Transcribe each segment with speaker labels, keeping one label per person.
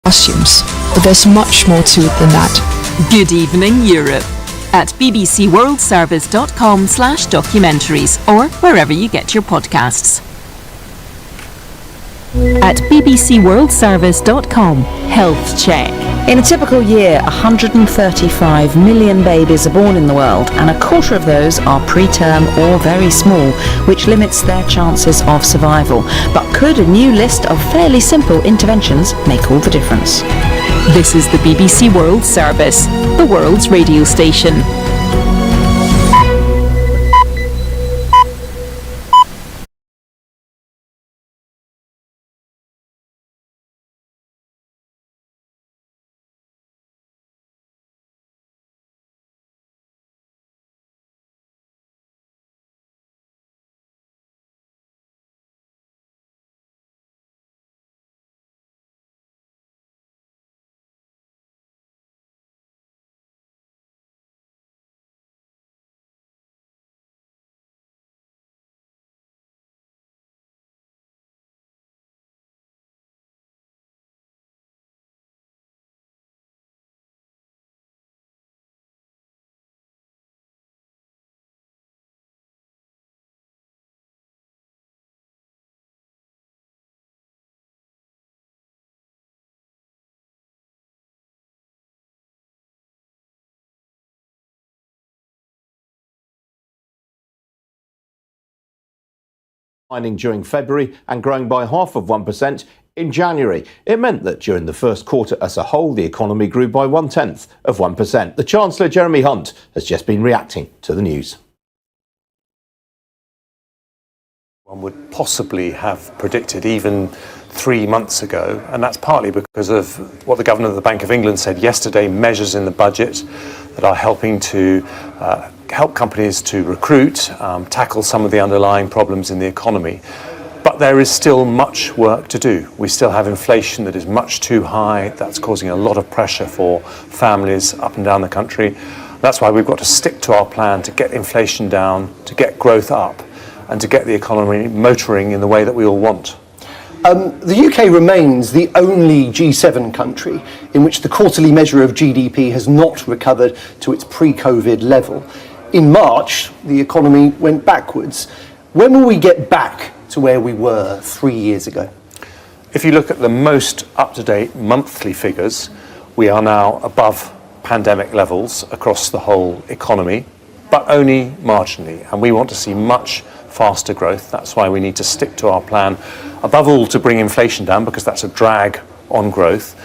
Speaker 1: costumes, but there's much more to it than that.
Speaker 2: Good evening, Europe. At bbcworldservice.com/documentaries or wherever you get your podcasts. At bbcworldservice.com, Health Check.
Speaker 3: In a typical year, 135 million babies are born in the world, and a quarter of those are preterm or very small, which limits their chances of survival. But could a new list of fairly simple interventions make all the difference?
Speaker 2: This is the BBC World Service, the world's radio station.
Speaker 4: During February and growing by 0.5% in January. It meant that during the first quarter as a whole, the economy grew by 0.1%. The Chancellor, Jeremy Hunt, has just been reacting to the news.
Speaker 5: One would possibly have predicted even 3 months ago, and that's partly because of what the Governor of the Bank of England said yesterday, measures in the budget that are helping to help companies to recruit, tackle some of the underlying problems in the economy. But there is still much work to do. We still have inflation that is much too high. That's causing a lot of pressure for families up and down the country. That's why we've got to stick to our plan to get inflation down, to get growth up, and to get the economy motoring in the way that we all want.
Speaker 6: The UK remains the only G7 country in which the quarterly measure of GDP has not recovered to its pre-COVID level. In March, the economy went backwards. When will we get back to where we were 3 years ago?
Speaker 5: If you look at the most up-to-date monthly figures, we are now above pandemic levels across the whole economy, but only marginally, and we want to see much faster growth. That's why we need to stick to our plan, above all to bring inflation down, because that's a drag on growth.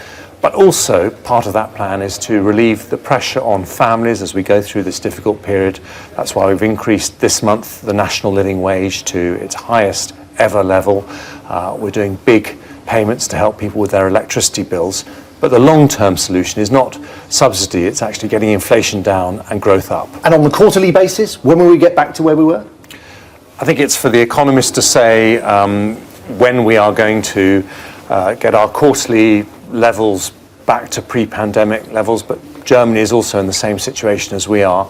Speaker 5: But also part of that plan is to relieve the pressure on families as we go through this difficult period. That's why we've increased this month the national living wage to its highest ever level. We're doing big payments to help people with their electricity bills. But the long-term solution is not subsidy, it's actually getting inflation down and growth up.
Speaker 6: And on the quarterly basis, when will we get back to where we were?
Speaker 5: I think it's for the economists to say when we are going to get our quarterly levels back to pre-pandemic levels, but Germany is also in the same situation as we are.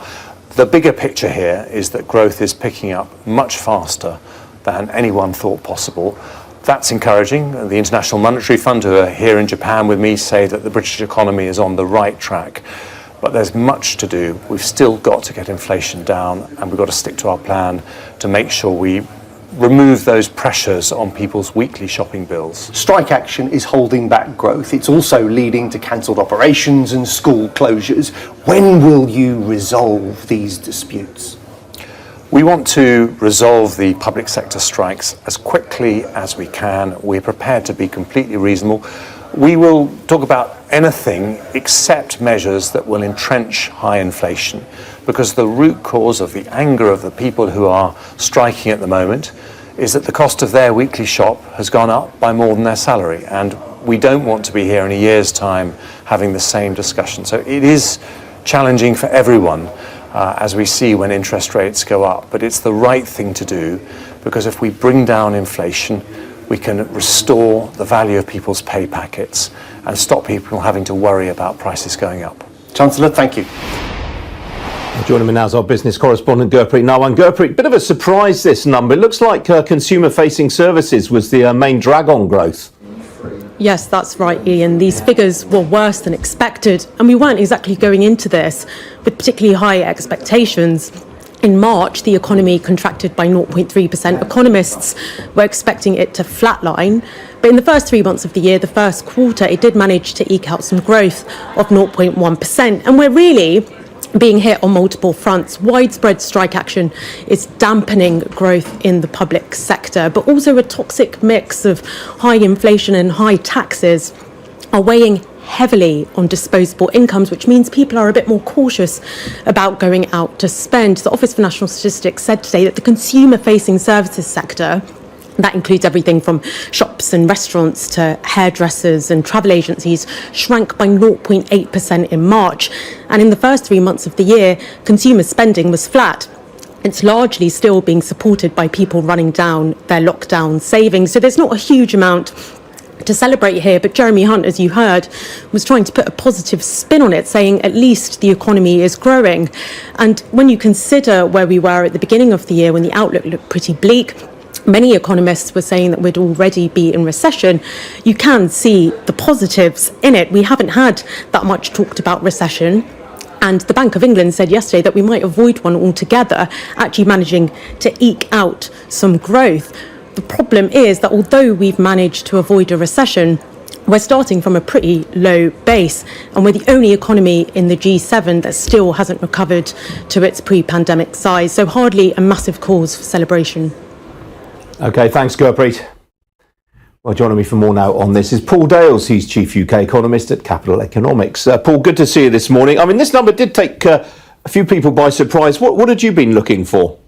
Speaker 5: The bigger picture here is that growth is picking up much faster than anyone thought possible. That's encouraging. The International Monetary Fund, who are here in Japan with me, say that the British economy is on the right track. But there's much to do. We've still got to get inflation down, and we've got to stick to our plan to make sure we remove those pressures on people's weekly shopping bills.
Speaker 6: Strike action is holding back growth. It's also leading to cancelled operations and school closures. When will you resolve these disputes?
Speaker 5: We want to resolve the public sector strikes as quickly as we can. We're prepared to be completely reasonable. We will talk about anything except measures that will entrench high inflation, because the root cause of the anger of the people who are striking at the moment is that the cost of their weekly shop has gone up by more than their salary, and we don't want to be here in a year's time having the same discussion. So it is challenging for everyone as we see when interest rates go up, but it's the right thing to do, because if we bring down inflation, we can restore the value of people's pay packets and stop people having to worry about prices going up.
Speaker 6: Chancellor, thank you.
Speaker 4: Joining me now is our business correspondent Gurpreet Nawan. Gurpreet, bit of a surprise this number. It looks like consumer-facing services was the main drag on growth.
Speaker 7: Yes, that's right, Ian. These figures were worse than expected, and we weren't exactly going into this with particularly high expectations. In March, the economy contracted by 0.3%. Economists were expecting it to flatline. But in the first 3 months of the year, the first quarter, it did manage to eke out some growth of 0.1%. And we're really being hit on multiple fronts. Widespread strike action is dampening growth in the public sector, but also a toxic mix of high inflation and high taxes are weighing heavily on disposable incomes, which means people are a bit more cautious about going out to spend. The Office for National Statistics said today that the consumer-facing services sector, that includes everything from shops and restaurants to hairdressers and travel agencies, shrank by 0.8% in March. And in the first 3 months of the year, consumer spending was flat. It's largely still being supported by people running down their lockdown savings. So there's not a huge amount to celebrate here, but Jeremy Hunt, as you heard, was trying to put a positive spin on it, saying at least the economy is growing. And when you consider where we were at the beginning of the year, when the outlook looked pretty bleak, many economists were saying that we'd already be in recession. You can see the positives in it. We haven't had that much talked about recession. And the Bank of England said yesterday that we might avoid one altogether, actually managing to eke out some growth. The problem is that although we've managed to avoid a recession, we're starting from a pretty low base, and we're the only economy in the G7 that still hasn't recovered to its pre-pandemic size. So hardly a massive cause for celebration.
Speaker 4: OK, thanks, Gurpreet. Well, joining me for more now on this is Paul Dales. He's Chief UK Economist at Capital Economics. Paul, good to see you this morning. I mean, this number did take a few people by surprise. What had you been looking for?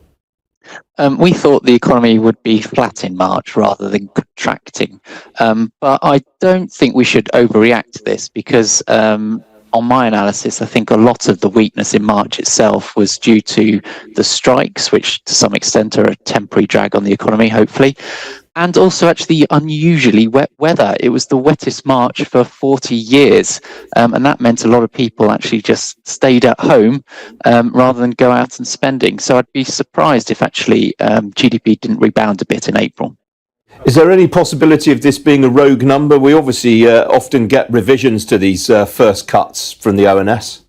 Speaker 8: We thought the economy would be flat in March rather than contracting. But I don't think we should overreact to this because on my analysis, I think a lot of the weakness in March itself was due to the strikes, which to some extent are a temporary drag on the economy, hopefully. And also actually unusually wet weather. It was the wettest March for 40 years. And that meant a lot of people actually just stayed at home rather than go out and spending. So I'd be surprised if actually GDP didn't rebound a bit in April.
Speaker 4: Is there any possibility of this being a rogue number? We obviously often get revisions to these first cuts from the ONS.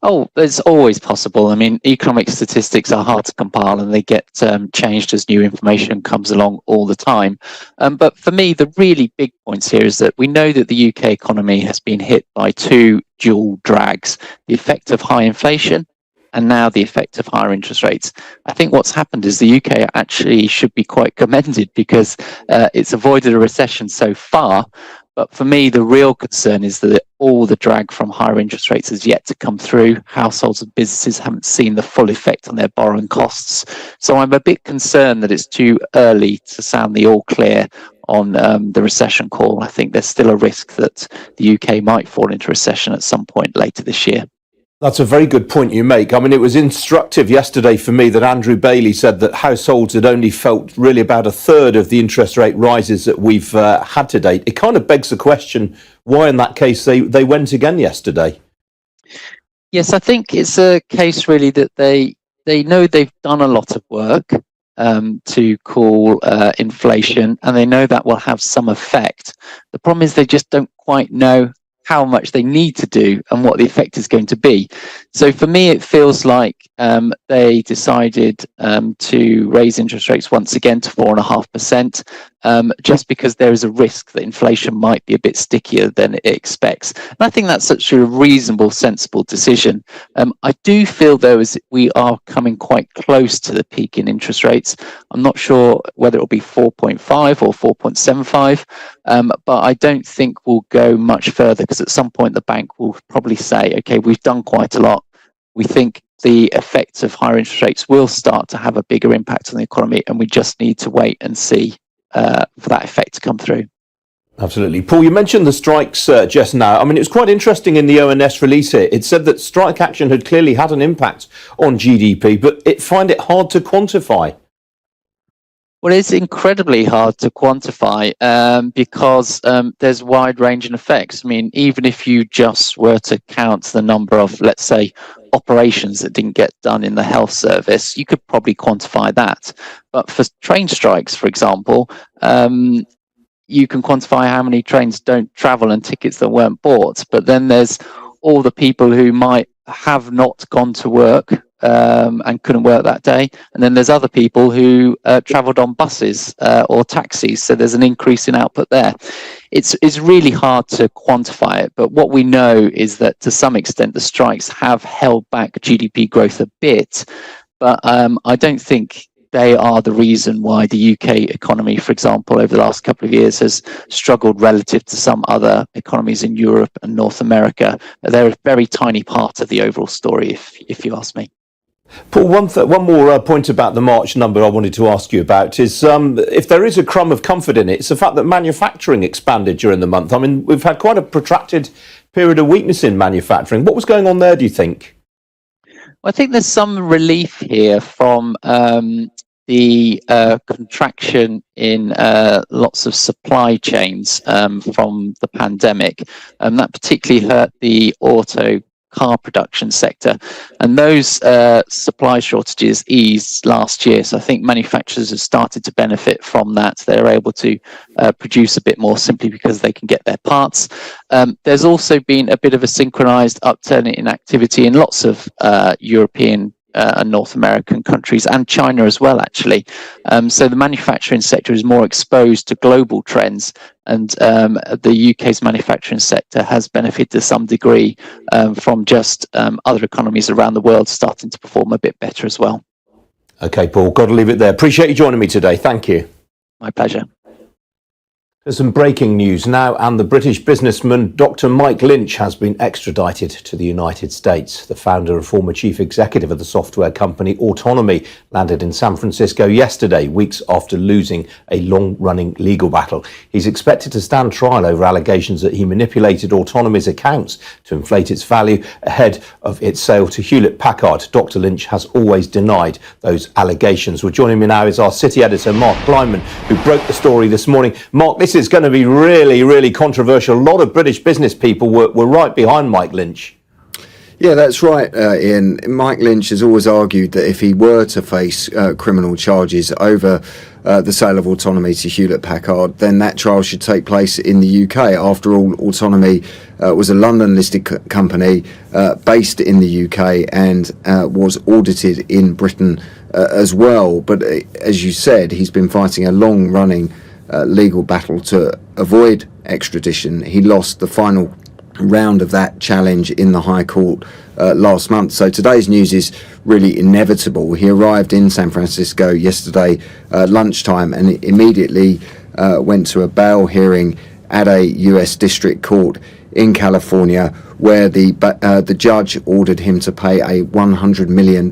Speaker 8: Oh, it's always possible. I mean, economic statistics are hard to compile and they get changed as new information comes along all the time. But for me, the really big points here is that we know that the UK economy has been hit by two dual drags, the effect of high inflation and now the effect of higher interest rates. I think what's happened is the UK actually should be quite commended because it's avoided a recession so far. But for me, the real concern is that all the drag from higher interest rates has yet to come through. Households and businesses haven't seen the full effect on their borrowing costs. So I'm a bit concerned that it's too early to sound the all clear on the recession call. I think there's still a risk that the UK might fall into recession at some point later this year.
Speaker 4: That's a very good point you make. I mean, it was instructive yesterday for me that Andrew Bailey said that households had only felt really about a third of the interest rate rises that we've had to date. It kind of begs the question why in that case they went again yesterday.
Speaker 8: Yes, I think it's a case really that they know they've done a lot of work to cool inflation and they know that will have some effect. The problem is they just don't quite know how much they need to do and what the effect is going to be. So for me, it feels like they decided to raise interest rates once again to 4.5%, just because there is a risk that inflation might be a bit stickier than it expects. And I think that's such a reasonable, sensible decision. I do feel, though, as we are coming quite close to the peak in interest rates. I'm not sure whether it will be 4.5 or 4.75, but I don't think we'll go much further because at some point the bank will probably say, okay, we've done quite a lot. We think the effects of higher interest rates will start to have a bigger impact on the economy, and we just need to wait and see for that effect to come through.
Speaker 4: Absolutely. Paul, you mentioned the strikes just now. I mean, it was quite interesting in the ONS release here. It said that strike action had clearly had an impact on GDP, but it find it hard to quantify.
Speaker 8: Well, it's incredibly hard to quantify because there's wide-ranging effects. I mean, even if you just were to count the number of, let's say, operations that didn't get done in the health service, you could probably quantify that. But for train strikes, for example, you can quantify how many trains don't travel and tickets that weren't bought. But then there's all the people who might have not gone to work and couldn't work that day. And then there's other people who travelled on buses or taxis. So there's an increase in output there. It's really hard to quantify it. But what we know is that to some extent, the strikes have held back GDP growth a bit. But I don't think they are the reason why the UK economy, for example, over the last couple of years has struggled relative to some other economies in Europe and North America. They're a very tiny part of the overall story, if you ask me.
Speaker 4: Paul, one more point about the March number I wanted to ask you about is if there is a crumb of comfort in it, it's the fact that manufacturing expanded during the month. I mean, we've had quite a protracted period of weakness in manufacturing. What was going on there, do you think?
Speaker 8: I think there's some relief here from the contraction in lots of supply chains from the pandemic. That particularly hurt the auto car production sector, and those supply shortages eased last year. So I think manufacturers have started to benefit from that. They're able to produce a bit more simply because they can get their parts. There's also been a bit of a synchronized upturn in activity in lots of European and North American countries, and China as well, actually. So the manufacturing sector is more exposed to global trends, and the UK's manufacturing sector has benefited to some degree from just other economies around the world starting to perform a bit better as well.
Speaker 4: OK, Paul, got to leave it there. Appreciate you joining me today. Thank you.
Speaker 8: My pleasure.
Speaker 4: There's some breaking news now, and the British businessman Dr. Mike Lynch has been extradited to the United States. The founder and former chief executive of the software company Autonomy landed in San Francisco yesterday, weeks after losing a long-running legal battle. He's expected to stand trial over allegations that he manipulated Autonomy's accounts to inflate its value ahead of its sale to Hewlett-Packard. Dr. Lynch has always denied those allegations. Well, joining me now is our city editor, Mark Kleinman, who broke the story this morning. Mark, this is going to be really, really controversial. A lot of British business people were right behind Mike Lynch.
Speaker 9: Yeah, that's right, Ian. Mike Lynch has always argued that if he were to face criminal charges over the sale of Autonomy to Hewlett-Packard, then that trial should take place in the UK. After all, Autonomy was a London-listed company based in the UK and was audited in Britain as well. But as you said, he's been fighting a long-running legal battle to avoid extradition. He lost the final round of that challenge in the High Court last month. So today's news is really inevitable. He arrived in San Francisco yesterday lunchtime and immediately went to a bail hearing at a US district court in California, where the judge ordered him to pay a $100 million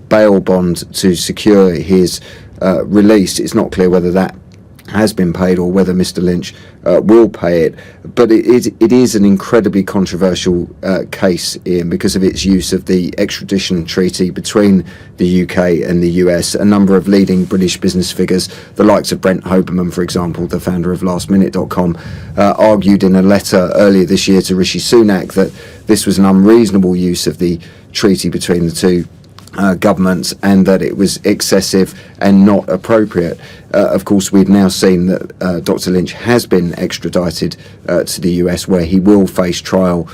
Speaker 9: bail bond to secure his release. It's not clear whether that has been paid or whether Mr. Lynch will pay it, but it is an incredibly controversial case, Ian, because of its use of the extradition treaty between the UK and the US. A number of leading British business figures, the likes of Brent Hoberman, for example, the founder of lastminute.com, argued in a letter earlier this year to Rishi Sunak that this was an unreasonable use of the treaty between the two governments, and that it was excessive and not appropriate. Of course, we've now seen that Dr. Lynch has been extradited to the US, where he will face trial,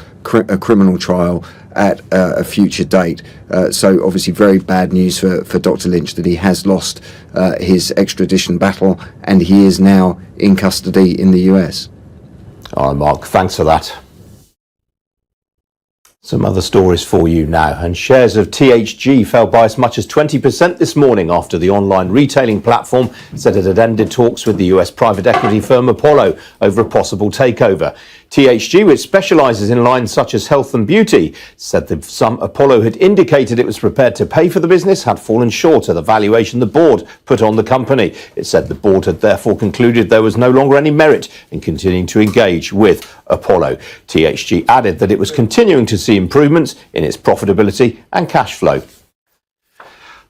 Speaker 9: a criminal trial at a future date. So obviously very bad news for Dr. Lynch that he has lost his extradition battle and he is now in custody in the US.
Speaker 4: All right, Mark, thanks for that. Some other stories for you now, and shares of THG fell by as much as 20% this morning after the online retailing platform said it had ended talks with the US private equity firm Apollo over a possible takeover. THG, which specialises in lines such as health and beauty, said the sum Apollo had indicated it was prepared to pay for the business had fallen short of the valuation the board put on the company. It said the board had therefore concluded there was no longer any merit in continuing to engage with Apollo. THG added that it was continuing to see improvements in its profitability and cash flow.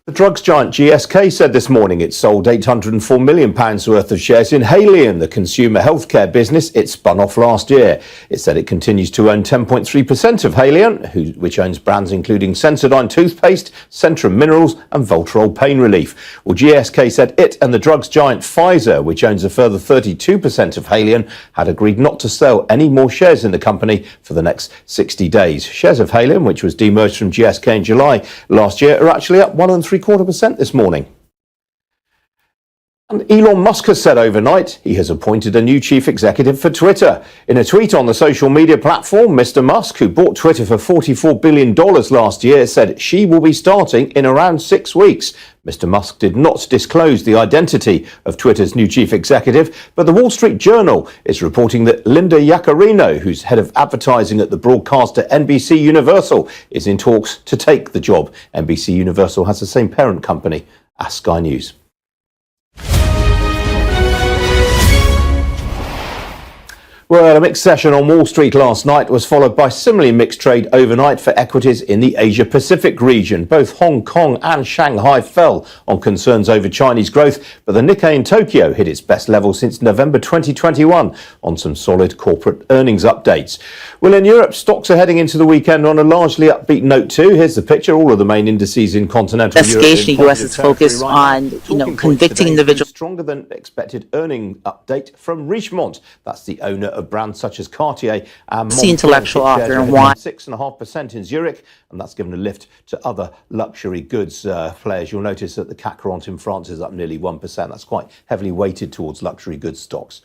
Speaker 4: The drugs giant GSK said this morning it sold £804 million worth of shares in Haleon, the consumer healthcare business it spun off last year. It said it continues to own 10.3% of Haleon, which owns brands including Sensodyne toothpaste, Centrum Minerals and Voltarol pain relief. Well, GSK said it and the drugs giant Pfizer, which owns a further 32% of Haleon, had agreed not to sell any more shares in the company for the next 60 days. Shares of Haleon, which was demerged from GSK in July last year, are actually up 1.75% this morning. And Elon Musk has said overnight he has appointed a new chief executive for Twitter. In a tweet on the social media platform, Mr. Musk, who bought Twitter for $44 billion last year, said she will be starting in around 6 weeks. Mr. Musk did not disclose the identity of Twitter's new chief executive, but the Wall Street Journal is reporting that Linda Yaccarino, who's head of advertising at the broadcaster NBC Universal, is in talks to take the job. NBC Universal has the same parent company as Sky News. Well, a mixed session on Wall Street last night was followed by similarly mixed trade overnight for equities in the Asia-Pacific region. Both Hong Kong and Shanghai fell on concerns over Chinese growth, but the Nikkei in Tokyo hit its best level since November 2021 on some solid corporate earnings updates. Well, in Europe, stocks are heading into the weekend on a largely upbeat note too. Here's the picture. All of the main indices in continental Europe.
Speaker 10: The US is focused on, convicting individuals.
Speaker 4: Stronger than expected earning update from Richemont. That's the owner of brands such as Cartier and
Speaker 10: The intellectual author and why
Speaker 4: 6.5% in Zurich, and that's given a lift to other luxury goods players. You'll notice that the CAC 40 in France is up nearly 1%. That's quite heavily weighted towards luxury goods stocks.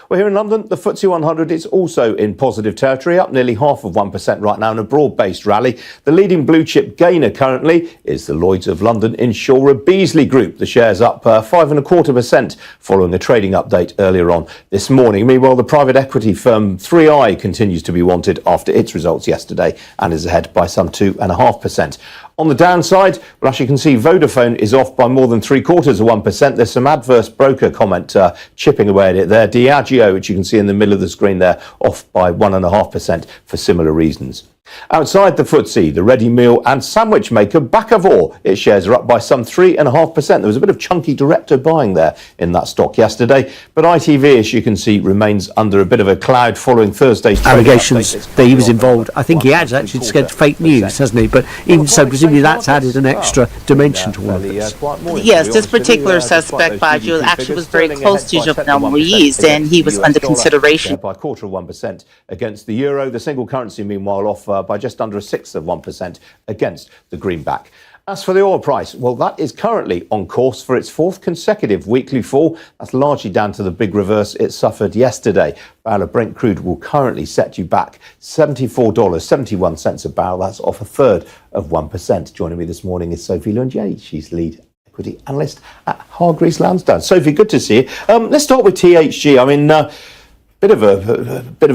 Speaker 4: Well, here in London, the FTSE 100 is also in positive territory, up nearly 0.5% right now in a broad-based rally. The leading blue chip gainer currently is the Lloyds of London insurer Beazley Group. The share's up 5.25% following a trading update earlier on this morning. Meanwhile, the private equity firm 3i continues to be wanted after its results yesterday and is ahead by some 2.5%. On the downside, well, as you can see, Vodafone is off by more than 0.75%. There's some adverse broker comment chipping away at it there. Diageo, which you can see in the middle of the screen there, off by 1.5% for similar reasons. Outside the FTSE, the ready meal and sandwich maker Bakkavor, its shares are up by some 3.5%. There was a bit of chunky director buying there in that stock yesterday, but ITV, as you can see, remains under a bit of a cloud following Thursday's
Speaker 11: allegations that he was involved. I think he has actually said fake news, hasn't he? But even so, presumably that's added an extra dimension to all of this.
Speaker 10: Yes, this particular suspect, Baju, actually was very close to Jovenel Moise, and he was under consideration.
Speaker 4: By 0.25% against the euro. The single currency, meanwhile, off by just under 1/6% against the greenback. As for the oil price, well, that is currently on course for its fourth consecutive weekly fall. That's largely down to the big reverse it suffered yesterday. A barrel of Brent crude will currently set you back $74.71 a barrel. That's off 1/3%. Joining me this morning is Sophie Lundier. She's lead equity analyst at Hargreaves Lansdown. Sophie, good to see you. Let's start with THG. I mean, bit of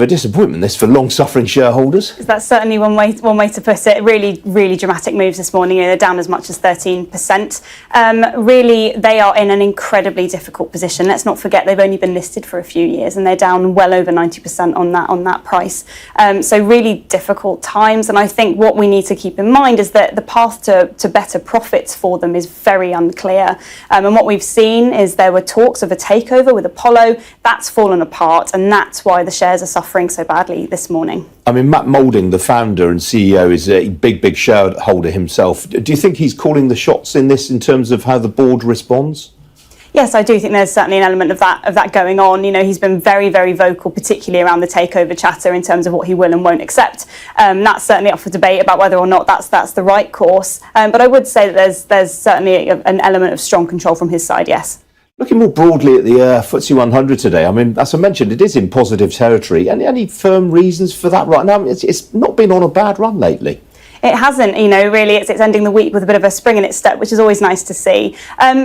Speaker 4: a disappointment this for long-suffering shareholders.
Speaker 12: That's certainly one way to put it. Really dramatic moves this morning. They're down as much as 13%. Really, they are in an incredibly difficult position. Let's not forget they've only been listed for a few years, and they're down well over 90% on that price. So really difficult times. And I think what we need to keep in mind is that the path to better profits for them is very unclear. And what we've seen is there were talks of a takeover with Apollo. That's fallen apart, and that's why the shares are suffering so badly this morning.
Speaker 4: I mean, Matt Moulding, the founder and CEO, is a big shareholder himself. Do you think he's calling the shots in this in terms of how the board responds?
Speaker 12: Yes, I do think there's certainly an element of that going on. You know, he's been very vocal, particularly around the takeover chatter in terms of what he will and won't accept. That's certainly up for debate about whether or not that's the right course. But I would say that there's certainly an element of strong control from his side, yes.
Speaker 4: Looking more broadly at the FTSE 100 today, I mean, as I mentioned, it is in positive territory. Any firm reasons for that right now? It's not been on a bad run lately.
Speaker 12: It hasn't, really, it's ending the week with a bit of a spring in its step, which is always nice to see.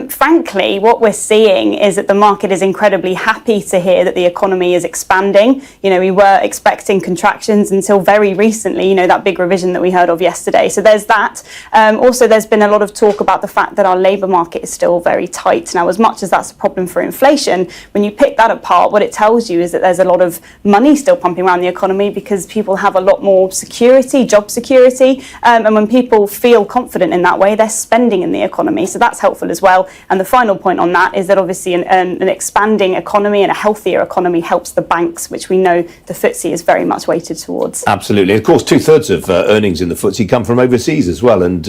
Speaker 12: Frankly, what we're seeing is that the market is incredibly happy to hear that the economy is expanding. We were expecting contractions until very recently, that big revision that we heard of yesterday. So there's that. Also, there's been a lot of talk about the fact that our labour market is still very tight. Now, as much as that's a problem for inflation, when you pick that apart, what it tells you is that there's a lot of money still pumping around the economy because people have a lot more security, job security. and when people feel confident in that way, they're spending in the economy, so that's helpful as well. And the final point on that is that obviously an expanding economy and a healthier economy helps the banks, which we know the FTSE is very much weighted towards.
Speaker 4: Absolutely. Of course, 2/3 of earnings in the FTSE come from overseas as well, and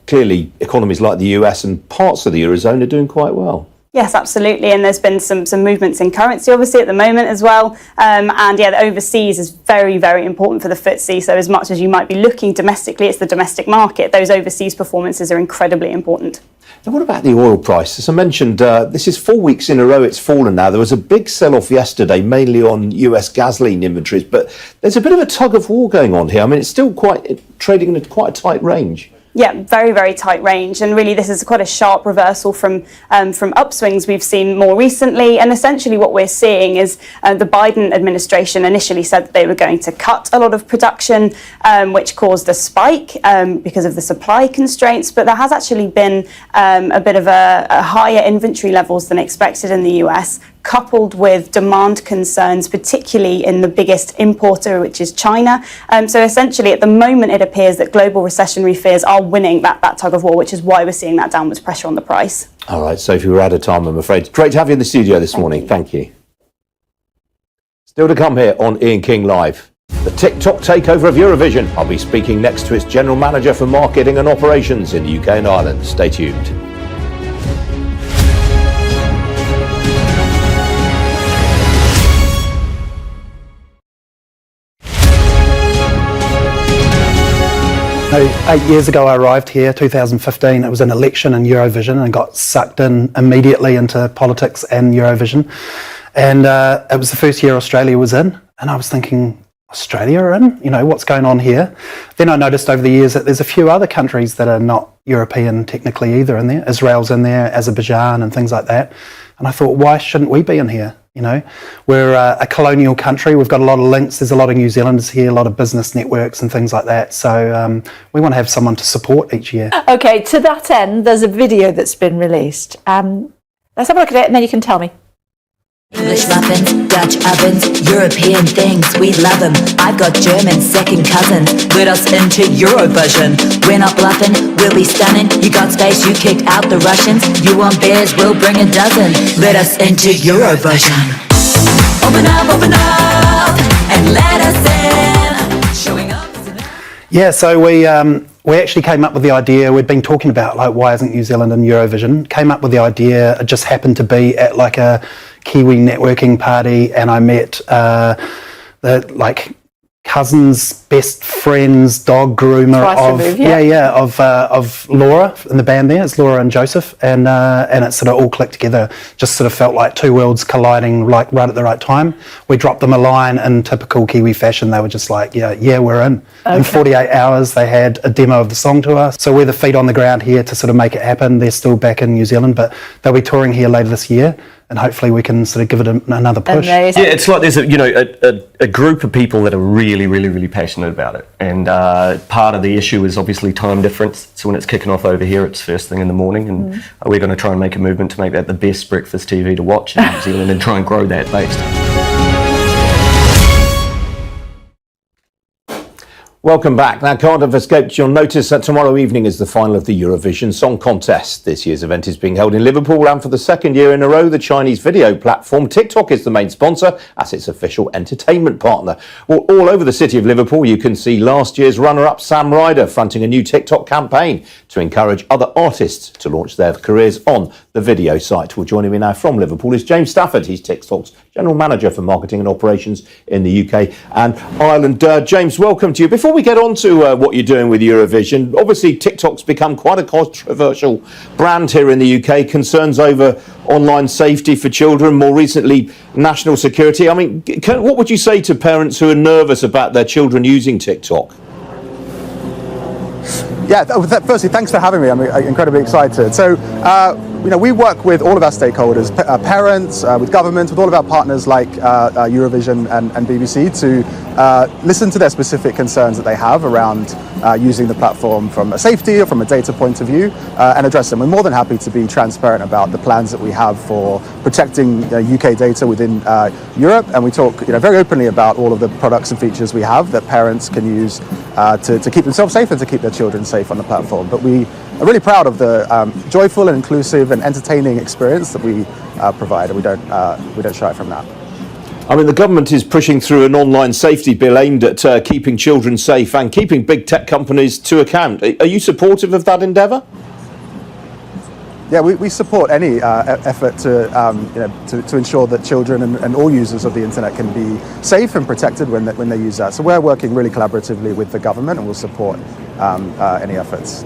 Speaker 4: clearly economies like the US and parts of the Eurozone are doing quite well.
Speaker 12: Yes, absolutely, and there's been some movements in currency obviously at the moment as well, and yeah, the overseas is very, very important for the FTSE, so as much as you might be looking domestically, it's the domestic market, those overseas performances are incredibly important.
Speaker 4: Now, what about the oil price? As I mentioned, this is 4 weeks in a row it's fallen now. There was a big sell-off yesterday, mainly on US gasoline inventories, but there's a bit of a tug of war going on here. I mean, it's still trading in quite a tight range.
Speaker 12: Yeah, very, very tight range, and really this is quite a sharp reversal from upswings we've seen more recently. And essentially what we're seeing is the Biden administration initially said that they were going to cut a lot of production, which caused a spike because of the supply constraints, but there has actually been a bit of a higher inventory levels than expected in the US, coupled with demand concerns, particularly in the biggest importer, which is China. So essentially, at the moment, it appears that global recessionary fears are winning that tug of war, which is why we're seeing that downwards pressure on the price.
Speaker 4: All right, Sophie, we're out of time, I'm afraid. Great to have you in the studio this morning. Thank you. Still to come here on Ian King Live. The TikTok takeover of Eurovision. I'll be speaking next to its General Manager for Marketing and Operations in the UK and Ireland. Stay tuned.
Speaker 13: No, 8 years ago I arrived here, 2015. It was an election in Eurovision and got sucked in immediately into politics and Eurovision. And it was the first year Australia was in. And I was thinking, Australia are in? You know, what's going on here? Then I noticed over the years that there's a few other countries that are not European technically either in there. Israel's in there, Azerbaijan and things like that. And I thought, why shouldn't we be in here? You know, we're a colonial country. We've got a lot of links. There's a lot of New Zealanders here, a lot of business networks and things like that. So we want to have someone to support each year.
Speaker 14: Okay, to that end, there's a video that's been released. Let's have a look at it and then you can tell me.
Speaker 15: English muffins, Dutch ovens, European things, we love them. I've got German second cousins. Let us into Eurovision. We're not bluffing, we'll be stunning. You got space, you kicked out the Russians. You want beers, we'll bring a dozen. Let us into Eurovision. Open up, and let us in. Showing up.
Speaker 13: Yeah, so we actually came up with the idea. We'd been talking about like why isn't New Zealand in Eurovision? Came up with the idea. It just happened to be at like a Kiwi networking party, and I met the like cousin's best friend's dog groomer of Laura in the band there. It's Laura and Joseph, and it sort of all clicked together. Just sort of felt like two worlds colliding like right at the right time. We dropped them a line in typical Kiwi fashion. They were just like, yeah, we're in. Okay. In 48 hours, they had a demo of the song to us. So we're the feet on the ground here to sort of make it happen. They're still back in New Zealand, but they'll be touring here later this year. And hopefully we can sort of give it another push.
Speaker 16: Yeah, it's like there's a group of people that are really, really, really passionate about it. And part of the issue is obviously time difference. So when it's kicking off over here, it's first thing in the morning. And we're going to try and make a movement to make that the best breakfast TV to watch in New Zealand and try and grow that base.
Speaker 4: Welcome back. Now, can't have escaped your notice that tomorrow evening is the final of the Eurovision Song Contest. This year's event is being held in Liverpool, and for the second year in a row, the Chinese video platform TikTok is the main sponsor as its official entertainment partner. Well, all over the city of Liverpool, you can see last year's runner-up Sam Ryder fronting a new TikTok campaign to encourage other artists to launch their careers on the video site. Well, joining me now from Liverpool is James Stafford. He's TikTok's General Manager for Marketing and Operations in the UK and Ireland. James, welcome to you. Before we get on to what you're doing with Eurovision, obviously TikTok's become quite a controversial brand here in the UK. Concerns over online safety for children, more recently national security. I mean, what would you say to parents who are nervous about their children using TikTok?
Speaker 17: Yeah, firstly, thanks for having me. I'm incredibly excited. So, we work with all of our stakeholders, parents, with government, with all of our partners like Eurovision and BBC to listen to their specific concerns that they have around using the platform from a safety or from a data point of view and address them. We're more than happy to be transparent about the plans that we have for protecting UK data within Europe, and we talk very openly about all of the products and features we have that parents can use to keep themselves safe and to keep their children safe on the platform. But we are really proud of the joyful and inclusive and entertaining experience that we provide, and we don't shy from that.
Speaker 4: I mean, the government is pushing through an online safety bill aimed at keeping children safe and keeping big tech companies to account. Are you supportive of that endeavour?
Speaker 17: Yeah, we support any effort to ensure that children and all users of the internet can be safe and protected when they use that. So we're working really collaboratively with the government, and we'll support any efforts.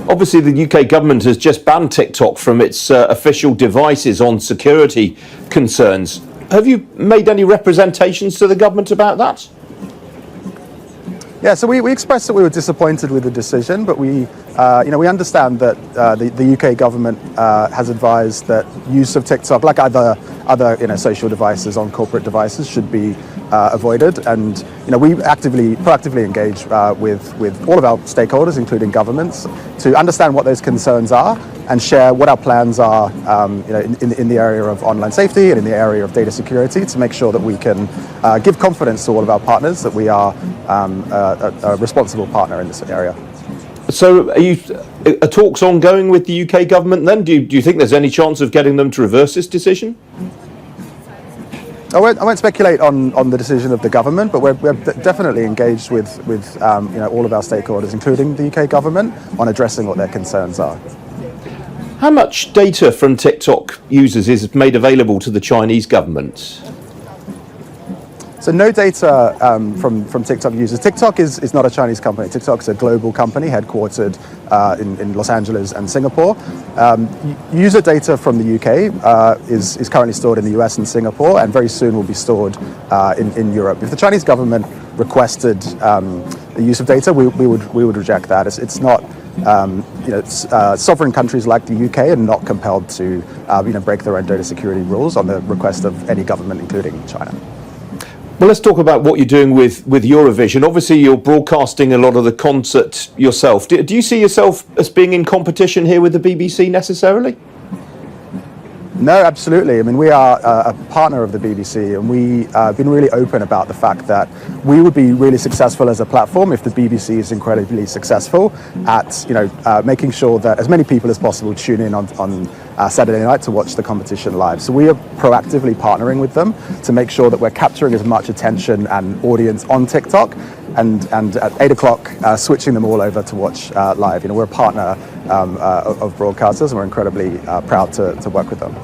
Speaker 4: Obviously, the UK government has just banned TikTok from its official devices on security concerns. Have you made any representations to the government about that?
Speaker 17: Yeah, so we expressed that we were disappointed with the decision, but we understand that the UK government has advised that use of TikTok, like other social devices on corporate devices, should be avoided. And we proactively engage with all of our stakeholders, including governments, to understand what those concerns are and share what our plans are, in the area of online safety and in the area of data security, to make sure that we can give confidence to all of our partners that we are a responsible partner in this area.
Speaker 4: So are talks ongoing with the UK government then? Do you think there's any chance of getting them to reverse this decision?
Speaker 17: I won't speculate on the decision of the government, but we're definitely engaged with all of our stakeholders, including the UK government, on addressing what their concerns are.
Speaker 4: How much data from TikTok users is made available to the Chinese government?
Speaker 17: So no data from TikTok users. TikTok is not a Chinese company. TikTok's a global company headquartered in Los Angeles and Singapore. User data from the UK is currently stored in the US and Singapore, and very soon will be stored in Europe. If the Chinese government requested the use of data, we would reject that. It's not. Sovereign countries like the UK are not compelled to break their own data security rules on the request of any government, including China.
Speaker 4: Well, let's talk about what you're doing with Eurovision. Obviously, you're broadcasting a lot of the concert yourself. Do you see yourself as being in competition here with the BBC necessarily?
Speaker 17: No, absolutely. I mean, we are a partner of the BBC, and we have been really open about the fact that we would be really successful as a platform if the BBC is incredibly successful at, making sure that as many people as possible tune in on Saturday night to watch the competition live. So we are proactively partnering with them to make sure that we're capturing as much attention and audience on TikTok, and at 8 o'clock switching them all over to watch live. We're a partner of broadcasters, and we're incredibly proud to work with them.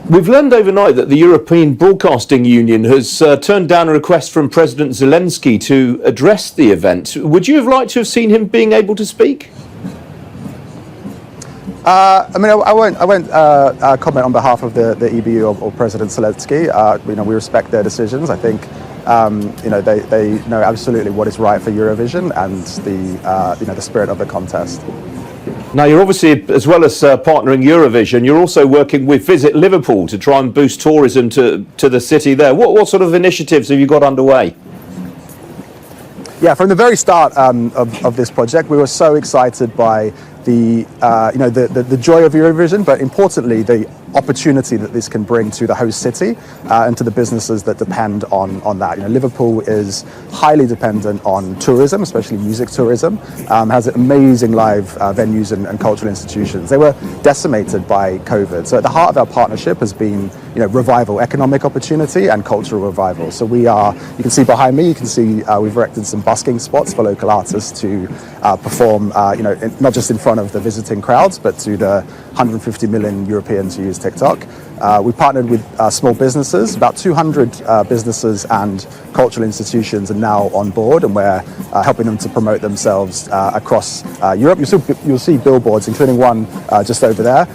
Speaker 4: We've learned overnight that the European Broadcasting Union has turned down a request from President Zelensky to address the event. Would you have liked to have seen him being able to speak?
Speaker 17: I won't comment on behalf of the EBU or President Zelensky. We respect their decisions. I think they know absolutely what is right for Eurovision and the spirit of the contest.
Speaker 4: Now, you're obviously, as well as partnering Eurovision, you're also working with Visit Liverpool to try and boost tourism to the city there. What sort of initiatives have you got underway?
Speaker 17: Yeah, from the very start of this project, we were so excited by the joy of Eurovision, but importantly, the opportunity that this can bring to the host city and to the businesses that depend on that. Liverpool is highly dependent on tourism, especially music tourism, has amazing live venues and cultural institutions. They were decimated by COVID. So at the heart of our partnership has been revival, economic opportunity and cultural revival. So you can see behind me, we've erected some busking spots for local artists to perform, not just in front of the visiting crowds, but to the 150 million Europeans who use TikTok. We partnered with small businesses. About 200 businesses and cultural institutions are now on board, and we're helping them to promote themselves across Europe. You'll see billboards, including one just over there,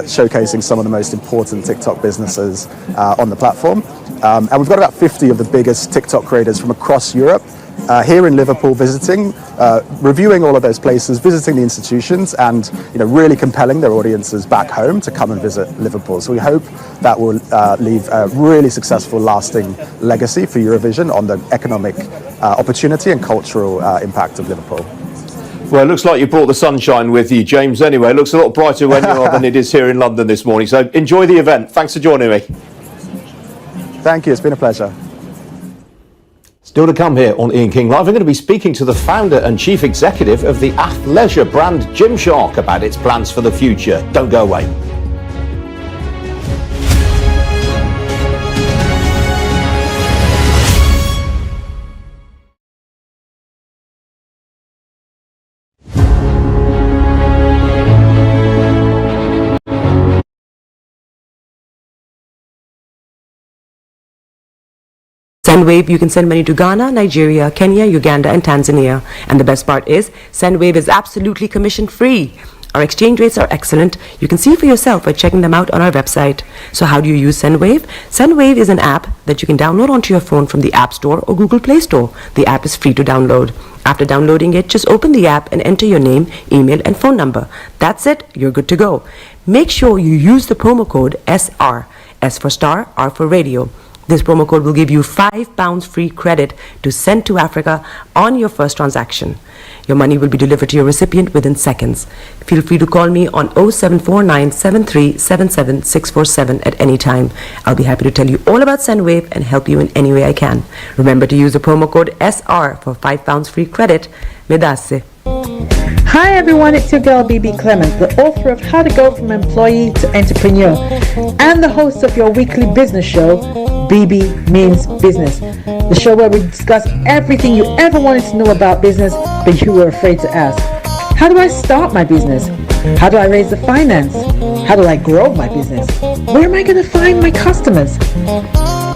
Speaker 17: showcasing some of the most important TikTok businesses on the platform. And we've got about 50 of the biggest TikTok creators from across Europe here in Liverpool visiting, reviewing all of those places, visiting the institutions, and really compelling their audiences back home to come and visit Liverpool. So we hope that will leave a really successful, lasting legacy for Eurovision on the economic opportunity and cultural impact of Liverpool.
Speaker 4: Well, it looks like you brought the sunshine with you, James. Anyway, it looks a lot brighter when you are than it is here in London this morning. So enjoy the event. Thanks for joining me.
Speaker 17: Thank you. It's been a pleasure.
Speaker 4: Still to come here on Ian King Live, I'm going to be speaking to the founder and chief executive of the athleisure brand Gymshark about its plans for the future. Don't go away.
Speaker 18: SendWave, you can send money to Ghana, Nigeria, Kenya, Uganda, and Tanzania. And the best part is, SendWave is absolutely commission-free. Our exchange rates are excellent. You can see for yourself by checking them out on our website. So how do you use SendWave? SendWave is an app that you can download onto your phone from the App Store or Google Play Store. The app is free to download. After downloading it, just open the app and enter your name, email, and phone number. That's it. You're good to go. Make sure you use the promo code SR. S for Starr, R for Radio. This promo code will give you £5 free credit to send to Africa on your first transaction. Your money will be delivered to your recipient within seconds. Feel free to call me on 0749 7377 647 at any time. I'll be happy to tell you all about SendWave and help you in any way I can. Remember to use the promo code SR for £5 free credit. Medasse.
Speaker 19: Hi everyone, it's your girl BB Clement, the author of How to Go From Employee to Entrepreneur and the host of your weekly business show, BB Means Business, the show where we discuss everything you ever wanted to know about business but you were afraid to ask. How do I start my business? How do I raise the finance? How do I grow my business? Where am I going to find my customers?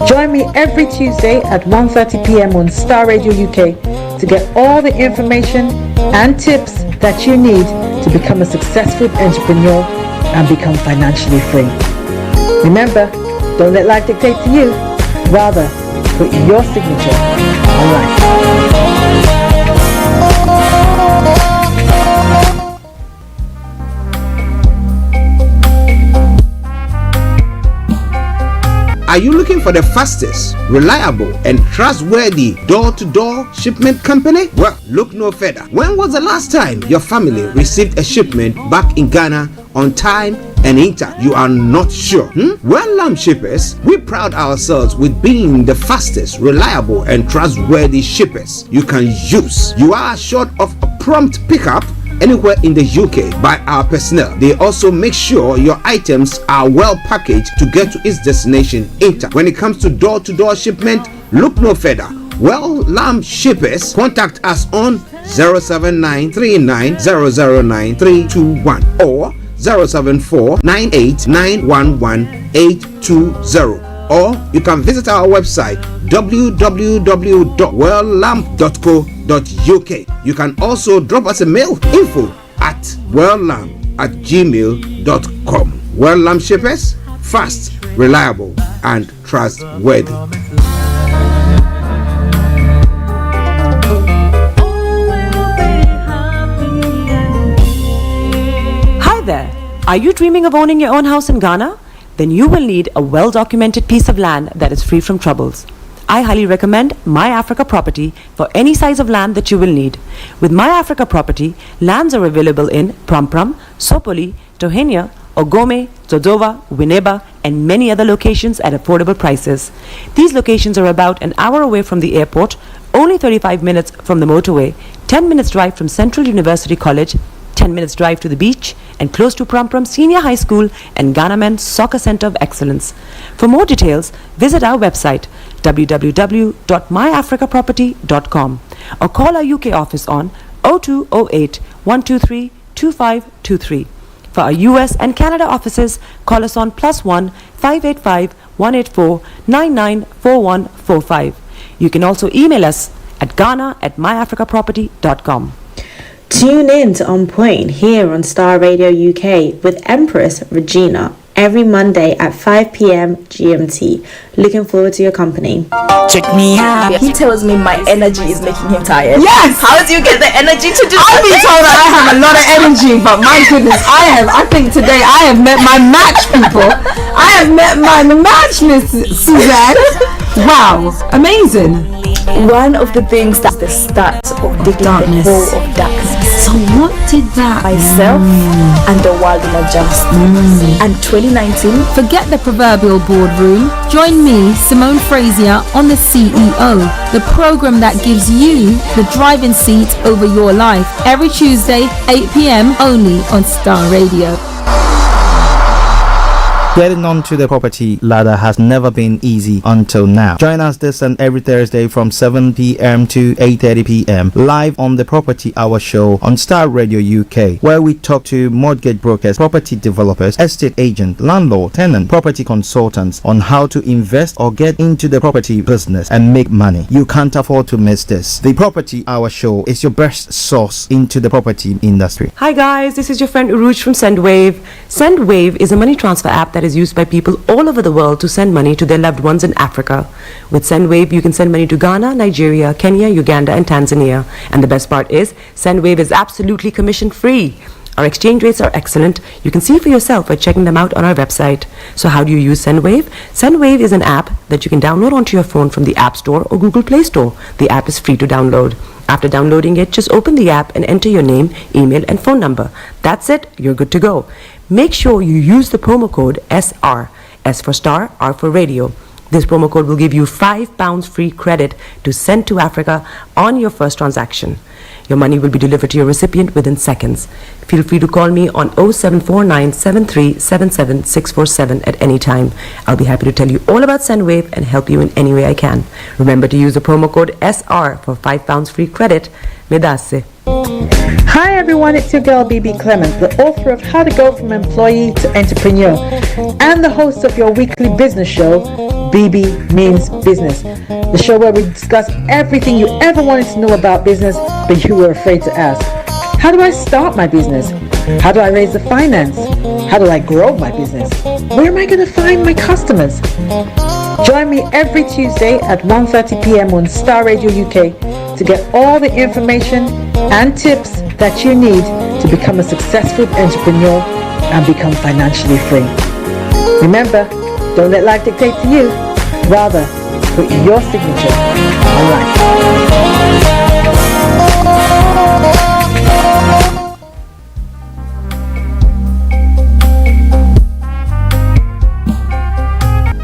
Speaker 19: Join me every Tuesday at 1:30 p.m. on Starr Radio UK to get all the information and tips that you need to become a successful entrepreneur and become financially free. Remember, don't let life dictate to you. Rather, put your signature on life.
Speaker 20: Are you looking for the fastest, reliable, and trustworthy door-to-door shipment company? Well, look no further. When was the last time your family received a shipment back in Ghana on time and in time? You are not sure? Well, Lamb Shippers, we pride ourselves with being the fastest, reliable, and trustworthy shippers you can use. You are assured of a prompt pickup anywhere in the UK by our personnel. They also make sure your items are well packaged to get to its destination in time. When it comes to door-to-door shipment, look no further. Well, Lamb Shippers, contact us on 07939009321 or 07498911820. Or you can visit our website www.welllamp.co.uk. You can also drop us a mail, info@welllamp@gmail.com. Well Lamp Shippers, fast, reliable, and trustworthy.
Speaker 18: Hi there. Are you dreaming of owning your own house in Ghana? Then you will need a well-documented piece of land that is free from troubles. I highly recommend My Africa Property for any size of land that you will need. With My Africa Property, lands are available in Pram, Sopoli, Tohenia, Ogome, Dodova, Winneba, and many other locations at affordable prices. These locations are about an hour away from the airport, only 35 minutes from the motorway, 10 minutes drive from Central University College, 10 minutes drive to the beach, and close to Pram Senior High School and Ghana Men's Soccer Center of Excellence. For more details, visit our website www.myafricaproperty.com or call our UK office on 0208 123 2523. For our US and Canada offices, call us on +1 585 184 994145. You can also email us at ghana@myafricaproperty.com.
Speaker 21: Tune in to On Point here on Starr Radio UK with Empress Regina. every Monday at 5 p.m. GMT. Looking forward to your company.
Speaker 15: Check me out. He tells me my energy is making him tired.
Speaker 14: Yes!
Speaker 15: How do you get the energy to do
Speaker 14: I've been told that I have a lot of energy, but my goodness, I think today I have met my match, people. I have met my match, Miss Suzanne. Wow, amazing.
Speaker 15: One of the things that's the start of the darkness. Of darkness.
Speaker 14: So what did that?
Speaker 15: Myself and the world will adjust. And 2019.
Speaker 22: Forget the proverbial boardroom. Join me, Simone Frazier, on The CEO, the program that gives you the driving seat over your life. Every Tuesday, 8 p.m. only on Starr Radio.
Speaker 23: Getting onto the property ladder has never been easy until now. Join us this and every Thursday from 7 p.m. to 8:30 p.m. live on the Property Hour show on Starr Radio UK, where we talk to mortgage brokers, property developers, estate agents, landlord, tenant, property consultants on how to invest or get into the property business and make money. You can't afford to miss this. The Property Hour show is your best source into the property industry.
Speaker 18: Hi guys, this is your friend Uruj from SendWave. SendWave is a money transfer app that is used by people all over the world to send money to their loved ones in Africa. With SendWave, you can send money to Ghana, Nigeria, Kenya, Uganda, and Tanzania. And the best part is, SendWave is absolutely commission free. Our exchange rates are excellent. You can see for yourself by checking them out on our website. So how do you use SendWave? SendWave is an app that you can download onto your phone from the App Store or Google Play Store. The app is free to download. After downloading it, just open the app and enter your name, email, and phone number. That's it. You're good to go. Make sure you use the promo code SR. S for Star, R for Radio. This promo code will give you £5 free credit to send to Africa on your first transaction. Your money will be delivered to your recipient within seconds. Feel free to call me on 0749 7377 647 at any time. I'll be happy to tell you all about SendWave and help you in any way I can. Remember to use the promo code SR for £5 free credit. Medasse.
Speaker 19: Hi everyone, it's your girl BB Clement, the author of How to Go From Employee to Entrepreneur and the host of your weekly business show, BB Means Business, the show where we discuss everything you ever wanted to know about business but you were afraid to ask. How do I start my business? How do I raise the finance? How do I grow my business? Where am I going to find my customers? Join me every Tuesday at 1:30 p.m. on Starr Radio UK to get all the information and tips that you need to become a successful entrepreneur and become financially free. Remember, don't let life dictate to you. Rather, put your signature on life.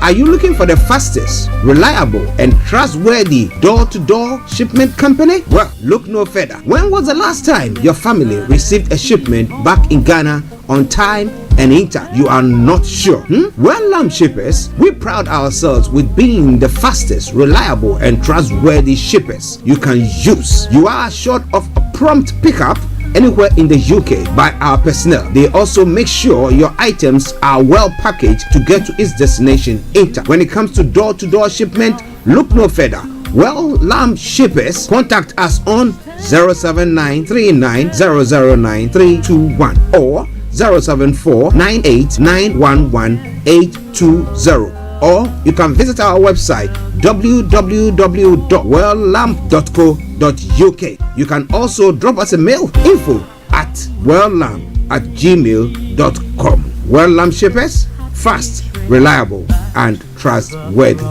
Speaker 20: Are you looking for the fastest, reliable, and trustworthy door-to-door shipment company? Well, look no further. When was the last time your family received a shipment back in Ghana on time and in time? You are not sure? Well, Lamb Shippers, we pride ourselves with being the fastest, reliable, and trustworthy shippers you can use. You are assured of a prompt pickup anywhere in the UK by our personnel. They also make sure your items are well packaged to get to its destination in time. When it comes to door-to-door shipment, look no further. Well, Lamb Shippers, contact us on 07939009321 or 07498911820. Or you can visit our website www.welllamp.co.uk. You can also drop us a mail, info@welllamp@gmail.com. Well Lamp Shippers, fast, reliable, and trustworthy.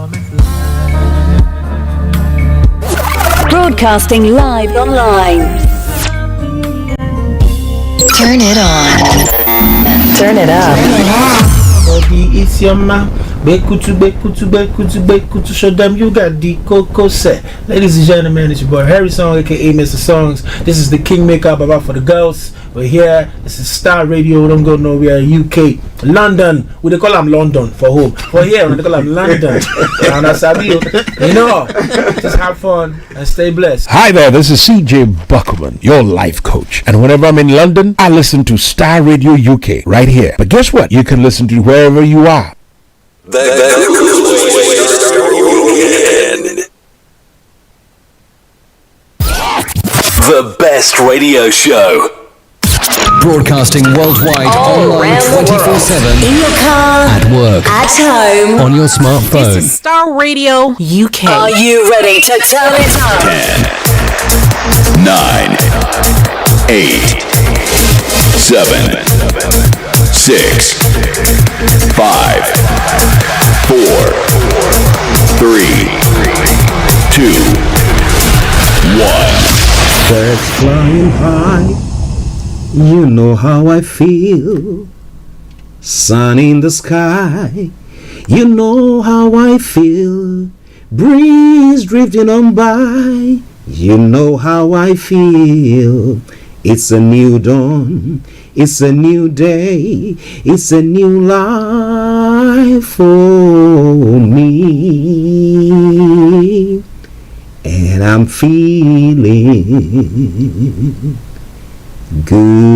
Speaker 24: Broadcasting live online. Turn it on. Turn it up.
Speaker 25: Body is your man. Bekutu, show them you got the cocoa set. Ladies and gentlemen, it's your boy Harry Song, aka Mr. Songs. This is the Kingmaker Baba for the girls. We're here. This is Starr Radio. Don't go nowhere. UK, London. We call them London for home. For here, we call them London. And that's how you know. Just have fun and stay blessed.
Speaker 26: Hi there. This is CJ Buckman, your life coach. And whenever I'm in London, I listen to Starr Radio UK right here. But guess what? You can listen to wherever you are.
Speaker 27: The best radio show.
Speaker 1: Broadcasting worldwide, online 24/7.
Speaker 2: In your car,
Speaker 1: at work,
Speaker 2: at home,
Speaker 1: on your smartphone.
Speaker 2: This is Starr Radio UK. Are you ready to turn it up?
Speaker 3: 10, 9, 8, 7, 6, 5, 4, 3, 2, 1.
Speaker 25: Birds flying high, you know how I feel. Sun in the sky, you know how I feel. Breeze drifting on by, you know how I feel. It's a new dawn, it's a new day, it's a new life for me. And I'm feeling good.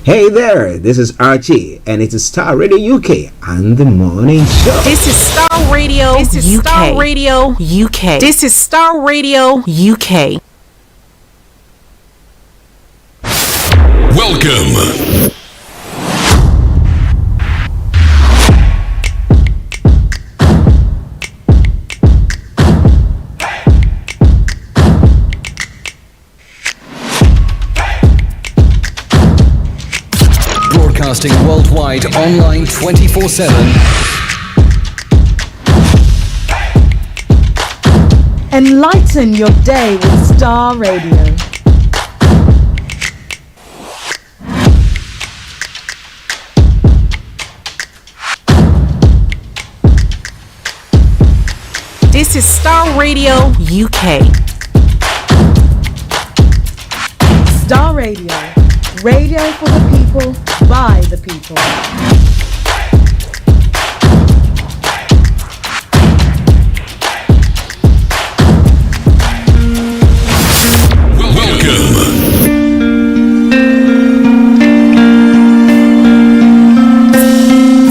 Speaker 25: Hey there, this is Archie, and it is Starr Radio UK and the morning show.
Speaker 2: This is Starr Radio. This is UK. Starr Radio UK. This is Starr Radio UK.
Speaker 3: Welcome.
Speaker 1: Broadcasting worldwide, online 24/7.
Speaker 19: Enlighten your day with Starr Radio.
Speaker 2: This is Starr Radio UK.
Speaker 19: Starr Radio. Radio for the people, by the people.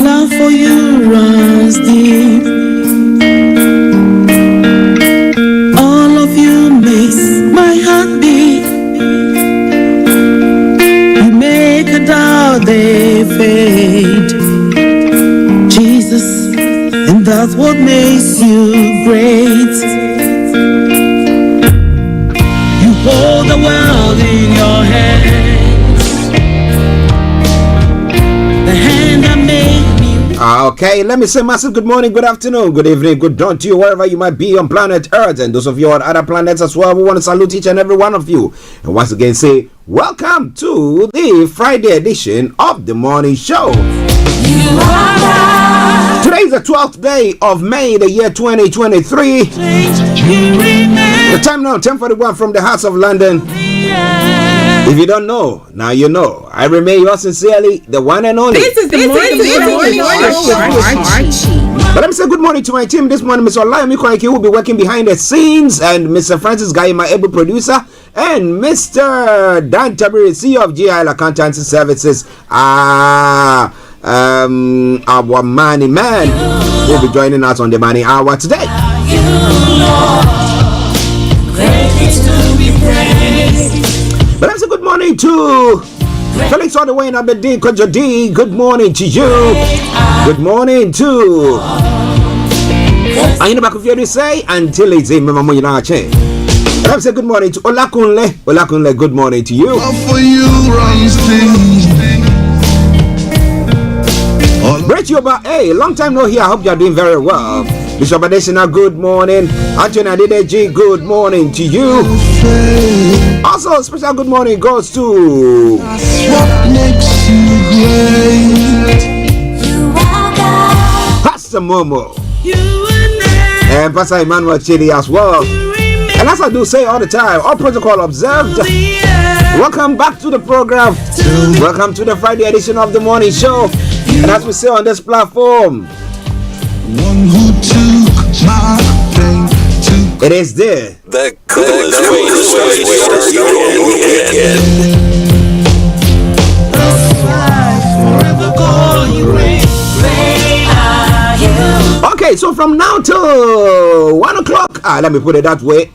Speaker 25: Love for you runs deep. All of you makes my heart beat. You make a doubt they fade. Jesus, and that's what makes you great. You hold the world in your hands. The hand that made me. Okay, let me say massive good morning, good afternoon, good evening, good dawn to you wherever you might be on planet Earth, and those of you on other planets as well. We want to salute each and every one of you, and once again say welcome to the Friday edition of the morning show. Today is the 12th day of May, the year 2023. The time now 10:41 from the hearts of London. If you don't know, now you know. I remain yours sincerely, the one and only.
Speaker 14: This is the morning Archie.
Speaker 25: But let me say good morning to my team this morning. Mr. Olayomi Kwaiki, who will be working behind the scenes, and Mr. Francis Guy, my able producer, and Mr. Dan Tabiri, CEO of GIL Accountancy Services. Our money man will be joining us on the money hour today. But let's say good morning to Felix all the way in Aberdeen, Kojo D. Good morning to you. Good morning to I in the back of your say until it's a mama chain. Let's say good morning to Olakunle. Olakunle, good morning to you.
Speaker 5: For you runs
Speaker 25: Brett Yoba, hey, long time no here. I hope you're doing very well. Bishop Adesina, good morning. Anthony Adedeji, good morning to you. Also, special good morning goes to Pastor Momo and Pastor Emmanuel Chidi as well. And as I do say all the time, all protocol observed. Welcome back to the program. Welcome to the Friday edition of the morning show. And as we say on this platform,
Speaker 5: one who took my pain to
Speaker 25: it is there.
Speaker 3: The coolest way to start your weekend.
Speaker 25: Okay, so from now till 1 o'clock, let me put it that way.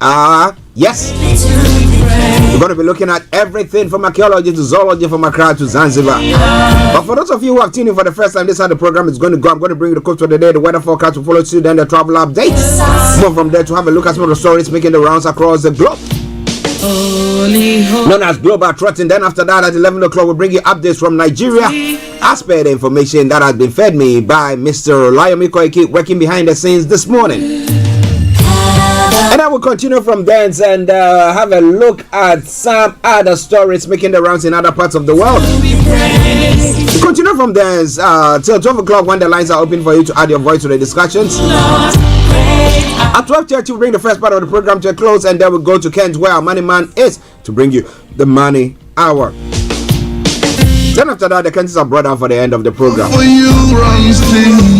Speaker 25: Yes.
Speaker 20: We're going to be looking at everything from archaeology to zoology, from Accra to Zanzibar. But for those of you who have tuned in for the first time, this is how the program is going to go. I'm going to bring you the quote for the day, the weather forecast will follow suit, then the travel updates. Move from there to have a look at some of the stories making the rounds across the globe, known as Global Trotting. Then after that, at 11 o'clock, we'll bring you updates from Nigeria as per the information that has been fed me by Mr. Layomi Koiki, working behind the scenes this morning. And I will continue from there and have a look at some other stories making the rounds in other parts of the world. We'll continue from there till 12 o'clock when the lines are open for you to add your voice to the discussions. At 12:30, we'll bring the first part of the program to a close, and then we'll go to Kent, where our money man is, to bring you the money hour. Then after that, the Kents are brought down for the end of the program.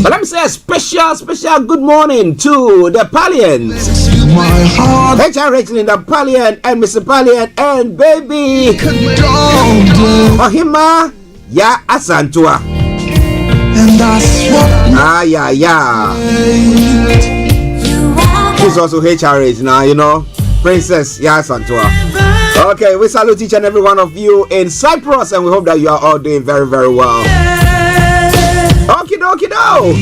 Speaker 20: But let me say a special good morning to the Pallians. HR Rachel, the Pallian, and Mr. Pallian, and baby Ohima Ya Asantua. And that's what yeah. She's also HRH now, you know. Princess Ya Asantua. Okay, we salute each and every one of you in Cyprus, and we hope that you are all doing very, very well. Okie dokie do.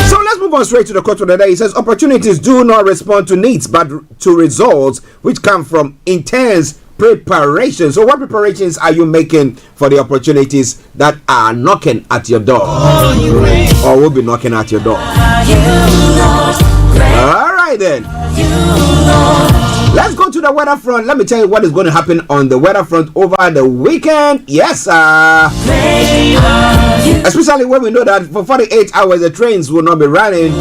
Speaker 20: So let's move on straight to the quote of the day. It says, opportunities do not respond to needs, but to results which come from intense preparation. So what preparations are you making for the opportunities that are knocking at your door, or will be knocking at your door? All right then, let's go to the weather front. Let me tell you what is going to happen on the weather front over the weekend. Yes, especially when we know that for 48 hours the trains will not be running.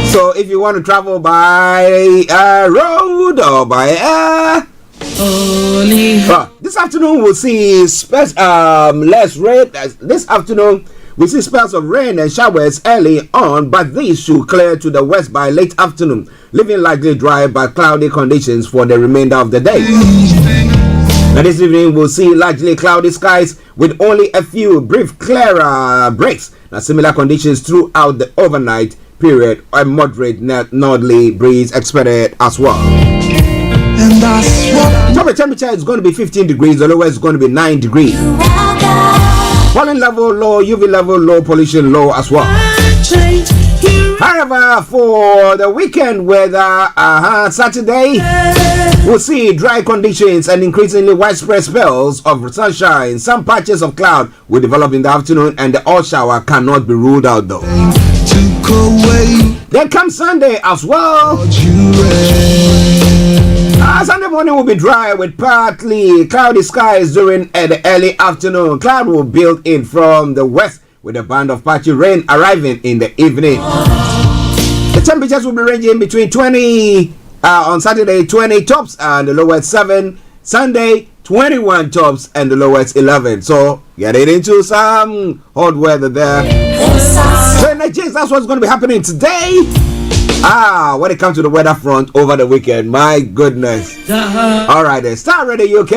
Speaker 20: So if you want to travel by road or by air, this afternoon we'll see less rain. This afternoon we see spells of rain and showers early on, but these should clear to the west by late afternoon, leaving largely dry but cloudy conditions for the remainder of the day. Now this evening we'll see largely cloudy skies with only a few brief clearer breaks. Now similar conditions throughout the overnight period, a moderate northerly breeze expected as well. And so the temperature is going to be 15 degrees, the lowest is going to be 9 degrees. Pollen level low, UV level low, pollution low as well. However, for the weekend weather, Saturday, we'll see dry conditions and increasingly widespread spells of sunshine. Some patches of cloud will develop in the afternoon, and the odd shower cannot be ruled out though. Then comes Sunday as well. Sunday morning will be dry with partly cloudy skies during the early afternoon. Cloud will build in from the west with a band of patchy rain arriving in the evening. The temperatures will be ranging between 20 on Saturday, 20 tops and the lowest 7. Sunday, 21 tops and the lowest 11. So getting into some hot weather there. So in Nigeria, that's what's going to be happening today. When it comes to the weather front over the weekend, my goodness. All right then, Starr Radio UK.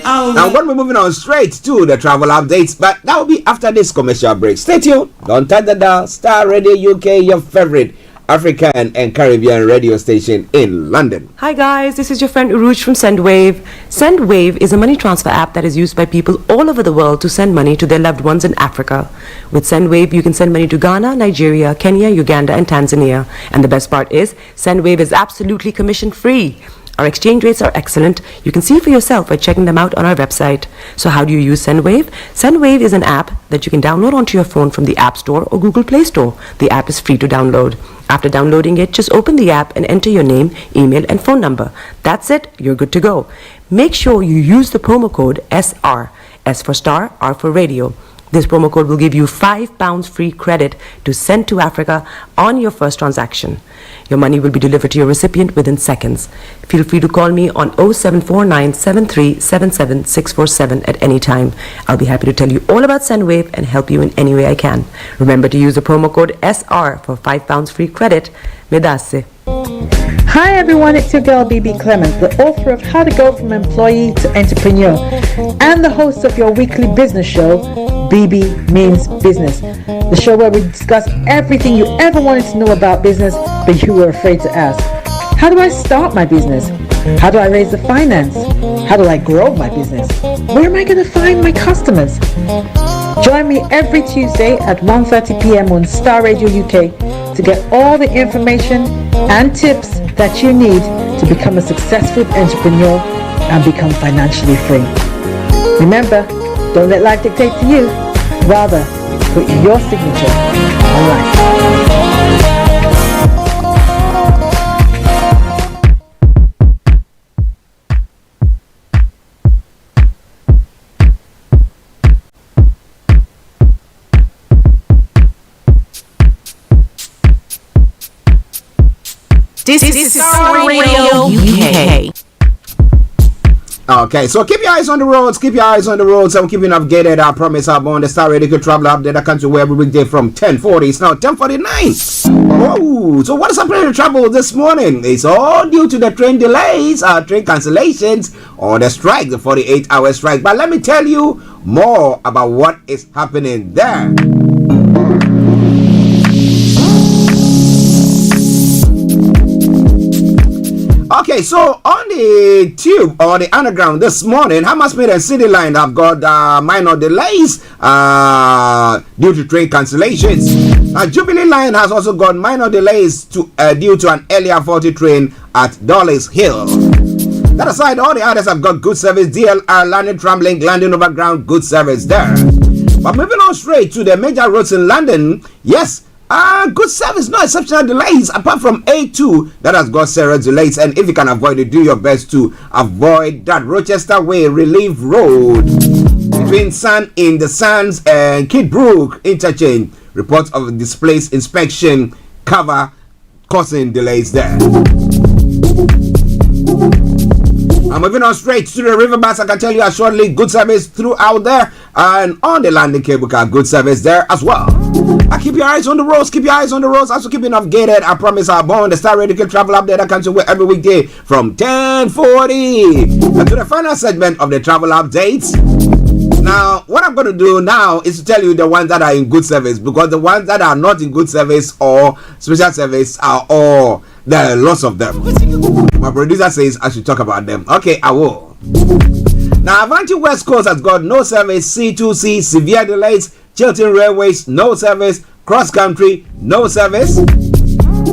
Speaker 20: Now we're going to be moving on straight to the travel updates, but that will be after this commercial break. Stay tuned, don't touch the dial. Starr Radio UK, your favorite African and Caribbean radio station in London.
Speaker 18: Hi guys, this is your friend Uruj from SendWave. SendWave is a money transfer app that is used by people all over the world to send money to their loved ones in Africa. With SendWave, you can send money to Ghana, Nigeria, Kenya, Uganda, and Tanzania. And the best part is, SendWave is absolutely commission free. Our exchange rates are excellent. You can see for yourself by checking them out on our website. So how do you use SendWave? SendWave is an app that you can download onto your phone from the App Store or Google Play Store. The app is free to download. After downloading it, just open the app and enter your name, email, and phone number. That's it. You're good to go. Make sure you use the promo code SR. S for Starr, R for Radio. This promo code will give you £5 free credit to send to Africa on your first transaction. Your money will be delivered to your recipient within seconds. Feel free to call me on 0749 7377 647 at any time. I'll be happy to tell you all about SendWave and help you in any way I can. Remember to use the promo code SR for £5 free credit. Medasse.
Speaker 19: Hi everyone, it's your girl BB Clement, the author of How to Go From Employee to Entrepreneur and the host of your weekly business show, BB Means Business, the show where we discuss everything you ever wanted to know about business but you were afraid to ask. How do I start my business? How do I raise the finance? How do I grow my business? Where am I going to find my customers? Join me every Tuesday at 1:30 p.m. on Starr Radio UK to get all the information and tips that you need to become a successful entrepreneur and become financially free. Remember, don't let life dictate to you. Rather, put your signature on life.
Speaker 2: This is Starr Radio UK.
Speaker 20: Okay, so keep your eyes on the roads, keep your eyes on the roads. I'm keeping updated. I promise I'm on the Starr Radio Travel Update. I come to every weekday from 10:40. It's now 10:49. Oh, so what is happening in travel this morning? It's all due to the train delays, train cancellations, or the strike, the 48-hour strike. But let me tell you more about what is happening there. Okay, so on the tube or the underground this morning, Hammersmith and City Line have got minor delays due to train cancellations. Jubilee Line has also got minor delays due to an earlier faulty train at Dolly's Hill. That aside, all the others have got good service. DLR, London Tramlink, London Overground, good service there. But moving on straight to the major roads in London, yes, good service, no exceptional delays apart from A2 that has got serious delays. And if you can avoid it, do your best to avoid that Rochester Way, Relief Road between Sun in the Sands and Kidbrook interchange. Reports of displaced inspection cover causing delays there. I'm moving on straight to the river bus. I can tell you shortly, good service throughout there, and on the landing cable car, good service there as well. I keep your eyes on the roads, keep your eyes on the roads. Also keeping updated. I promise I'm on the Starr Radio Travel Update. I come to every weekday from 10:40. And to the final segment of the travel updates. Now, what I'm going to do now is to tell you the ones that are in good service, because the ones that are not in good service or special service are all, there are lots of them. My producer says I should talk about them. Okay, I will. Now, Avanti West Coast has got no service. C2C, severe delays. Chiltern Railways, no service. Cross Country, no service.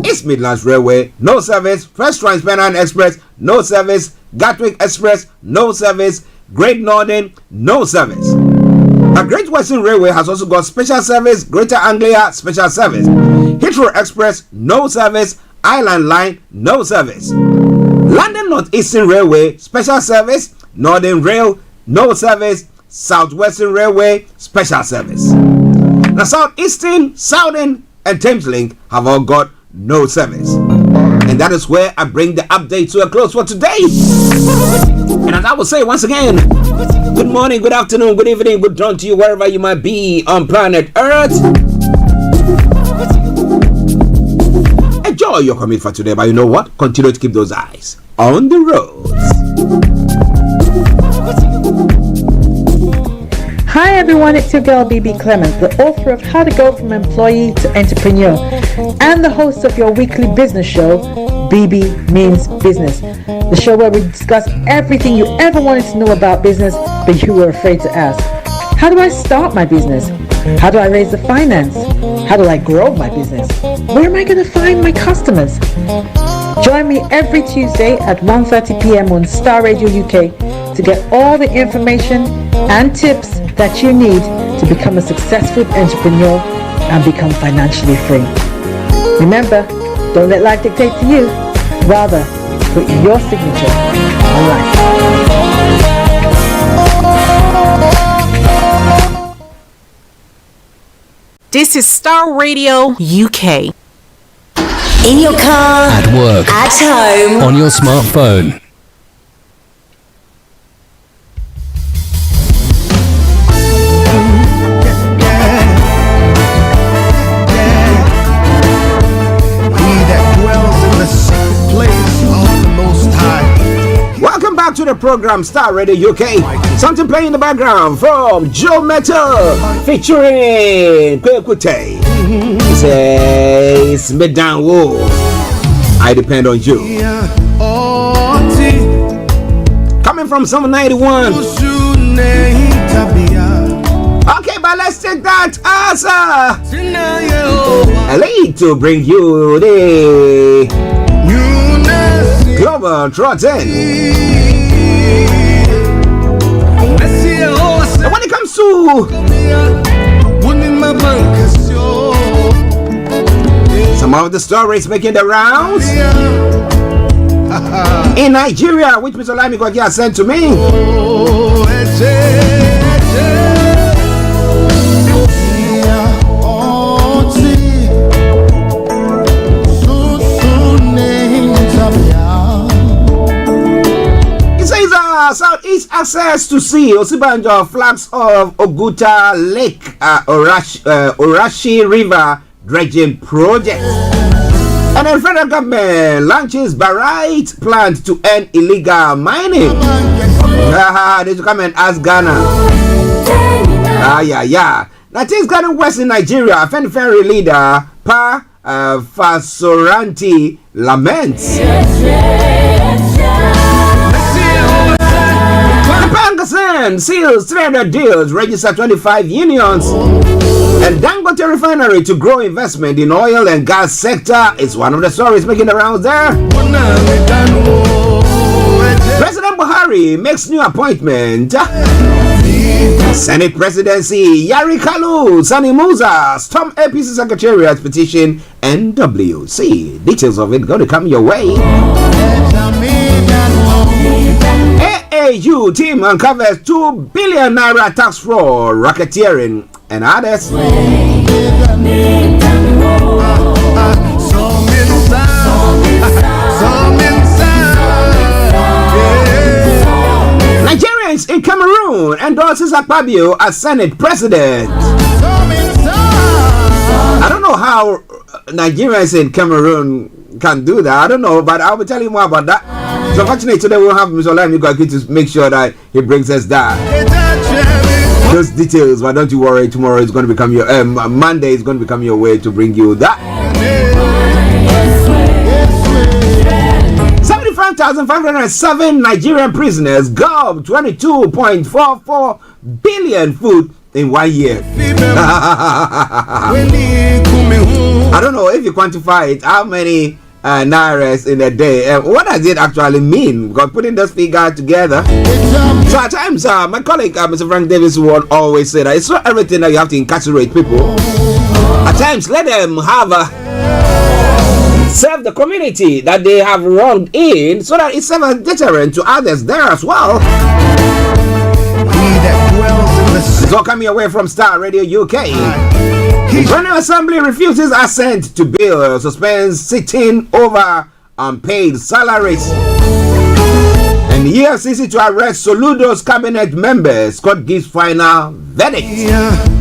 Speaker 20: East Midlands Railway, no service. First Trans-Pennine Express, no service. Gatwick Express, no service. Great Northern, no service. A Great Western Railway has also got special service. Greater Anglia, special service. Heathrow Express, no service. Island Line, no service. London North Eastern Railway, special service. Northern Rail, no service. Southwestern Railway, special service. Now Southeastern, Southern and Thameslink have all got no service. And that is where I bring the update to a close for today. And as I will say once again, good morning, good afternoon, good evening, good dawn to you wherever you might be on planet Earth. Enjoy your commute for today, but you know what? Continue to keep those eyes on the roads.
Speaker 19: Hi everyone, it's your girl BB Clement, the author of How to Go From Employee to Entrepreneur and the host of your weekly business show, BB Means Business, the show where we discuss everything you ever wanted to know about business but you were afraid to ask. How do I start my business? How do I raise the finance? How do I grow my business? Where am I going to find my customers? Join me every Tuesday at 1:30 p.m. on Starr Radio UK to get all the information and tips that you need to become a successful entrepreneur and become financially free. Remember, don't let life dictate to you. Rather, put your signature on life.
Speaker 2: This is Starr Radio UK.
Speaker 15: In your car,
Speaker 1: At work,
Speaker 15: at home,
Speaker 1: on your smartphone.
Speaker 20: Welcome back to the program Starr Radio UK. Something playing in the background from Joe Metal featuring Kwekute. He says, "Medan Wo." I depend on you. Coming from Summer 91. Okay, but let's take that as a lead to bring you the Global Trot-In. And when it comes to some of the stories making the rounds in Nigeria, which Mr. Lami Kwakia sent to me. It says Southeast access to sea, Osibanjo flags of Oguta Lake, Orashi River dredging project. And the federal government launches barite plant to end illegal mining. They should come and ask Ghana. Yeah. That is Ghana West in Nigeria. Ferry leader Pa Fasoranti laments. Pangasan seals 300 deals, register 25 unions. And Dangote refinery to grow investment in oil and gas sector is one of the stories making the rounds there. President Buhari makes new appointment. Senate presidency, Yari Kalu, Sani Musa, storm APC secretariat petition, NWC. Details of it going to come your way. AAU team uncovers 2 billion naira tax fraud, racketeering, and others. Nigerians in Cameroon endorses Akpabio as Senate president. I don't know how Nigerians in Cameroon can do that. I don't know, but I'll be telling you more about that. So unfortunately today we'll have Mr. Olami Gwaki to make sure that he brings us that. Those details, but don't you worry, tomorrow is going to become your Monday is going to become your way to bring you that. 75,507 Nigerian prisoners gobbed 22.44 billion food in 1 year. I don't know if you quantify it, how many nairas in a day. What does it actually mean? Because putting this figure together. So at times, my colleague Mr. Frank Davis would always say that it's not everything that you have to incarcerate people. At times, let them have serve the community that they have wronged in, so that it's a deterrent to others there as well. It's all coming away from Starr Radio UK. General Assembly refuses assent to bill, suspends sitting over unpaid salaries. And EFCC to arrest Soludo's cabinet members. Court gives final verdict.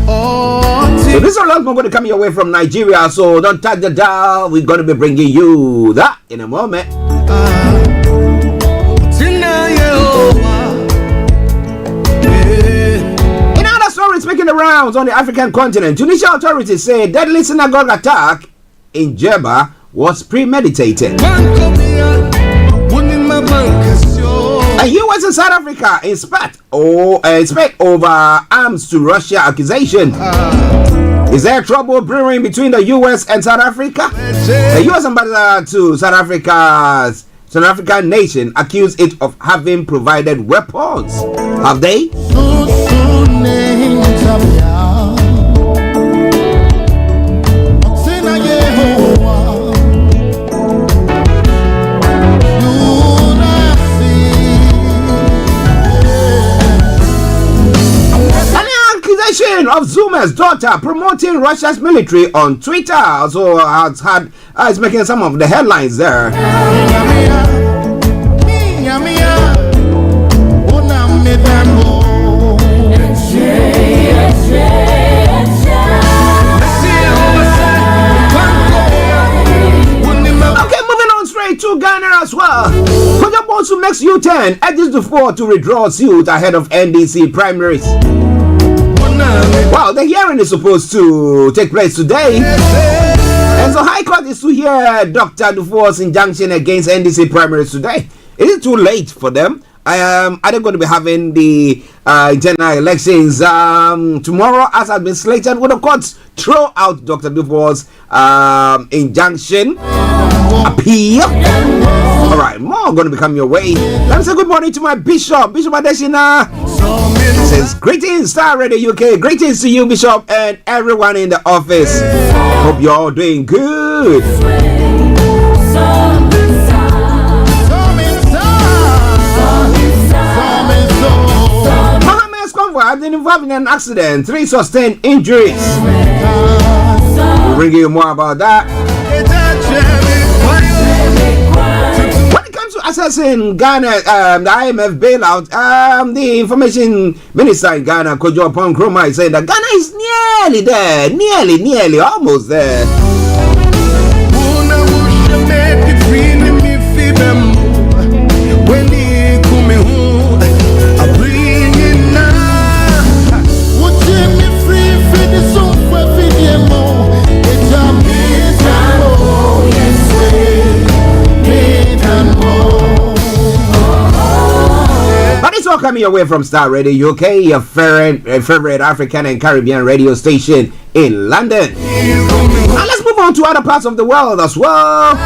Speaker 20: So this is a lot more going to come your way from Nigeria, so don't touch the dial. We're going to be bringing you that in a moment. Stories making the rounds on the African continent. Tunisia authorities say deadly synagogue attack in Jebba was premeditated. The US and South Africa inspect over arms to Russia accusation. Is there trouble brewing between the US and South Africa? The US ambassador to South African nation accused it of having provided weapons. Have they? Of Zuma's daughter promoting Russia's military on Twitter also is making some of the headlines there. Okay, moving on straight to Ghana as well. Kojo Bonsu makes U-turn, edges the four to withdraw suit ahead of NDC primaries. Well, the hearing is supposed to take place today. And so High Court is to hear Dr. Dufour's injunction against NDC primaries today. Is it too late for them? Are they going to be having the general elections tomorrow, as has been slated? Will the courts throw out Dr. Dufour's injunction appeal? All right, more going to be coming your way. Let me say good morning to my Bishop Adeshina. He says, greetings, Starr Radio UK. Greetings to you, Bishop, and everyone in the office. Hope you're all doing good. I've been involved in an accident, 3 sustained injuries. We'll bring you more about that. When it comes to assessing Ghana, the IMF bailout, the information minister in Ghana, Kojo Pon Kroma, is saying that Ghana is nearly there, nearly, almost there. Coming away from Starr Radio UK, your favorite African and Caribbean radio station in London. Now let's move on to other parts of the world as well.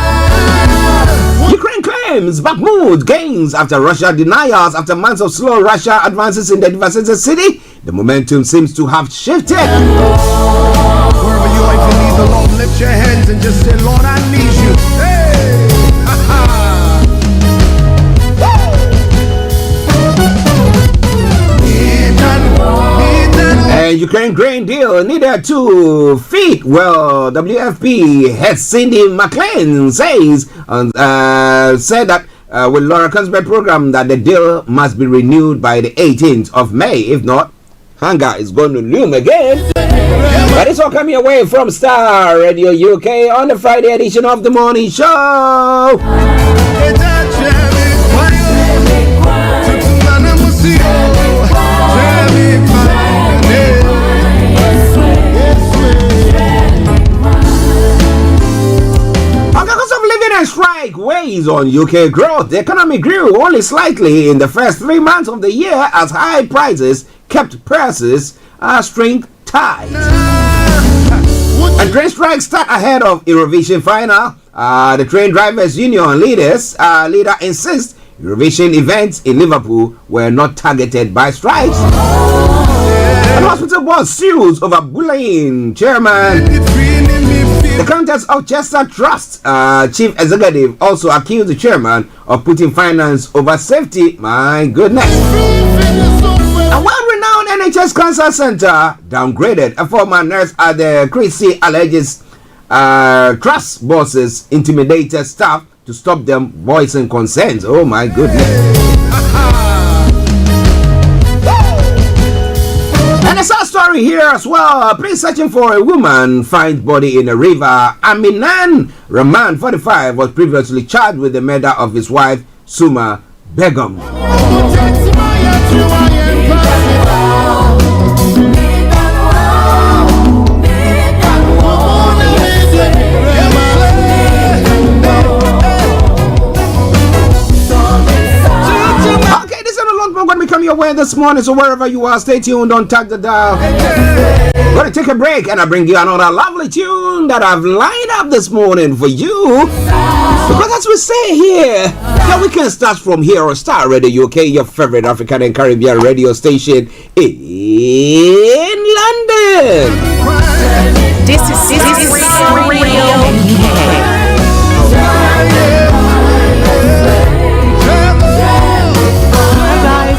Speaker 20: Ukraine claims Bakhmut gains after Russia denials. After months of slow Russia advances in the devastated city, the momentum seems to have shifted.
Speaker 5: Wherever you are, if you need the Lord, lift your hands and just say, Lord, I need you. Hey!
Speaker 20: And Ukraine grain deal needed to feed. Well, WFP head Cindy McLean says said that with Laura Kunsberg program that the deal must be renewed by the 18th of May. If not, hunger is going to loom again. But it's all coming away from Starr Radio UK on the Friday edition of the morning show. And strike weighs on UK growth. The economy grew only slightly in the first 3 months of the year as high prices kept purses string tight. And train strikes start ahead of Eurovision final. The train drivers union leader insists Eurovision events in Liverpool were not targeted by strikes. And hospital board sues over bullying chairman. The Countess of Chester Trust chief executive also accused the chairman of putting finance over safety. My goodness. A well-renowned NHS Cancer Center downgraded a former nurse at the Chrissy alleges trust bosses intimidated staff to stop them voicing concerns. Oh my goodness. And a sad story here as well. Police searching for a woman finds body in a river. Aminan Rahman, 45, was previously charged with the murder of his wife, Suma Begum. Going to be coming your way this morning, so wherever you are, stay tuned, don't tag the dial. Going to take a break and I bring you another lovely tune that I've lined up this morning for you, because as we say here, the weekend starts from here on Starr Radio UK, your favorite African and Caribbean radio station in London.
Speaker 2: This is Starr Radio UK.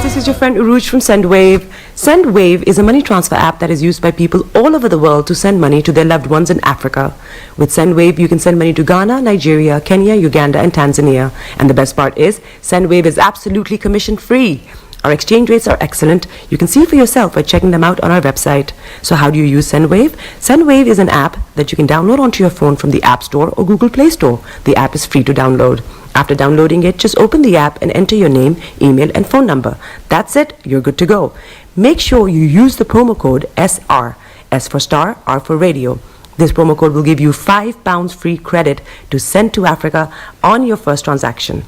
Speaker 18: This is your friend Uruj from SendWave. SendWave is a money transfer app that is used by people all over the world to send money to their loved ones in Africa. With SendWave, you can send money to Ghana, Nigeria, Kenya, Uganda, and Tanzania. And the best part is, SendWave is absolutely commission-free. Our exchange rates are excellent. You can see for yourself by checking them out on our website. So how do you use SendWave? SendWave is an app that you can download onto your phone from the App Store or Google Play Store. The app is free to download. After downloading it, just open the app and enter your name, email, and phone number. That's it. You're good to go. Make sure you use the promo code SR. S for Starr, R for Radio. This promo code will give you £5 free credit to send to Africa on your first transaction.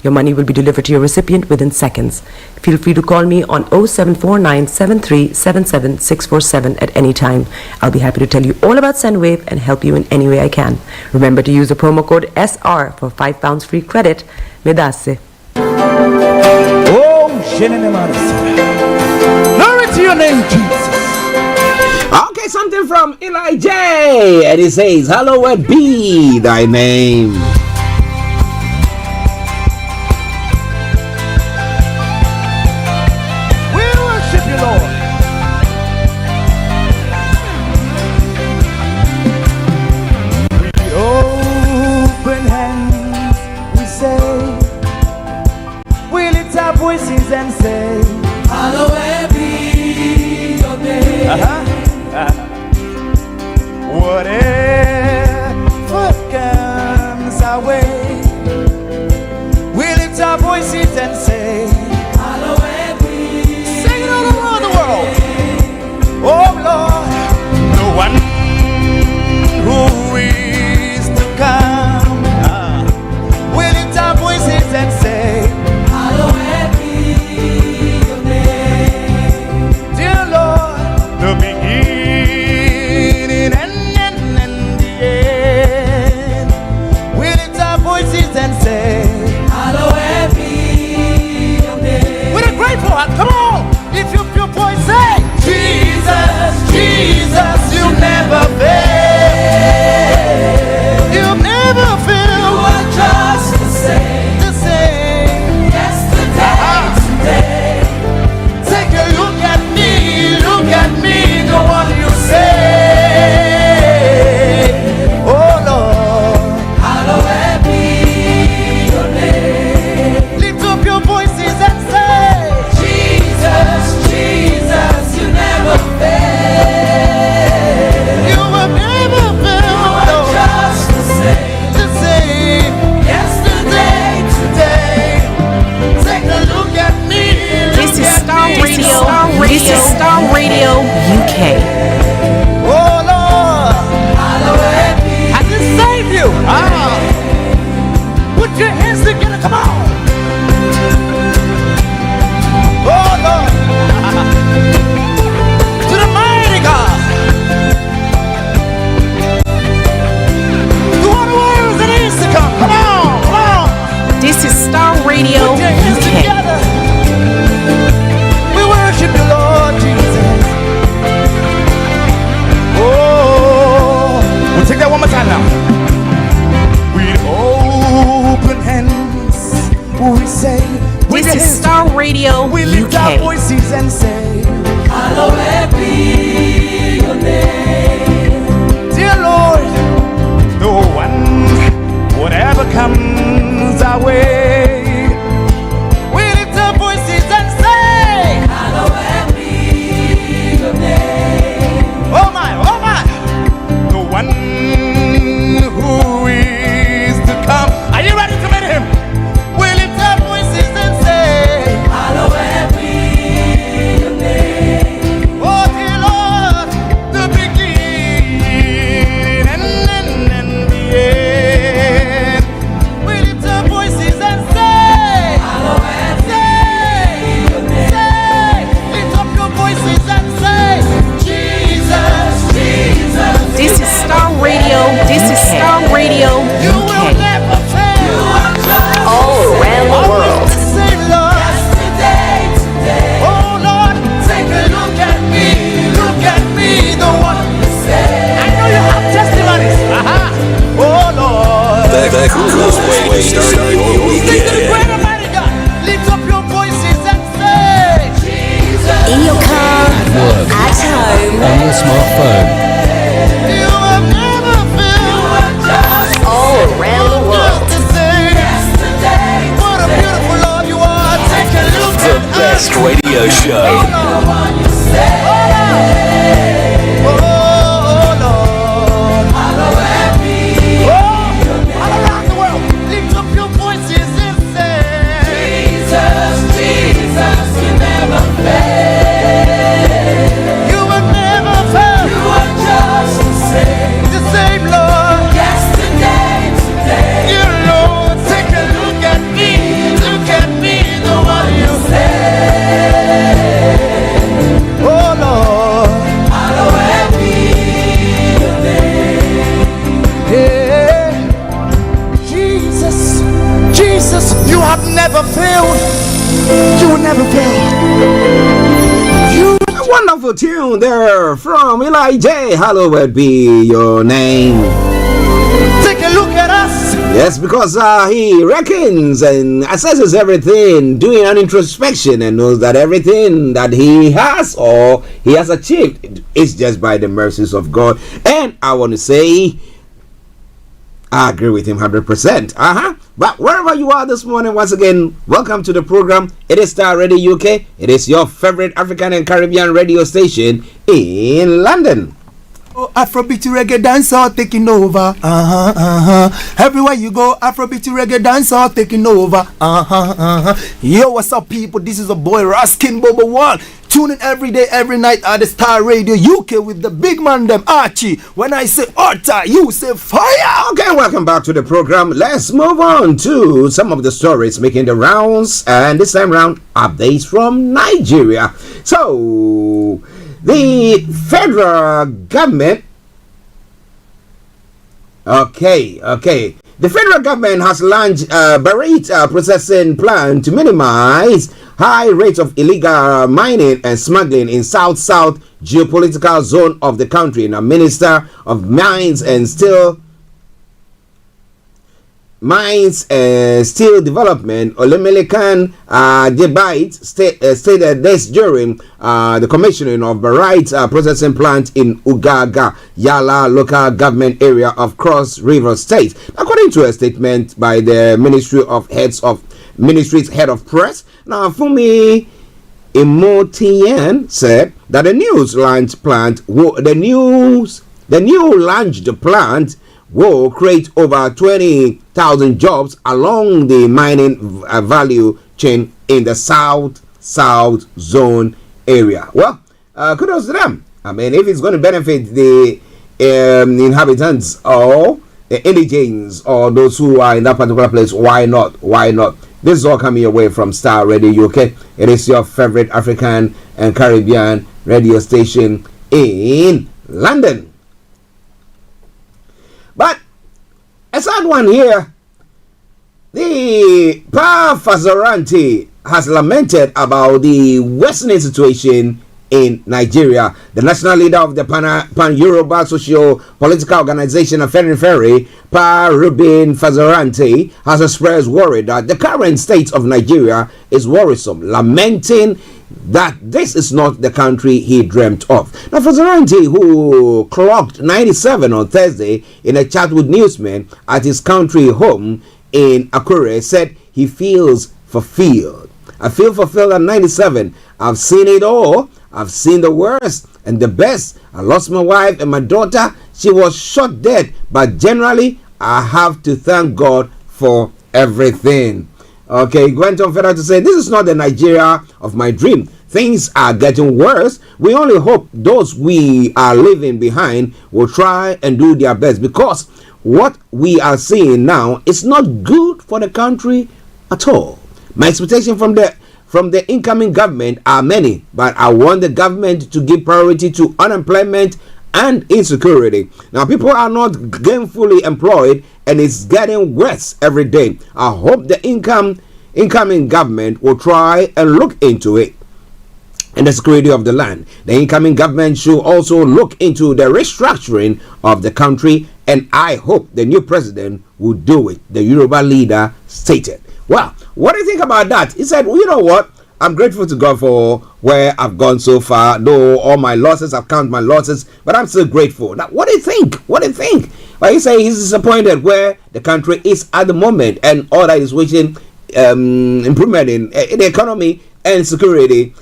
Speaker 18: Your money will be delivered to your recipient within seconds. Feel free to call me on 0749 7377 647 at any time. I'll be happy to tell you all about SendWave and help you in any way I can. Remember to use the promo code SR for £5 free credit. Vedasse.
Speaker 5: Oh, glory to your name, Jesus.
Speaker 20: Okay, something from Eli J. And he says, hallowed be thy name.
Speaker 5: We worship you, Lord. With open hands, we say, we lift our voices and say, hallowed be your name. Whatever comes our way, we lift our voices and say, hallowed be. Sing it all around the world. Oh Lord, the one who is to come. We lift our voices and say, hallowed be your name. Dear Lord, the beginning and the end. We lift our voices and say, hallowed be your name. With a grateful heart, come on, if you feel voice, say, Jesus, Jesus, you never fail. You never fail. You are just the same. The same. Yesterday, today. Take a look at me, the one you say. Oh Lord, hallowed be your name. Lift up your voices and say, Jesus, Jesus, you never fail. You will never fail. You are just the same. The same. Yesterday, today. Take a look at me.
Speaker 2: This is Starr Radio. This is Starr Radio UK.
Speaker 5: Oh Lord, hallowed be. I can save you. Put your hands together, come on. Oh Lord, to the mighty God, to all the words that is to come. Come on, come on.
Speaker 2: This is Starr Radio
Speaker 5: Put your hands
Speaker 2: UK.
Speaker 5: together. We worship you, Lord Jesus. Oh, we'll take that one more time now. With open hands, we say,
Speaker 2: This is Starr Radio
Speaker 5: we lift our
Speaker 2: UK.
Speaker 5: voices and say, hallowed be your name. Dear Lord, no one, whatever comes our way, Jesus, you have never failed. You will never fail.
Speaker 20: A wonderful tune there from Eli J. Hallowed be your name.
Speaker 5: Take a look at us.
Speaker 20: Yes, because he reckons and assesses everything, doing an introspection, and knows that everything that he has or he has achieved is just by the mercies of God. And I want to say, I agree with him 100%. But wherever you are this morning, once again, welcome to the program. It is Starr Radio UK. It is your favorite African and Caribbean radio station in London.
Speaker 5: Oh, Afrobeat reggae dancer taking over. Everywhere you go, Afrobeat reggae dancer taking over. Yo, what's up, people? This is a boy Raskin Bobo One. Tune in every day, every night at the Starr Radio UK with the big man them Archie. When I say Orta, you say fire.
Speaker 20: Okay, welcome back to the program. Let's move on to some of the stories making the rounds, and this time round, updates from Nigeria. So, the federal government. Okay. The federal government has launched a buried processing plan to minimize high rates of illegal mining and smuggling in South-South geopolitical zone of the country. Now, Minister of Mines and Steel Development Olemelekan Debite stated this during the commissioning of Barite processing plant in Ugaga, Yala local government area of Cross River State. According to a statement by the Ministry's head of press, now Fumi Imotian said that the new launched plant will create over 20,000 jobs along the mining value chain in the South Zone area. Well, kudos to them. I mean, if it's going to benefit the inhabitants or the indigents or those who are in that particular place, why not? This is all coming your way from Starr Radio UK. It is your favorite African and Caribbean radio station in London. But a sad one here. The Fazoranti has lamented about the worsening situation in Nigeria. The national leader of the Pan-Yoruba socio-political organization Afenifere, Pa Rubin Fazoranti, has expressed worry that the current state of Nigeria is worrisome, lamenting that this is not the country he dreamt of. Now, Fazoranti, who clocked 97 on Thursday in a chat with newsmen at his country home in Akure, said he feels fulfilled. I feel fulfilled at 97. I've seen it all. I've seen the worst and the best. I lost my wife and my daughter. She was shot dead. But generally, I have to thank God for everything. Okay, he went on further to say, this is not the Nigeria of my dream. Things are getting worse. We only hope those we are leaving behind will try and do their best, because what we are seeing now is not good for the country at all. My expectation from the incoming government are many, but I want the government to give priority to unemployment and insecurity. Now, people are not gainfully employed, and it's getting worse every day. I hope the incoming government will try and look into it and the security of the land. The incoming government should also look into the restructuring of the country, and I hope the new president will do it, the Yoruba leader stated. Well, what do you think about that? He said, well, you know what? I'm grateful to God for where I've gone so far. Though all my losses, I've counted my losses, but I'm still grateful. Now, what do you think? Well, he said he's disappointed where the country is at the moment, and all that is wishing improvement in the economy and security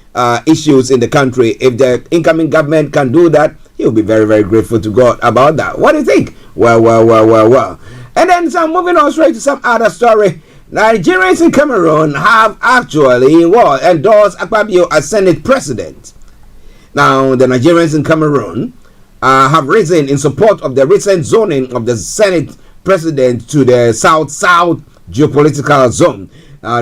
Speaker 20: issues in the country. If the incoming government can do that, he'll be very, very grateful to God about that. What do you think? Well. And then moving on straight to some other story. Nigerians in Cameroon have actually endorsed Akpabio as Senate President. Now, the Nigerians in Cameroon have risen in support of the recent zoning of the Senate President to the South-South geopolitical zone.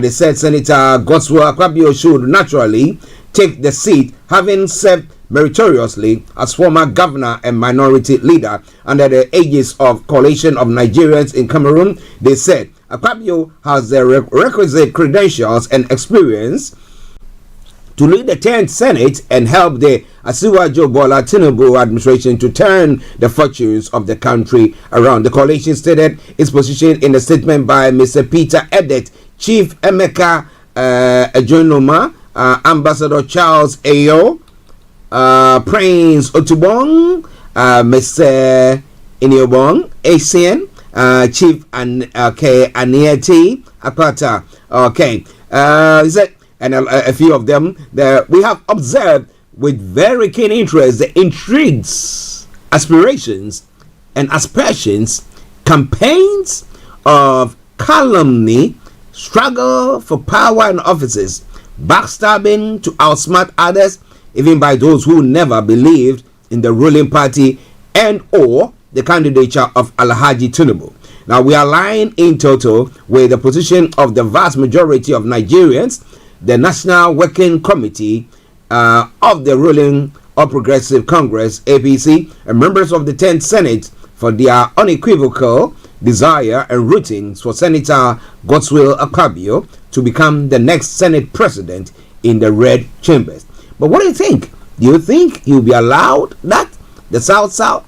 Speaker 20: They said Senator Godswill Akpabio should naturally take the seat, having served meritoriously as former governor and minority leader under the aegis of Coalition of Nigerians in Cameroon. They said Akpabio has the requisite credentials and experience to lead the 10th Senate and help the Asiwaju Bola Tinubu administration to turn the fortunes of the country around. The coalition stated its position in a statement by Mr. Peter Edet, Chief Emeka Ejonoma, Ambassador Charles Ayo, Prince Otubong, Mr. Iniobong, ASEAN, Chief Anieti Apata. He said, and a few of them, we have observed with very keen interest the intrigues, aspirations, and aspersions, campaigns of calumny, struggle for power and offices, backstabbing to outsmart others, even by those who never believed in the ruling party and or the candidature of Alhaji Tinubu. Now we align in total with the position of the vast majority of Nigerians, the National Working Committee of the ruling All Progressive Congress, APC, and members of the 10th Senate for their unequivocal desire and rootings for Senator Godswill Akpabio to become the next Senate President in the Red Chambers. But what do you think? Do you think he'll be allowed that? The South-South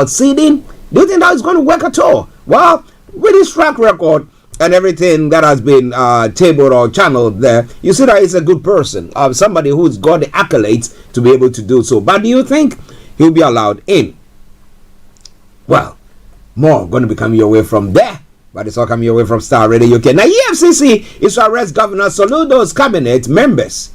Speaker 20: seeding? Do you think that is going to work at all? Well, with his track record and everything that has been tabled or channeled there, you see that he's a good person, somebody who's got the accolades to be able to do so. But do you think he'll be allowed in? Well, more going to be coming your way from there, but it's all coming your way from Starr Radio UK. Now, EFCC is to arrest Governor Soludo's cabinet members.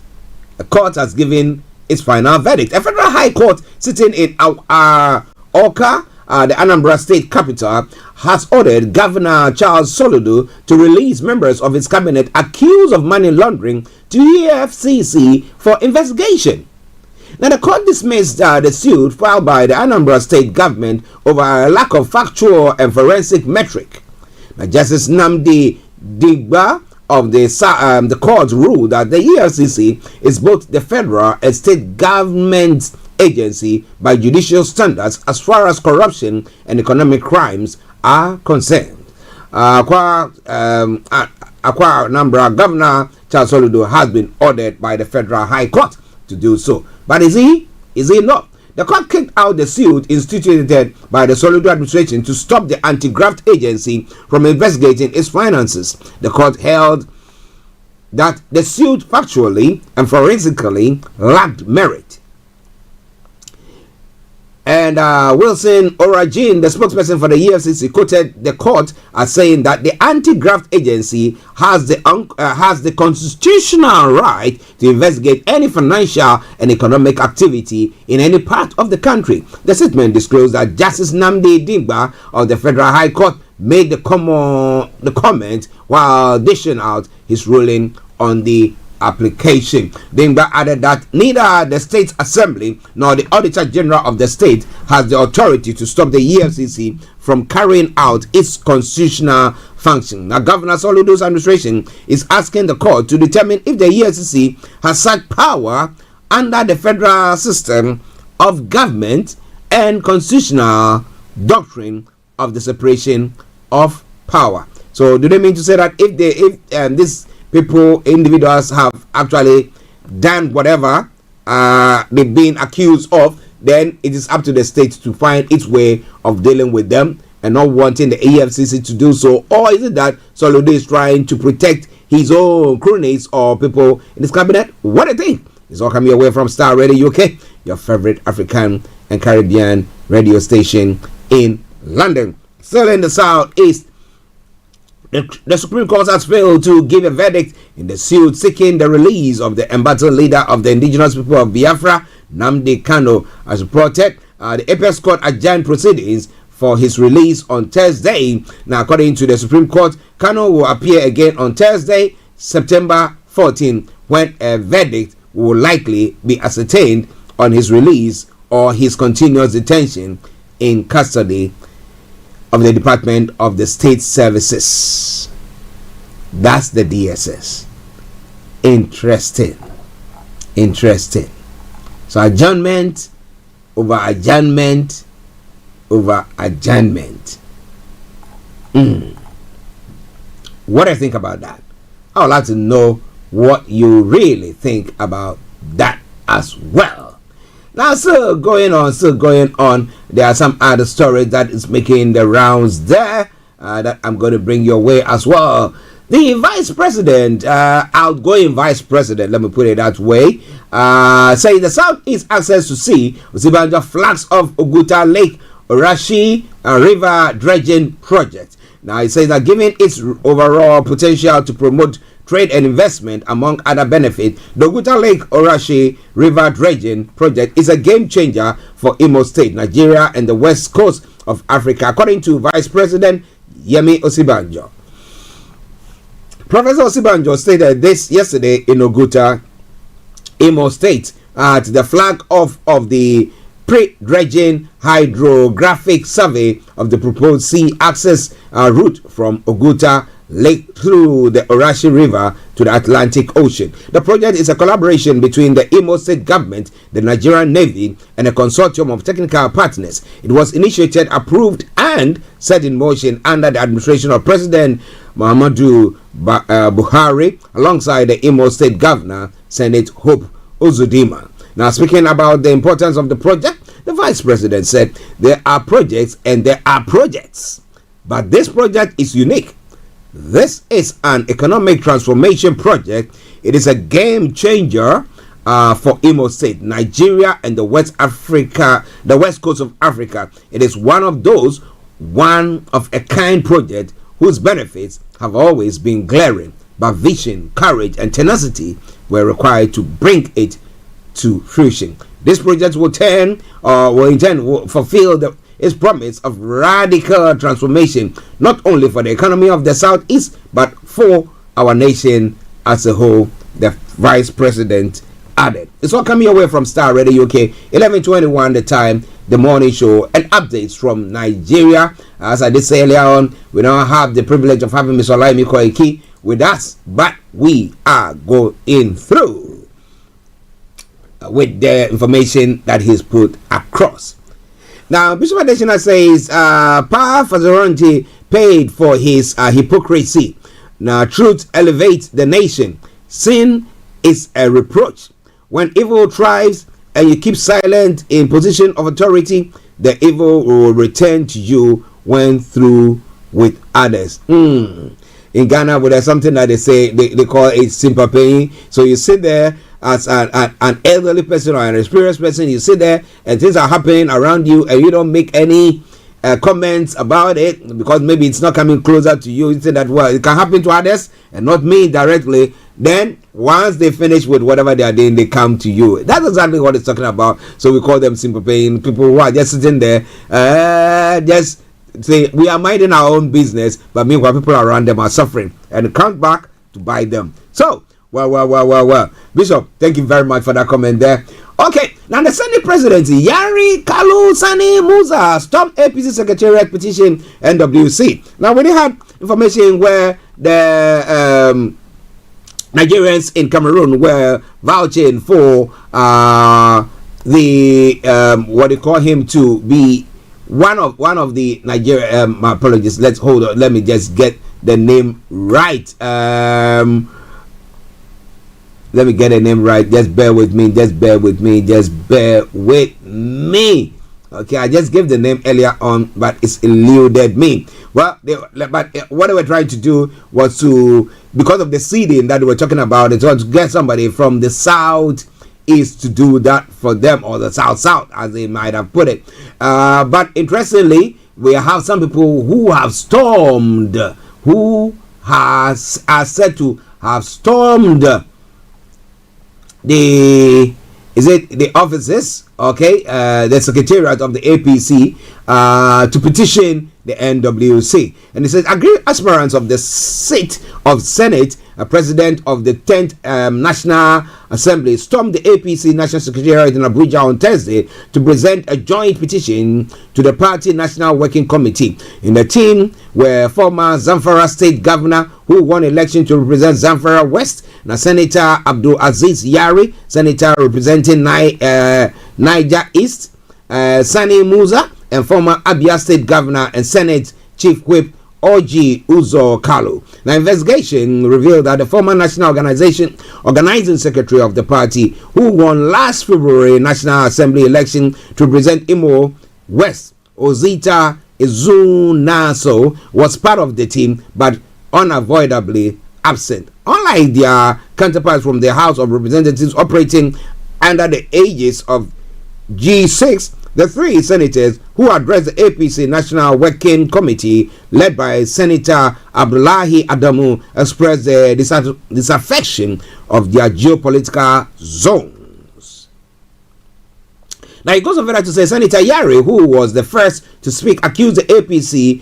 Speaker 20: The court has given its final verdict. A federal high court sitting in Awka, the Anambra State capital, has ordered Governor Charles Soludo to release members of his cabinet accused of money laundering to EFCC for investigation. Now, the court dismissed the suit filed by the Anambra State government over a lack of factual and forensic metric. Now, Justice Nnamdi Digba of the court ruled that the EFCC is both the federal and state government agency by judicial standards as far as corruption and economic crimes are concerned. Akwa Anambra Governor Charles Soludo has been ordered by the Federal High Court to do so. But is he not? The court kicked out the suit instituted by the Soludo administration to stop the anti-graft agency from investigating its finances. The court held that the suit factually and forensically lacked merit. And Wilson Orajin, the spokesperson for the EFCC, quoted the court as saying that the anti-graft agency has the constitutional right to investigate any financial and economic activity in any part of the country. The statement disclosed that Justice Nnamdi Digba of the Federal High Court made the comment while dishing out his ruling on the application. Digba added that neither the State Assembly nor the Auditor General of the state has the authority to stop the EFCC from carrying out its constitutional function. Now, Governor Soludo's administration is asking the court to determine if the EFCC has such power under the federal system of government and constitutional doctrine of the separation of power. So, do they mean to say that if these individuals have actually done whatever they've been accused of, then it is up to the state to find its way of dealing with them and not wanting the EFCC to do so? Or is it that Soludo is trying to protect his own cronies or people in his cabinet? What do you think? It's all coming away from Starr Radio UK, your favorite African and Caribbean radio station in London. Still in the southeast, the Supreme Court has failed to give a verdict in the suit seeking the release of the embattled leader of the indigenous people of Biafra, Nnamdi Kanu. As reported, the Apex Court adjourned proceedings for his release on Thursday. Now, according to the Supreme Court, Kanu will appear again on Thursday, September 14, when a verdict will likely be ascertained on his release or his continuous detention in custody of the Department of the State Services. That's the DSS. Interesting. Interesting. So adjournment over adjournment over adjournment. What do you think about that? I would like to know what you really think about that as well. Now, still going on. There are some other stories that is making the rounds there that I'm going to bring your way as well. The vice president, outgoing vice president, let me put it that way, saying the Southeast Access to Sea, Osibanjo flags of Oguta Lake, Orashi River Dredging Project. Now, it says that given its overall potential to promote trade and investment, among other benefits, the Oguta Lake Orashi River Dredging Project is a game changer for Imo State, Nigeria, and the west coast of Africa, according to Vice President Yemi Osibanjo. Professor Osibanjo stated this yesterday in Oguta, Imo State, at the flag off of the pre-dredging hydrographic survey of the proposed sea access route from Oguta Lake through the Orashi River to the Atlantic Ocean. The project is a collaboration between the Imo State government, the Nigerian Navy, and a consortium of technical partners. It was initiated, approved, and set in motion under the administration of President Muhammadu Buhari, alongside the Imo State Governor, Senate Hope Uzodinma. Now, speaking about the importance of the project, the Vice President said there are projects and there are projects, but this project is unique. This is an economic transformation project. It is a game changer for Imo State, Nigeria, and the west coast of Africa. It is one of those one-of-a-kind project whose benefits have always been glaring, but vision, courage, and tenacity were required to bring it to fruition. This project will fulfill its promise of radical transformation, not only for the economy of the Southeast, but for our nation as a whole, the Vice President added. It's all coming away from Starr Radio UK, 11:21 the time, the morning show, and updates from Nigeria. As I did say earlier on, we now have the privilege of having Mr. Olaimi Koiki with us, but we are going through with the information that he's put across. Now, Bishop Adesina says, Power Fazoranti paid for his hypocrisy. Now, truth elevates the nation. Sin is a reproach. When evil thrives and you keep silent in position of authority, the evil will return to you when through with others. In Ghana, well, there's something that they say, they call it sympathy. So you sit there as an elderly person or an experienced person, you sit there and things are happening around you and you don't make any comments about it because maybe it's not coming closer to you. You say that, well, it can happen to others and not me directly. Then once they finish with whatever they are doing, they come to you. That's exactly what it's talking about. So we call them sympathy, people who are just sitting there, just say we are minding our own business, but meanwhile people around them are suffering and come back to buy them. So well, Bishop, thank you very much for that comment there. Okay, now the Senate President Yari Kalu Sani Musa stopped APC Secretariat petition NWC. Now we had information where the Nigerians in Cameroon were vouching for the what they call him to be one of the Nigeria. My apologies. Let's hold on. Let me just get the name right. Let me get the name right. Just bear with me. Okay, I just gave the name earlier on, but it's eluded me. Well, but what they were trying to do was to, because of the seeding that they were talking about, it's to get somebody from the south east to do that for them, or the south as they might have put it. But interestingly, we have some people who have stormed, who are said to have stormed the offices, okay, the secretariat of the APC to petition the NWC. And it says, aspirants of the seat of Senate, a president of the 10th National Assembly, stormed the APC National Secretariat in Abuja on Thursday to present a joint petition to the party National Working Committee. In the team were former Zamfara State Governor who won election to represent Zamfara West, and Senator Abdul Aziz Yari, Senator representing Niger East, Sani Musa, and former Abia State Governor and Senate Chief Whip Oji Uzo Kalu. The investigation revealed that the former national organizing secretary of the party, who won last February National Assembly election to represent Imo West, Ozita Izunaso, was part of the team but unavoidably absent. Unlike their counterparts from the House of Representatives operating under the aegis of G6, the three senators who addressed the APC National Working Committee, led by Senator Abdullahi Adamu, expressed the disaffection of their geopolitical zones. Now, it goes on further to say Senator Yari, who was the first to speak, accused the APC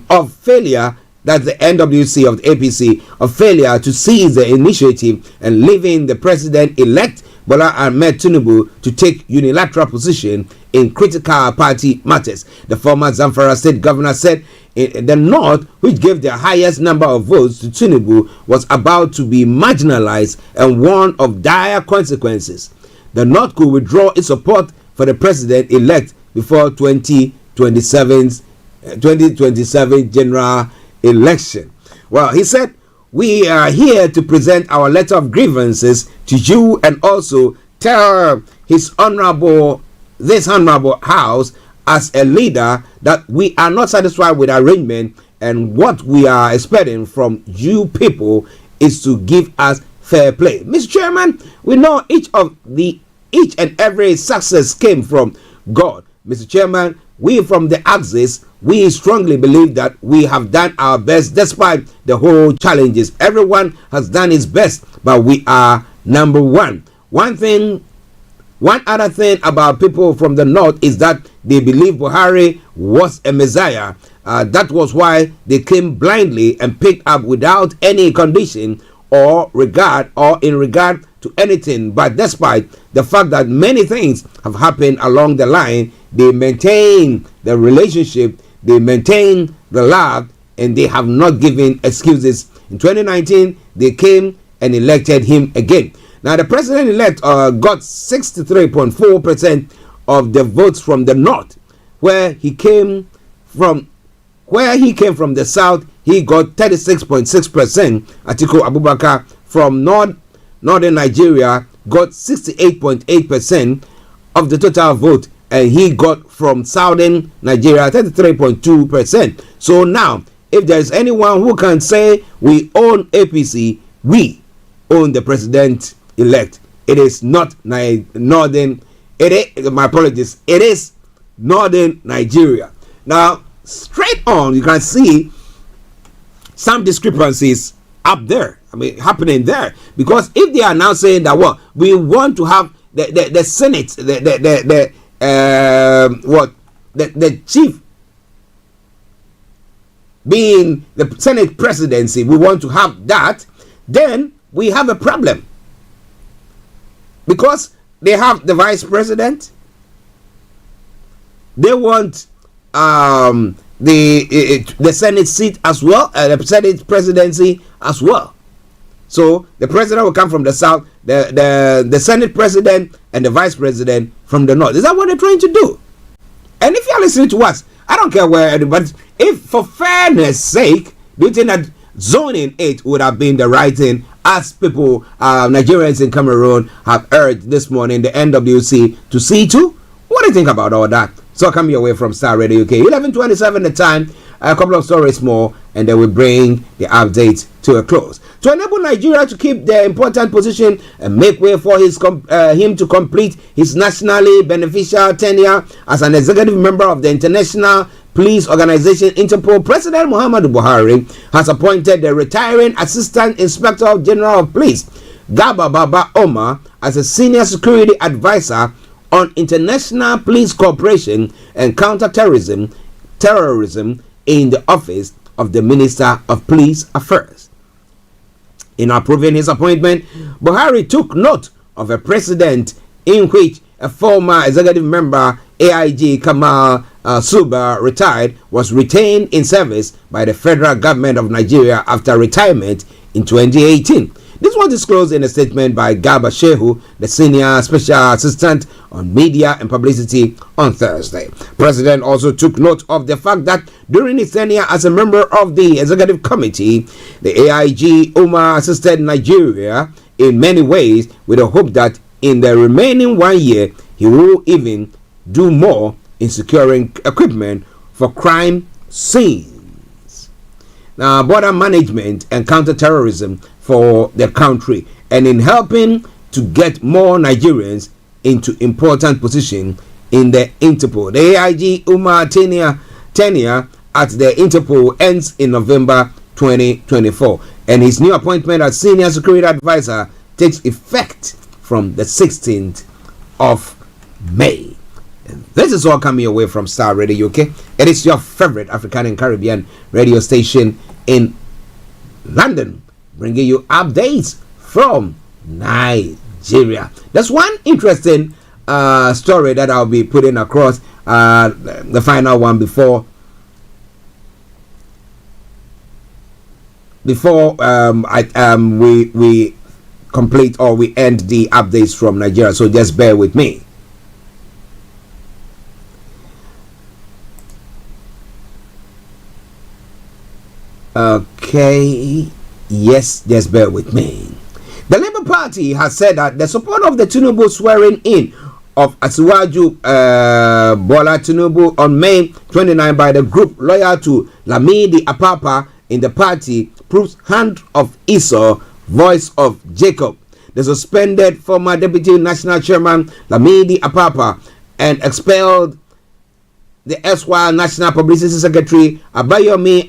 Speaker 20: of failure, that's the NWC of the APC, of failure to seize the initiative and leaving the president-elect Bola Ahmed Tinubu to take unilateral position in critical party matters. The former Zamfara State Governor said the North, which gave the highest number of votes to Tinubu, was about to be marginalized and warned of dire consequences. The North could withdraw its support for the president-elect before 2027 general election. Well, he said, we are here to present our letter of grievances to you and also tell this honorable house as a leader that we are not satisfied with arrangement, and what we are expecting from you people is to give us fair play. Mr. Chairman, we know each and every success came from God. Mr. Chairman, we from the Axis, we strongly believe that we have done our best despite the whole challenges. Everyone has done his best, but we are number one. One other thing about people from the North is that they believe Buhari was a messiah. That was why they came blindly and picked up without any condition or in regard to anything. But despite the fact that many things have happened along the line, they maintain the relationship, they maintain the love, and they have not given excuses. In 2019, they came and elected him again. Now, the president-elect got 63.4% of the votes from the North. Where he came from the South, he got 36.6%. Atiku Abubakar from northern Nigeria got 68.8% of the total vote, and he got from southern Nigeria 33.2%. So now, if there is anyone who can say we own APC, we own the president-elect. It is not northern. It is northern Nigeria. Now, straight on, you can see some discrepancies up there. I mean, happening there, because if they are now saying that we want to have the Senate, the chief being the Senate presidency, we want to have that, then we have a problem, because they have the vice president. They want the Senate seat as well, the Senate presidency as well. So the president will come from the South, the Senate president and the vice president from the North. Is that what they're trying to do? And if you're listening to us, I don't care where anybody, if for fairness sake, do you think that zoning it would have been the right thing, as people, Nigerians in Cameroon have urged this morning, the NWC to see to? What do you think about all that? So come your way from Starr Radio UK. 11:27 the time. A couple of stories more, and then we bring the update to a close. To enable Nigeria to keep their important position and make way for him to complete his nationally beneficial tenure as an executive member of the International Police Organization Interpol, President Muhammadu Buhari has appointed the retiring Assistant Inspector General of Police, Gaba Baba Omar, as a senior security advisor on international police cooperation and counterterrorism counter-terrorism in the office of the Minister of Police Affairs. In approving his appointment, Buhari took note of a precedent in which a former executive member, AIG Kamal Suba, retired, was retained in service by the federal government of Nigeria after retirement in 2018. This was disclosed in a statement by Garba Shehu, the Senior Special Assistant on Media and Publicity, on Thursday. President also took note of the fact that during his tenure as a member of the Executive Committee, the AIG Umar assisted Nigeria in many ways, with a hope that in the remaining 1 year, he will even do more in securing equipment for crime scenes. Now, border management and counter-terrorism for the country, and in helping to get more Nigerians into important position in the Interpol. The AIG Umar tenure at the Interpol ends in November 2024, and his new appointment as Senior Security Advisor takes effect from the 16th of May. And this is all coming away from Starr Radio UK. It is your favorite African and Caribbean radio station in London, bringing you updates from Nigeria. There's one interesting story that I'll be putting across, the final one before we complete or we end the updates from Nigeria. So just bear with me. Okay, yes, just bear with me. The Labour Party has said that the support of the Tinubu swearing in of Asiwaju Bola Tinubu on May 29 by the group loyal to Lamidi Apapa in the party proves hand of Esau, voice of Jacob. The suspended former Deputy National Chairman Lamidi Apapa and expelled the erstwhile National Publicity Secretary Abayomi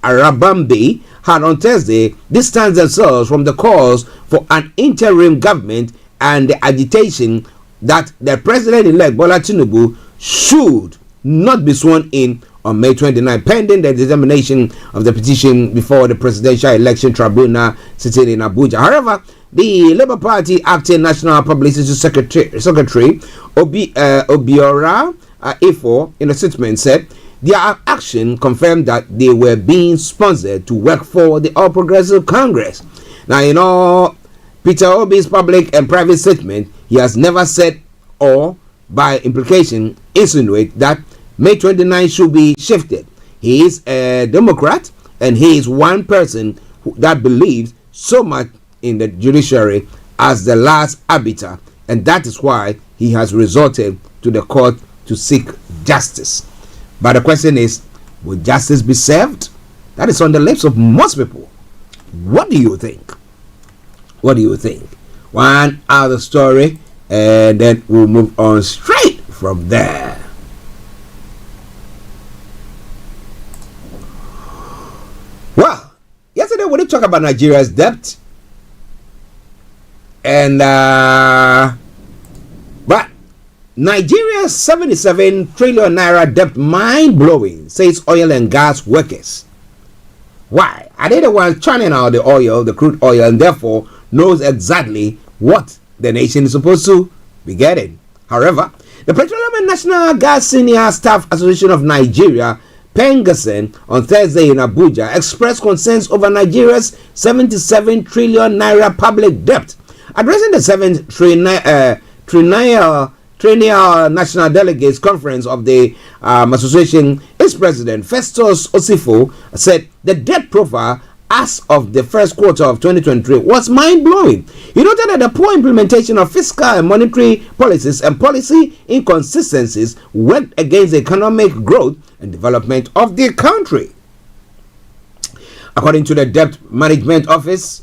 Speaker 20: Arabambi had on Thursday distanced themselves from the calls for an interim government and the agitation that the President-elect Bola Tinubu should not be sworn in on May 29, pending the determination of the petition before the Presidential Election Tribunal sitting in Abuja. However, the Labour Party acting National Publicity Secretary Obiora Ifo, in a statement, said their action confirmed that they were being sponsored to work for the All Progressive Congress. Now, in all Peter Obi's public and private statement, he has never said or, by implication, insinuate that May 29 should be shifted. He is a Democrat, and he is one person that believes so much in the judiciary as the last arbiter, and that is why he has resorted to the court to seek justice. But the question is, will justice be served? That is on the lips of most people. What do you think? What do you think? One other story, and then we'll move on straight from there. Well, yesterday we did talk about Nigeria's debt, and but Nigeria's 77 trillion naira debt mind-blowing, says oil and gas workers. Why? Are they the ones churning out the oil, the crude oil, and therefore knows exactly what the nation is supposed to be getting? However, the Petroleum and National Gas Senior Staff Association of Nigeria, Pengasen, on Thursday in Abuja, expressed concerns over Nigeria's 77 trillion naira public debt. Addressing the 7th Triennial National Delegates Conference of the association, its president Festus Osifo said the debt profile as of the first quarter of 2023 was mind-blowing. He noted that the poor implementation of fiscal and monetary policies and policy inconsistencies went against the economic growth and development of the country. According to the Debt Management Office,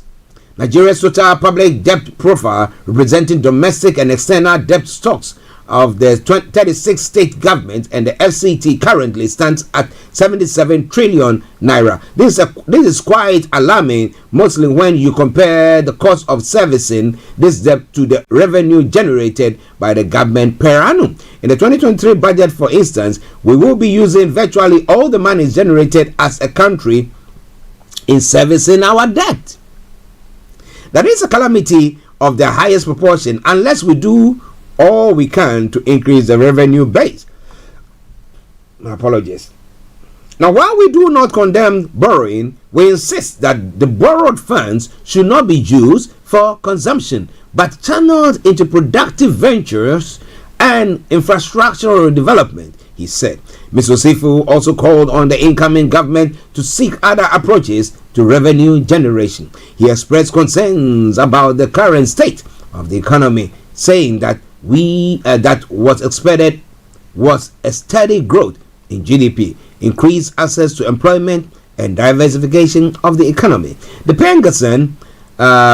Speaker 20: Nigeria's total public debt profile, representing domestic and external debt stocks, of the 36 state governments and the FCT currently stands at 77 trillion naira. This is quite alarming, mostly when you compare the cost of servicing this debt to the revenue generated by the government per annum. In the 2023 budget, for instance, we will be using virtually all the money generated as a country in servicing our debt. That is a calamity of the highest proportion unless we do all we can to increase the revenue base. My apologies. Now, while we do not condemn borrowing, we insist that the borrowed funds should not be used for consumption, but channeled into productive ventures and infrastructural development, he said. Mr. Sifu also called on the incoming government to seek other approaches to revenue generation. He expressed concerns about the current state of the economy, saying that that was expected was a steady growth in GDP, increased access to employment, and diversification of the economy. The Pengasan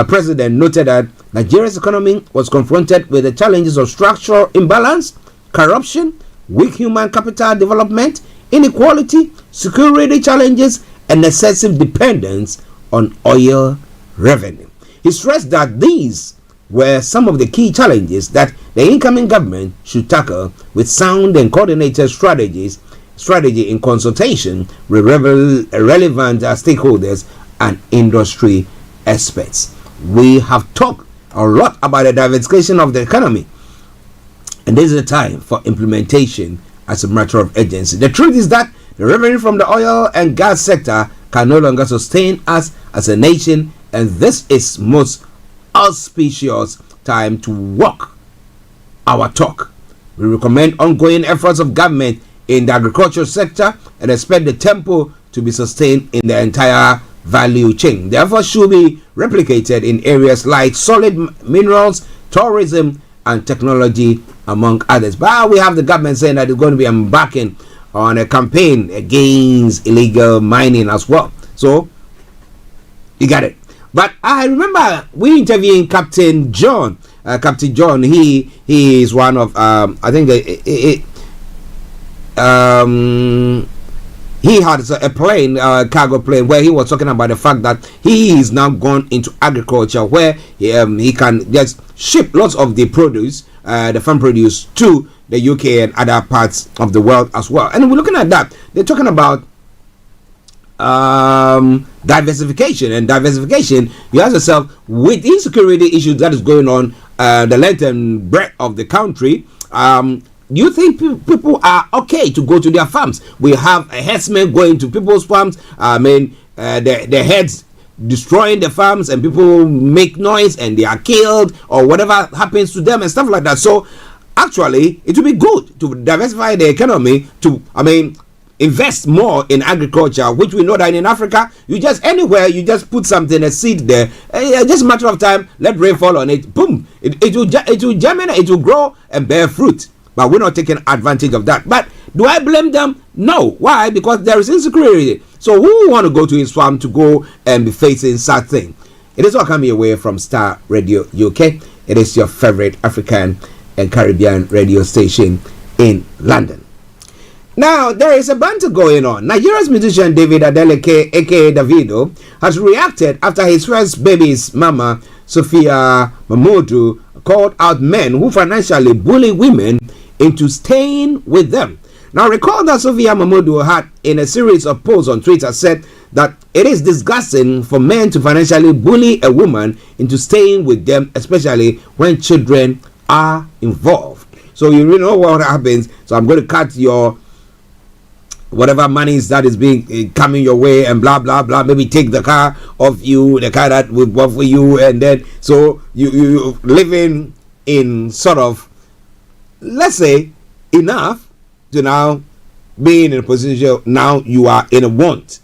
Speaker 20: president noted that Nigeria's economy was confronted with the challenges of structural imbalance, corruption, weak human capital development, inequality, security challenges, and excessive dependence on oil revenue. He stressed that these were some of the key challenges that the incoming government should tackle with sound and coordinated strategy in consultation with relevant stakeholders and industry experts. We have talked a lot about the diversification of the economy, and this is a time for implementation as a matter of urgency. The truth is that the revenue from the oil and gas sector can no longer sustain us as a nation, and this is most auspicious time to walk our talk. We recommend ongoing efforts of government in the agricultural sector and expect the tempo to be sustained in the entire value chain. The effort should be replicated in areas like solid minerals, tourism, and technology, among others. But we have the government saying that it's going to be embarking on a campaign against illegal mining as well. So you got it. But I remember we interviewing Captain John. Captain John, he is one of I think he had a plane, cargo plane, where he was talking about the fact that he is now gone into agriculture, where he can just ship lots of the produce, the farm produce, to the UK and other parts of the world as well. And we're looking at that. They're talking about diversification, and diversification, you ask yourself, with insecurity issues that is going on the length and breadth of the country, you think people are okay to go to their farms? We have a herdsman going to people's farms. I mean, the heads destroying the farms, and people make noise and they are killed or whatever happens to them and stuff like that. So actually, it would be good to diversify the economy, to invest more in agriculture, which we know that in Africa, you just anywhere you just put something, a seed there, just a matter of time, let rain fall on it, boom, it will germinate, it will grow and bear fruit. But we're not taking advantage of that. But do I blame them? No. Why? Because there is insecurity. So who want to go to his farm to go and be facing such thing? It is all coming away from Starr Radio UK. It is your favorite African and Caribbean radio station in London. Now, there is a banter going on. Nigeria's musician David Adeleke, aka Davido, has reacted after his first baby's mama, Sophia Mamodu, called out men who financially bully women into staying with them. Now, recall that Sophia Mamodu had, in a series of posts on Twitter, said that it is disgusting for men to financially bully a woman into staying with them, especially when children are involved. So you really know what happens. So I'm going to cut your whatever monies that is being coming your way and blah blah blah, maybe take the car off you, the car that would work for you, and then so you living in sort of, let's say, enough to now being in a position now you are in a want.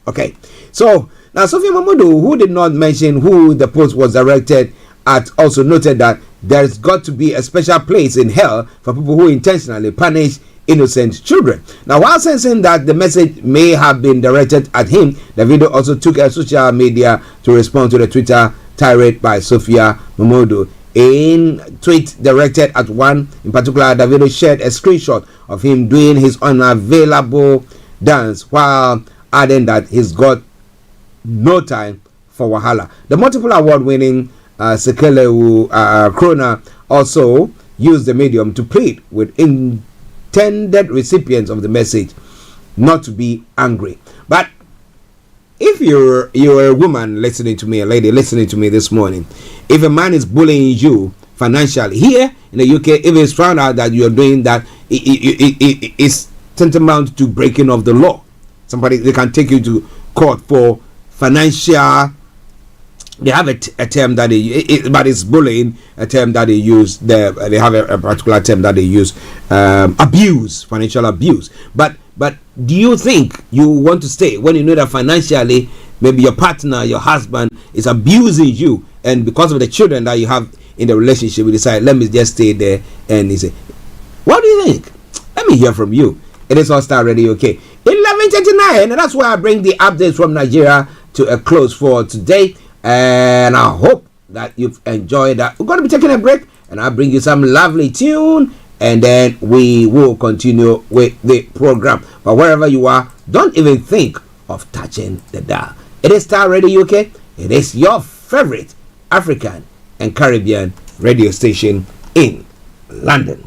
Speaker 20: Okay, so now Sophia Mamodu, who did not mention who the post was directed at, also noted that there's got to be a special place in hell for people who intentionally punish innocent children. Now, while sensing that the message may have been directed at him, the video also took social media to respond to the Twitter tirade by Sophia Mamodu. In tweet directed at one in particular, Davido shared a screenshot of him doing his unavailable dance while adding that he's got no time for wahala. The multiple award-winning Sekelewu Krona also used the medium to plead with intended recipients of the message not to be angry. But if you're a woman listening to me, a lady listening to me this morning, if a man is bullying you financially here in the UK, if it's found out that you're doing that, it's tantamount to breaking of the law. They can take you to court for financial. They have a term that but it's bullying, a term that they use. They have a particular term that they use, abuse, financial abuse. But do you think you want to stay when you know that financially maybe your partner, your husband is abusing you, and because of the children that you have in the relationship, you decide, let me just stay there? And he say, what do you think? Let me hear from you. It is All Star Radio, okay? 11:39, and that's where I bring the updates from Nigeria to a close for today. And I hope that you've enjoyed that. We're going to be taking a break, and I'll bring you some lovely tune, and then we will continue with the program. But wherever you are, don't even think of touching the dial. It is Starr Radio UK. It is your favorite African and Caribbean radio station in London.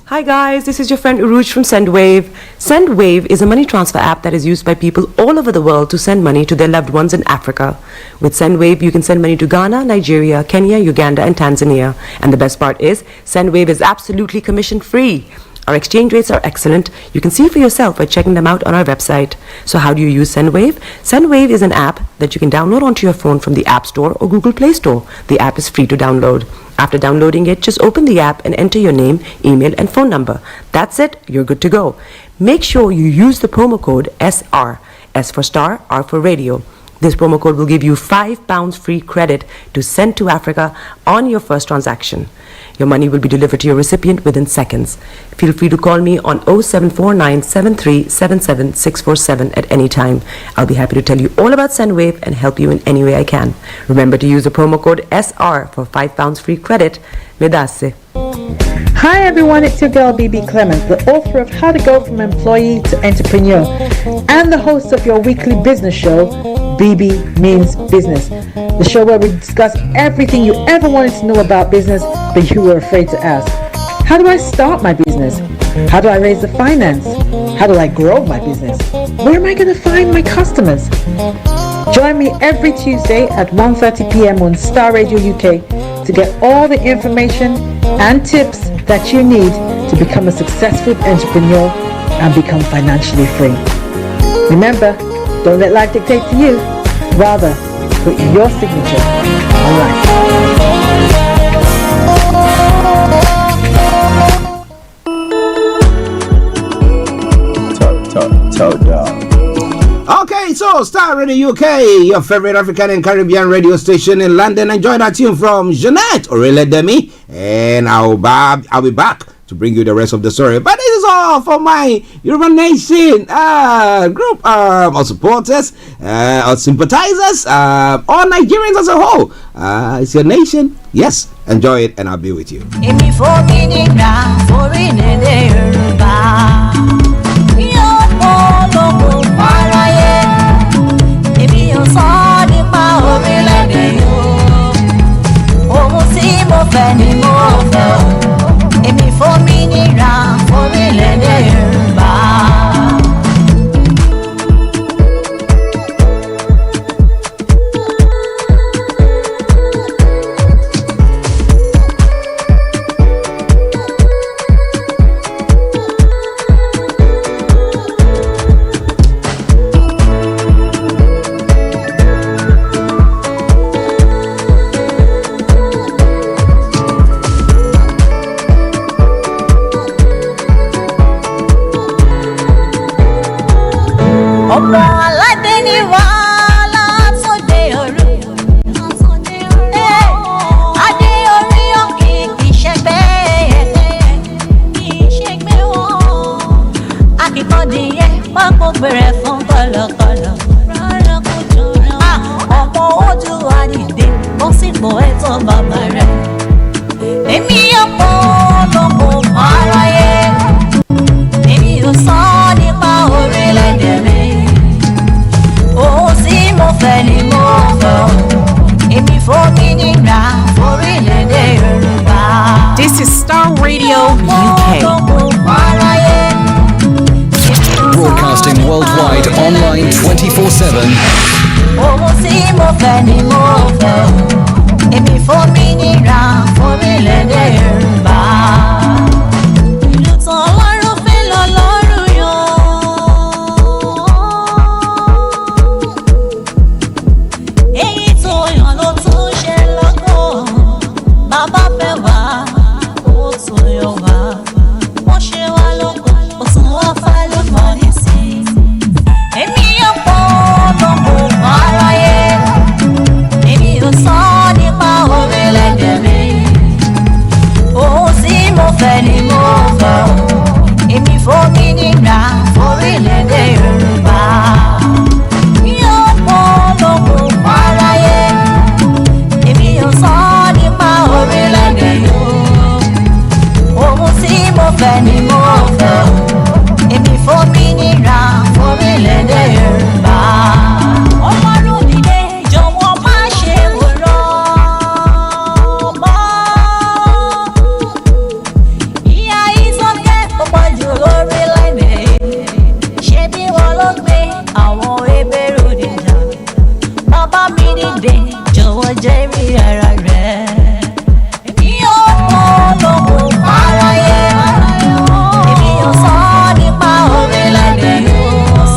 Speaker 18: Hi guys, this is your friend Uruj from SendWave. SendWave is a money transfer app that is used by people all over the world to send money to their loved ones in Africa. With SendWave, you can send money to Ghana, Nigeria, Kenya, Uganda, and Tanzania. And the best part is, SendWave is absolutely commission free. Our exchange rates are excellent. You can see for yourself by checking them out on our website. So how do you use SendWave? SendWave is an app that you can download onto your phone from the App Store or Google Play Store. The app is free to download. After downloading it, just open the app and enter your name, email, and phone number. That's it. You're good to go. Make sure you use the promo code SR. S for Star, R for Radio. This promo code will give you £5 free credit to send to Africa on your first transaction. Your money will be delivered to your recipient within seconds. Feel free to call me on 0749 7377 647 at any time. I'll be happy to tell you all about SendWave and help you in any way I can. Remember to use the promo code SR for £5 free credit. Vedasse.
Speaker 19: Hi everyone, it's your girl BB Clement, the author of How to Go From Employee to Entrepreneur and the host of your weekly business show, BB Means Business. The show where we discuss everything you ever wanted to know about business but you were afraid to ask. How do I start my business? How do I raise the finance? How do I grow my business? Where am I going to find my customers? Join me every Tuesday at 1:30 p.m. on Starr Radio UK to get all the information and tips that you need to become a successful entrepreneur and become financially free. Remember, don't let life dictate to you. Rather, put your signature on life.
Speaker 20: Okay, so Starr Radio UK, your favorite African and Caribbean radio station in London. Enjoy that tune from Jeanette Aurelia Demi, and I'll be back to bring you the rest of the story. But this is all for my Yoruba Nation group of supporters, or sympathizers, or Nigerians as a whole. It's your nation. Yes, enjoy it, and I'll be with you.
Speaker 2: Radio UK.
Speaker 1: Broadcasting worldwide online 24/7.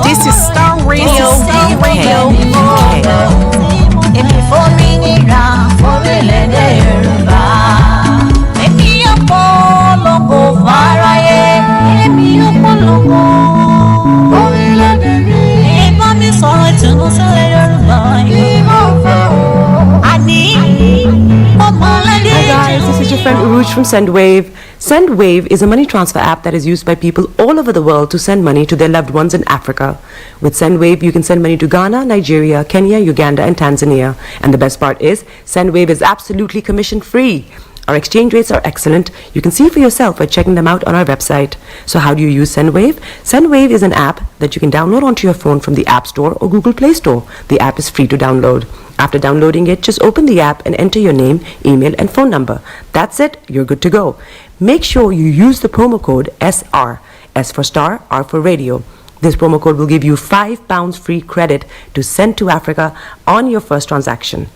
Speaker 2: This is Starr Radio
Speaker 18: Hi guys, this is your friend Uruj from SendWave. SendWave is a money transfer app that is used by people all over the world to send money to their loved ones in Africa. With SendWave, you can send money to Ghana, Nigeria, Kenya, Uganda, and Tanzania. And the best part is, SendWave is absolutely commission free. Our exchange rates are excellent. You can see for yourself by checking them out on our website. So how do you use SendWave? SendWave is an app that you can download onto your phone from the App Store or Google Play Store. The app is free to download. After downloading it, just open the app and enter your name, email, and phone number. That's it. You're good to go. Make sure you use the promo code SR. S for Star, R for Radio. This promo code will give you £5 free credit to send to Africa on your first transaction.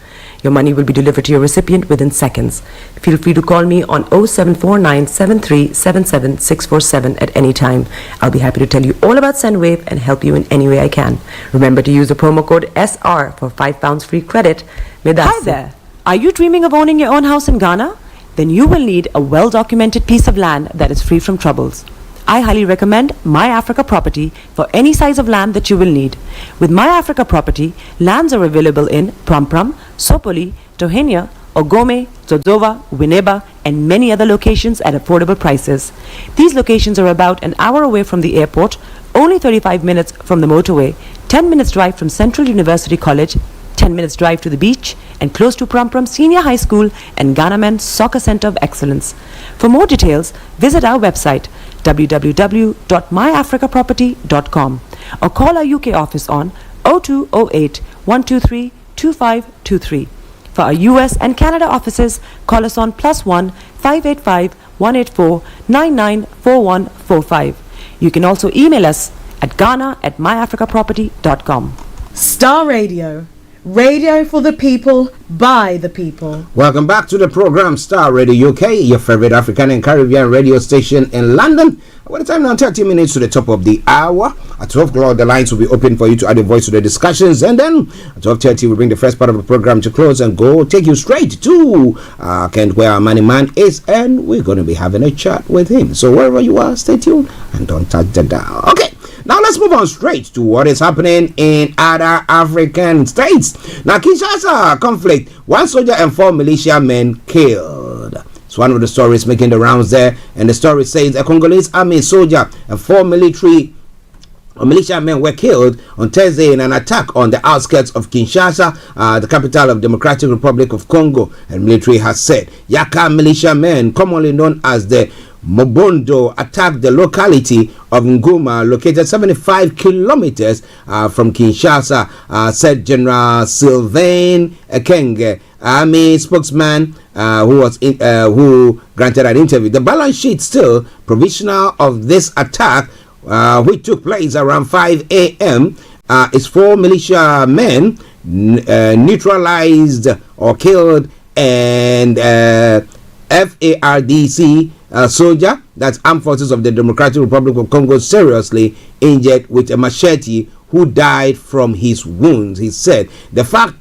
Speaker 18: Your money will be delivered to your recipient within seconds. Feel free to call me on 0749 7377 647 at any time. I'll be happy to tell you all about SendWave and help you in any way I can. Remember to use the promo code SR for £5 free credit. Hi there. Are you dreaming of owning your own house in Ghana? Then you will need a well-documented piece of land that is free from troubles. I highly recommend My Africa Property for any size of land that you will need. With My Africa Property, lands are available in Prampram, Sopoli, Tohenia, Ogome, Zodzova, Winneba, and many other locations at affordable prices. These locations are about an hour away from the airport, only 35 minutes from the motorway, 10 minutes drive from Central University College, 10 minutes drive to the beach, and close to Prampram Senior High School and Ghana Men's Soccer Center of Excellence. For more details, visit our website www.myafricaproperty.com or call our UK office on 0208 123 2523. For our US and Canada offices, call us on +1 585 184 994145. You can also email us at ghana@myafricaproperty.com.
Speaker 19: Star Radio. Radio for the people, by the people.
Speaker 20: Welcome back to the program Star Radio UK, your favorite African and Caribbean radio station in London. What the time now? 30 minutes to the top of the hour. At 12 o'clock, the lines will be open for you to add a voice to the discussions, and then at 12:30, we'll bring the first part of the program to close and go take you straight to Kent, where our money man is, and we're going to be having a chat with him. So wherever you are, stay tuned and don't touch the dial. Okay. Now let's move on straight to what is happening in other African states. Now, Kinshasa conflict, 1 soldier and 4 militiamen killed. It's one of the stories making the rounds there, and the story says a Congolese army soldier and 4 militiamen were killed on Thursday in an attack on the outskirts of Kinshasa, the capital of Democratic Republic of Congo, and military has said Yaka militiamen, commonly known as the Mobondo attacked the locality of Nguma, located 75 kilometers from Kinshasa, said General Sylvain Ekenge, Army spokesman who granted an interview. The balance sheet still provisional of this attack, which took place around 5 a.m., is 4 militia men neutralized or killed, and FARDC soldier, that's Armed Forces of the Democratic Republic of Congo, seriously injured with a machete, who died from his wounds. He said the fact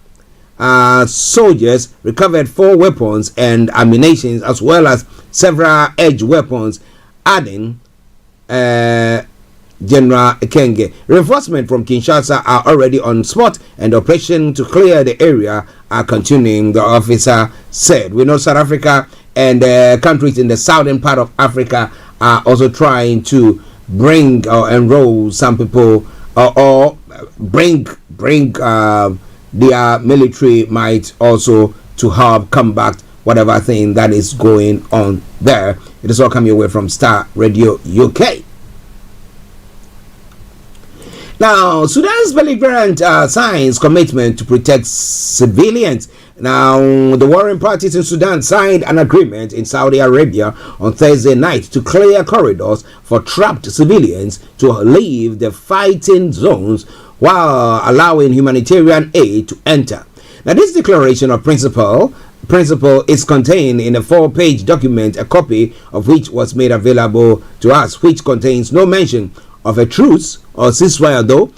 Speaker 20: soldiers recovered 4 weapons and ammunition, as well as several edge weapons, adding General Ekenge. Reinforcements from Kinshasa are already on spot, and the operation to clear the area are continuing, the officer said. We know South Africa and countries in the southern part of Africa are also trying to bring or enroll some people or bring their military might also to help combat whatever thing that is going on there. It is all coming away from Starr Radio UK. Now, Sudan's belligerent signs commitment to protect civilians. Now, the warring parties in Sudan signed an agreement in Saudi Arabia on Thursday night to clear corridors for trapped civilians to leave the fighting zones while allowing humanitarian aid to enter. Now, this declaration of principle is contained in a 4-page document, a copy of which was made available to us, which contains no mention of a truce or ceasefire, though,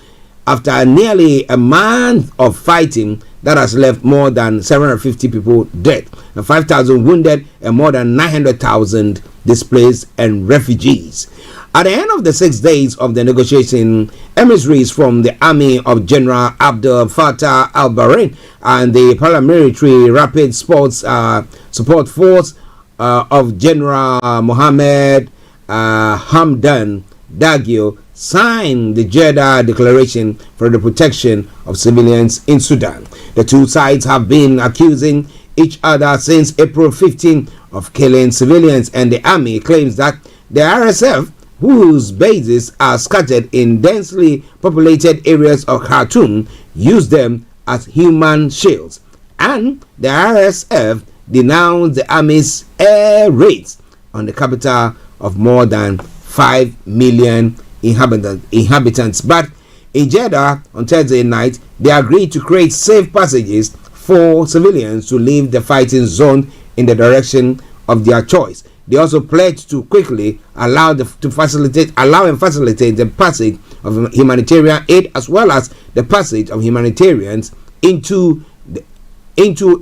Speaker 20: after nearly a month of fighting that has left more than 750 people dead, and 5,000 wounded, and more than 900,000 displaced and refugees. At the end of the 6 days of the negotiation, emissaries from the army of General Abdel Fattah al-Burhan and the paramilitary Rapid Support Force of General Mohammed Hamdan Dagio signed the Jeddah Declaration for the Protection of Civilians in Sudan. The two sides have been accusing each other since April 15 of killing civilians, and the army claims that the RSF, whose bases are scattered in densely populated areas of Khartoum, use them as human shields. And the RSF denounced the army's air raids on the capital of more than 5 million inhabitants. But in Jeddah on Thursday night, they agreed to create safe passages for civilians to leave the fighting zone in the direction of their choice. They also pledged to quickly allow and facilitate the passage of humanitarian aid, as well as the passage of humanitarians into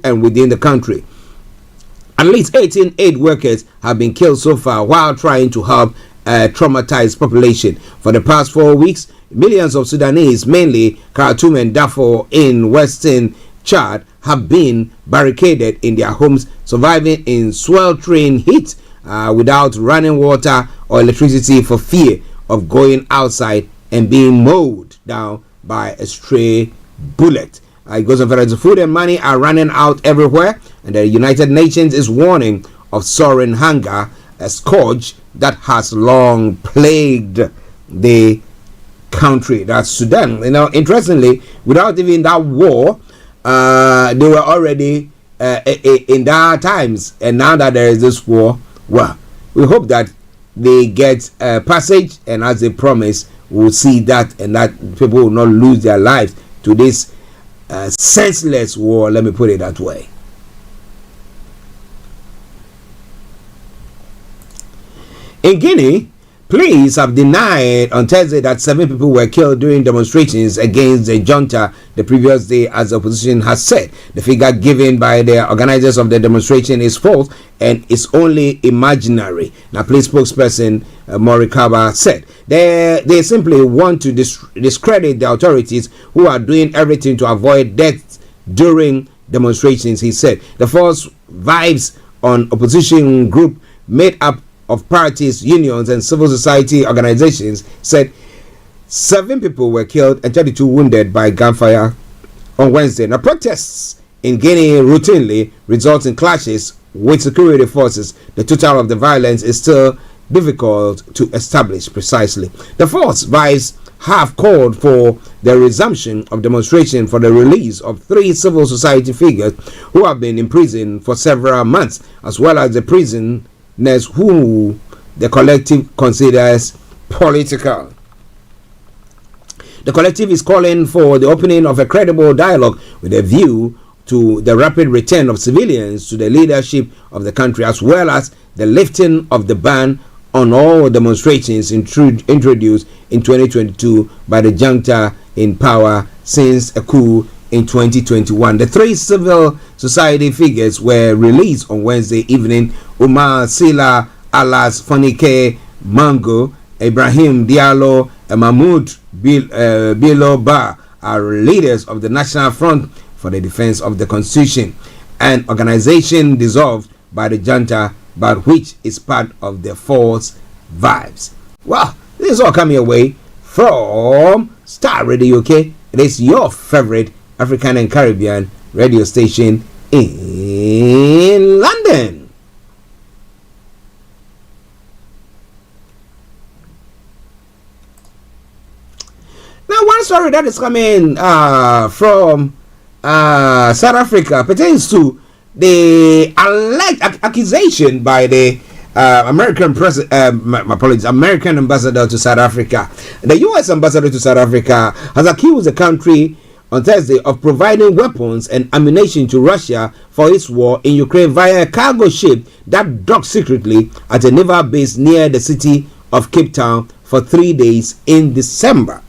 Speaker 20: and within the country. At least 18 aid workers have been killed so far while trying to help traumatized population. For the past 4 weeks, millions of Sudanese, mainly Khartoum and Darfur in western Chad, have been barricaded in their homes, surviving in sweltering heat without running water or electricity for fear of going outside and being mowed down by a stray bullet. It goes on further. The food and money are running out everywhere, and the United Nations is warning of soaring hunger, a scourge that has long plagued the country. That's Sudan. Interestingly, without even that war, they were already in dire times, and now that there is this war, well, we hope that they get passage, and as they promise, we'll see that, and that people will not lose their lives to this senseless war. Let me put it that way. In Guinea, police have denied on Thursday that 7 people were killed during demonstrations against the junta the previous day, as the opposition has said. The figure given by the organizers of the demonstration is false and is only imaginary. Now, police spokesperson Morikaba said they simply want to discredit the authorities who are doing everything to avoid deaths during demonstrations, he said. The false vibes on opposition group made up of parties, unions, and civil society organizations said 7 people were killed and 32 wounded by gunfire on Wednesday. Now, protests in Guinea routinely result in clashes with security forces. The total of the violence is still difficult to establish precisely. The force vice have called for the resumption of demonstration for the release of 3 civil society figures who have been in prison for several months, as well as the prisoners who the collective considers political. The collective is calling for the opening of a credible dialogue with a view to the rapid return of civilians to the leadership of the country, as well as the lifting of the ban on all demonstrations introduced in 2022 by the junta in power since a coup in 2021. The 3 civil society figures were released on Wednesday evening. Umar Sila Alas Fonike Mango, Ibrahim Diallo, and Mahmoud Bilo Ba are leaders of the National Front for the Defense of the Constitution, an organization dissolved by the junta but which is part of the force vibes. Well, this is all coming away from Starr Radio UK. It is your favorite African and Caribbean radio station in London. Now, one story that is coming from South Africa pertains to the alleged accusation by the American American ambassador to South Africa. The U.S. ambassador to South Africa has accused the country on Thursday of providing weapons and ammunition to Russia for its war in Ukraine via a cargo ship that docked secretly at a naval base near the city of Cape Town for 3 days in December.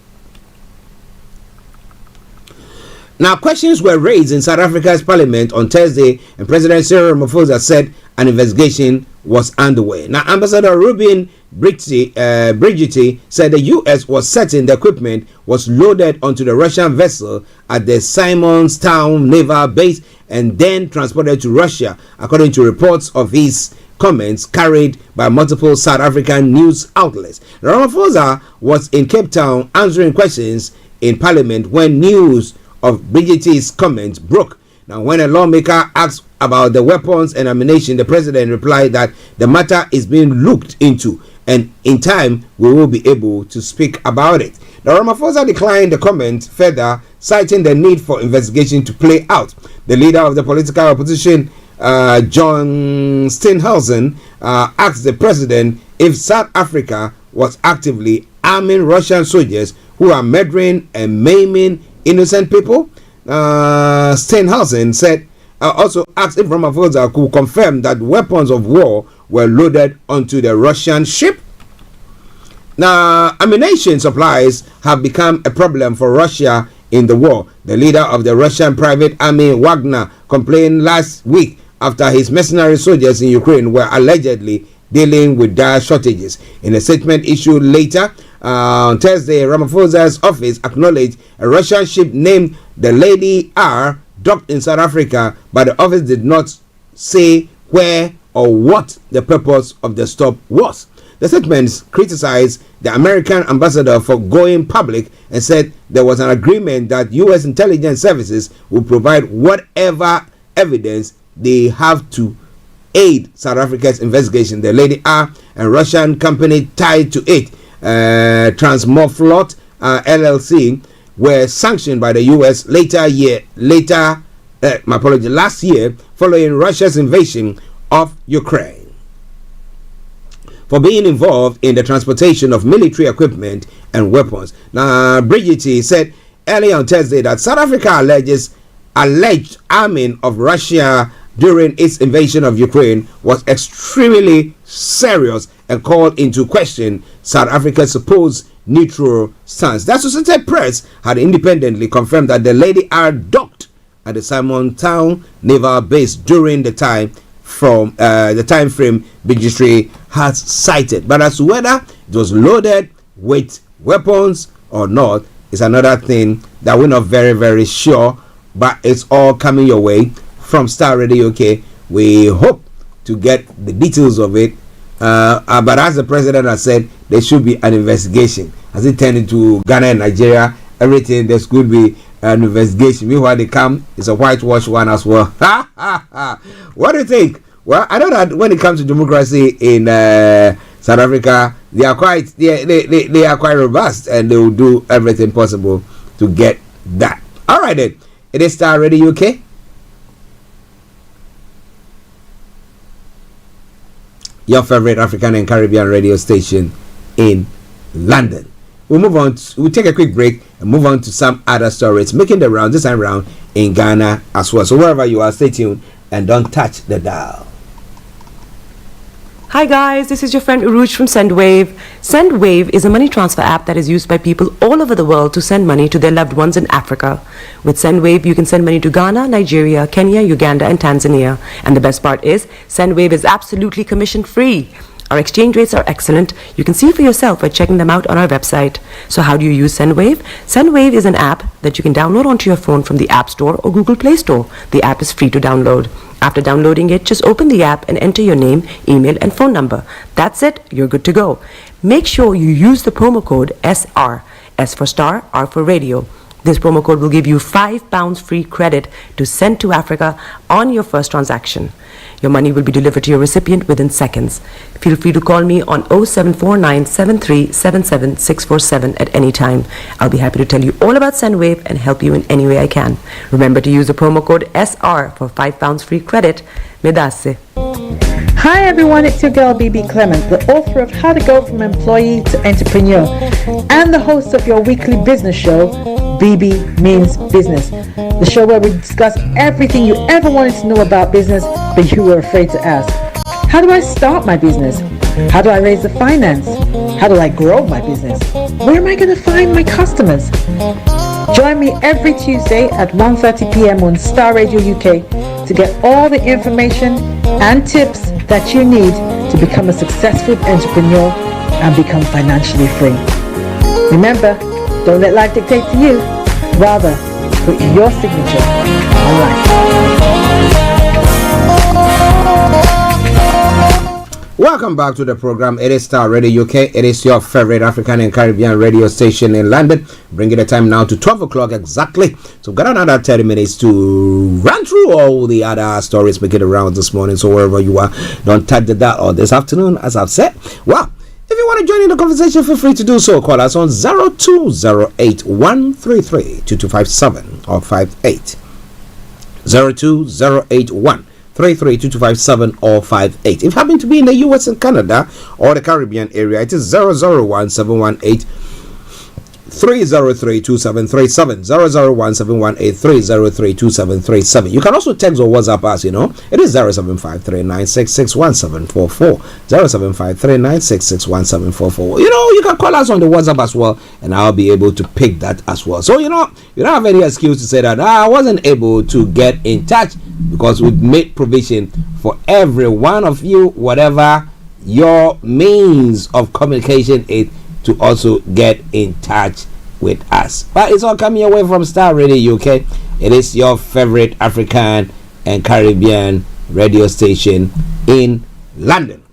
Speaker 20: Now, questions were raised in South Africa's parliament on Thursday, and President Cyril Ramaphosa said an investigation was underway. Now, Ambassador Ruben Brigitte said the U.S. was certain the equipment was loaded onto the Russian vessel at the Simonstown naval base and then transported to Russia, according to reports of his comments carried by multiple South African news outlets. Ramaphosa was in Cape Town answering questions in parliament when news of Brigitte's comments broke. Now, when a lawmaker asked about the weapons and ammunition, the president replied that the matter is being looked into and in time we will be able to speak about it. Now, Ramaphosa declined the comment further, citing the need for investigation to play out. The leader of the political opposition, John Steenhuisen, asked the president if South Africa was actively arming Russian soldiers who are murdering and maiming innocent people. Steenhuisen said also asked if Ramaphosa could confirm that weapons of war were loaded onto the Russian ship. Now, ammunition supplies have become a problem for Russia in the war. The leader of the Russian private army Wagner complained last week after his mercenary soldiers in Ukraine were allegedly dealing with dire shortages. In a statement issued later on Thursday, Ramaphosa's office acknowledged a Russian ship named the Lady R docked in South Africa, but the office did not say where or what the purpose of the stop was. The statements criticized the American ambassador for going public and said there was an agreement that U.S. intelligence services will provide whatever evidence they have to aid South Africa's investigation. The Lady R and Russian company tied to it, Transmorflot LLC, were sanctioned by the U.S. last year following Russia's invasion of Ukraine for being involved in the transportation of military equipment and weapons. Now, Brigitte said earlier on Thursday that South Africa alleged arming of Russia during its invasion of Ukraine was extremely serious and called into question South Africa's supposed neutral stance. The Associated Press had independently confirmed that the Lady R docked at the Simonstown naval base during the time frame Brigitte has cited. But as to whether it was loaded with weapons or not is another thing that we're not very, very sure. But it's all coming your way from Starr Radio UK. We hope to get the details of it. But as the president has said, there should be an investigation. As it turned into Ghana and Nigeria, everything, there could be an investigation. Meanwhile, they come, it's a whitewash one as well. What do you think? Well, I know that when it comes to democracy in South Africa, they are quite robust, and they will do everything possible to get that. All right then, it is Star Radio UK. Your favorite African and Caribbean radio station in London. We'll take a quick break and move on to some other stories making the round this time around in Ghana as well. So wherever you are, stay tuned and don't touch the dial.
Speaker 18: Hi guys, this is your friend Uruj from SendWave. SendWave is a money transfer app that is used by people all over the world to send money to their loved ones in Africa. With SendWave, you can send money to Ghana, Nigeria, Kenya, Uganda, and Tanzania. And the best part is, SendWave is absolutely commission free. Our exchange rates are excellent. You can see for yourself by checking them out on our website. So how do you use SendWave? SendWave is an app that you can download onto your phone from the App Store or Google Play Store. The app is free to download. After downloading it, just open the app and enter your name, email, and phone number. That's it, you're good to go. Make sure you use the promo code SR, S for Star, R for Radio. This promo code will give you £5 free credit to send to Africa on your first transaction. Your money will be delivered to your recipient within seconds. Feel free to call me on 0749 7377 647 at any time. I'll be happy to tell you all about SendWave and help you in any way I can. Remember to use the promo code SR for £5 free credit. Medasse.
Speaker 19: Hi everyone, it's your girl BB Clement, the author of How to Go From Employee to Entrepreneur and the host of your weekly business show, BB Means Business, the show where we discuss everything you ever wanted to know about business but you were afraid to ask. How do I start my business? How do I raise the finance? How do I grow my business? Where am I going to find my customers? Join me every Tuesday at 1:30 p.m. on Star Radio UK to get all the information and tips that you need to become a successful entrepreneur and become financially free. Remember, don't let life dictate to you. Rather, put your signature on life.
Speaker 20: Welcome back to the program. It is Star Radio UK. It is your favorite African and Caribbean radio station in London. Bringing the time now to 12 o'clock exactly. So we've got another 30 minutes to run through all the other stories making the rounds this morning. So wherever you are, don't touch the dial or this afternoon, as I've said. Well, if you want to join in the conversation, feel free to do so. Call us on 0208 133 2257 or 58. 02081 332257 or 58. If you happen to be in the US and Canada or the Caribbean area, it is 001 718 303 2737 001 718 303 2737. You can also text or WhatsApp us, it is 0753966144 0753966144. You can call us on the WhatsApp as well, and I'll be able to pick that as well. So you don't have any excuse to say that I wasn't able to get in touch, because we've made provision for every one of you, whatever your means of communication is, to also get in touch with us. But it's all coming away from Star Radio UK. It is your favorite African and Caribbean radio station in London.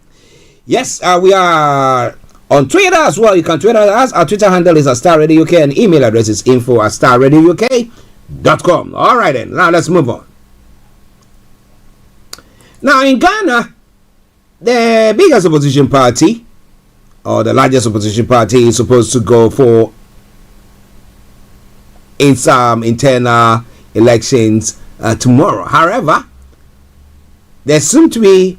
Speaker 20: Yes, we are on Twitter as well. You can tweet us. Our Twitter handle is Star Radio UK, and email address is info@starradiouk.com. All right then, now let's move on. Now in Ghana, the biggest opposition party, or the largest opposition party, is supposed to go for in some internal elections tomorrow. However, there seems to be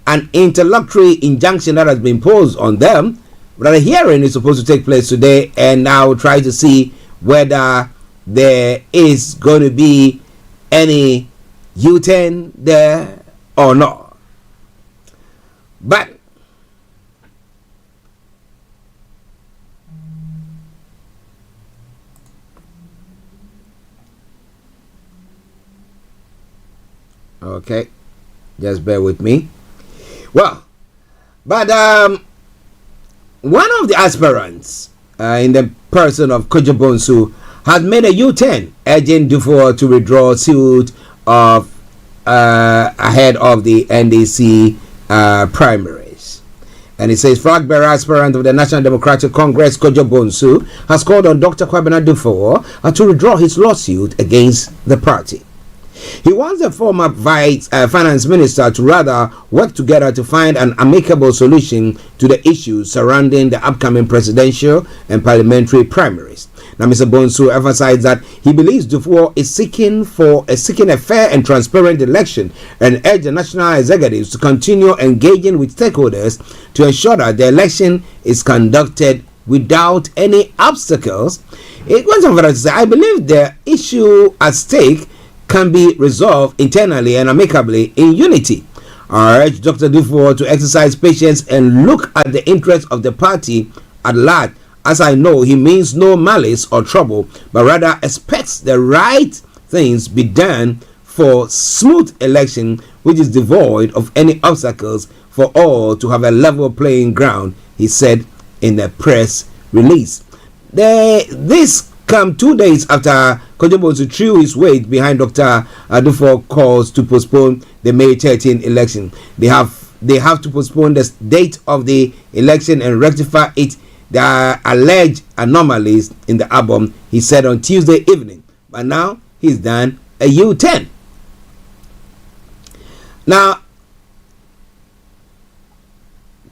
Speaker 20: an interlocutory injunction that has been imposed on them. But a hearing is supposed to take place today, and now we'll try to see whether there is going to be any U-turn there or not. But okay, just bear with me. Well, but one of the aspirants in the person of Kojo Bonsu has made a U-turn, urging Dufour to withdraw suit of ahead of the NDC primaries. And it says flag bearer aspirant of the National Democratic Congress, Kojo Bonsu, has called on Dr. Kwabena Dufour to withdraw his lawsuit against the party. He wants the former finance minister to rather work together to find an amicable solution to the issues surrounding the upcoming presidential and parliamentary primaries. Now, Mr. Bonsu emphasized that he believes Dufour is seeking a fair and transparent election and urged the national executives to continue engaging with stakeholders to ensure that the election is conducted without any obstacles. It goes on further to say, I believe the issue at stake can be resolved internally and amicably in unity. I urge Dr. Dufour to exercise patience and look at the interests of the party at large, as I know he means no malice or trouble, but rather expects the right things be done for smooth election which is devoid of any obstacles for all to have a level playing ground, he said in a press release. This come 2 days after Kojimbo threw his weight behind Dr. Dufour calls to postpone the May 13 election. They have to postpone the date of the election and rectify it. There are alleged anomalies in the album, he said on Tuesday evening. But now he's done a U-turn. Now,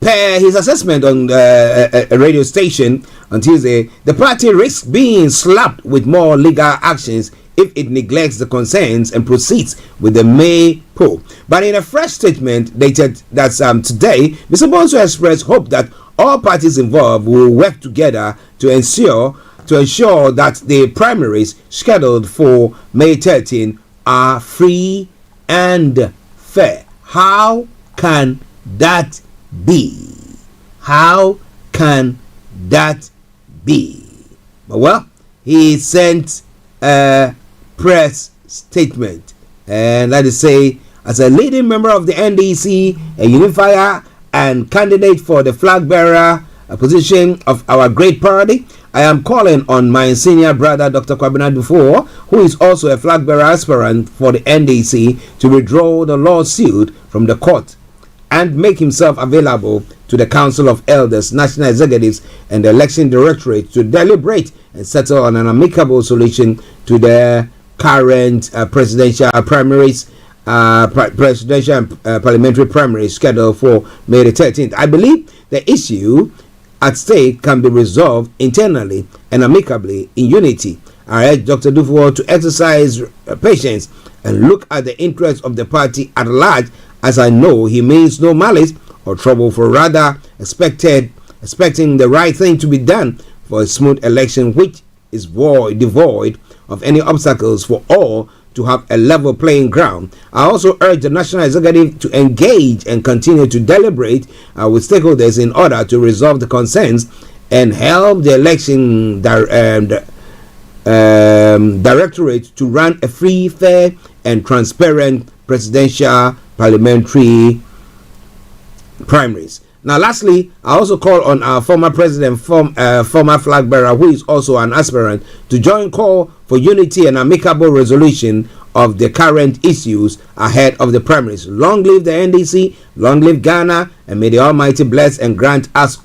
Speaker 20: per his assessment on a radio station on Tuesday, the party risks being slapped with more legal actions if it neglects the concerns and proceeds with the May poll. But in a fresh statement dated today, Mr. Bonsu expressed hope that all parties involved will work together to ensure that the primaries scheduled for May 13 are free and fair. How can that be? How can that be? Well, he sent a press statement, and let us say, as a leading member of the NDC, a unifier and candidate for the flag bearer position of our great party, I am calling on my senior brother Dr. Kwabena Dufour, who is also a flag bearer aspirant for the NDC, to withdraw the lawsuit from the court and make himself available to the Council of Elders, National Executives, and the Election Directorate to deliberate and settle on an amicable solution to the current presidential primaries, presidential and parliamentary primaries scheduled for May the 13th. I believe the issue at stake can be resolved internally and amicably in unity. I urge Dr. Dufour to exercise patience and look at the interests of the party at large, as I know he means no malice or trouble, for rather expecting the right thing to be done for a smooth election which is devoid of any obstacles for all to have a level playing ground. I also urge the National Executive to engage and continue to deliberate with stakeholders in order to resolve the concerns and help the election directorate to run a free, fair, and transparent presidential parliamentary primaries. Now, lastly, I also call on our former president, former flag bearer, who is also an aspirant, to join call for unity and amicable resolution of the current issues ahead of the primaries. Long live the NDC, long live Ghana, and may the Almighty bless and grant us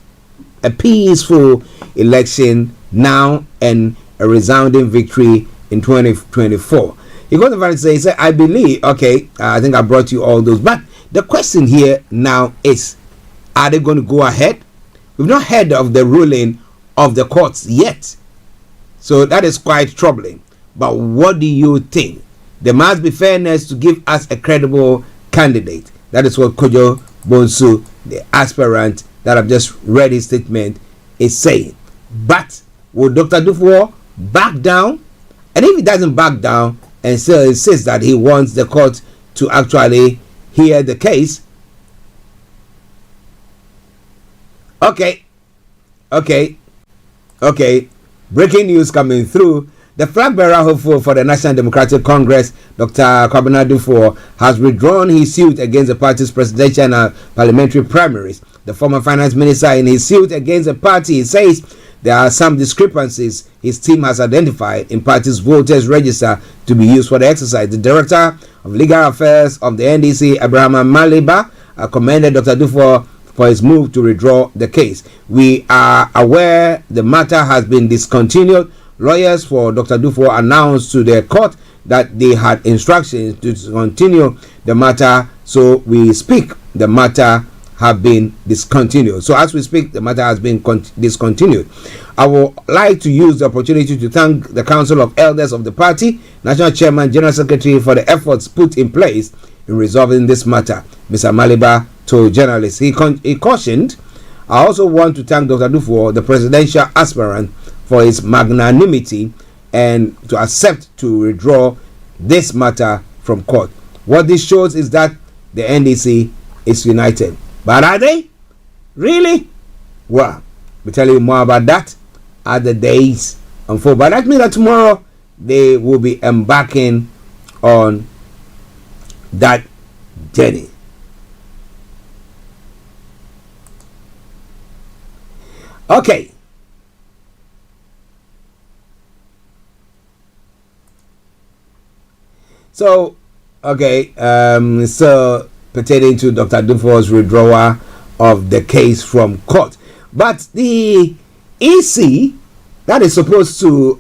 Speaker 20: a peaceful election now and a resounding victory in 2024. He goes on to say, he said, I believe, okay, I think I brought you all those, but the question here now is, are they going to go ahead? We've not heard of the ruling of the courts yet. So that is quite troubling. But what do you think? There must be fairness to give us a credible candidate. That is what Kojo Bonsu, the aspirant that I've just read his statement, is saying. But will Dr. Dufour back down? And if he doesn't back down and still insists that he wants the court to actually hear the case, Okay. Breaking news coming through. The flag bearer hopeful for the National Democratic Congress, Dr. Kwabena Dufour, has withdrawn his suit against the party's presidential and parliamentary primaries. The former finance minister, in his suit against the party, says there are some discrepancies his team has identified in party's voters register to be used for the exercise. The director of legal affairs of the NDC, Abraham Maliba, commended Dr. Dufour for his move to withdraw the case. We are aware the matter has been discontinued. Lawyers for Dr. Dufour announced to the court that they had instructions to continue the matter. So we speak, the matter have been discontinued. So as we speak, the matter has been discontinued. I would like to use the opportunity to thank the Council of Elders of the party, National Chairman, General Secretary, for the efforts put in place in resolving this matter. Mr. Maliba told journalists. He cautioned, I also want to thank Dr. Dufour, the presidential aspirant, for his magnanimity and to accept to withdraw this matter from court. What this shows is that the NDC is united. But are they? Really? Well, we'll tell you more about that as the days unfold. But that means that tomorrow they will be embarking on that journey. Okay. So, okay, so pertaining to Dr. Dufour's withdrawal of the case from court. But the EC that is supposed to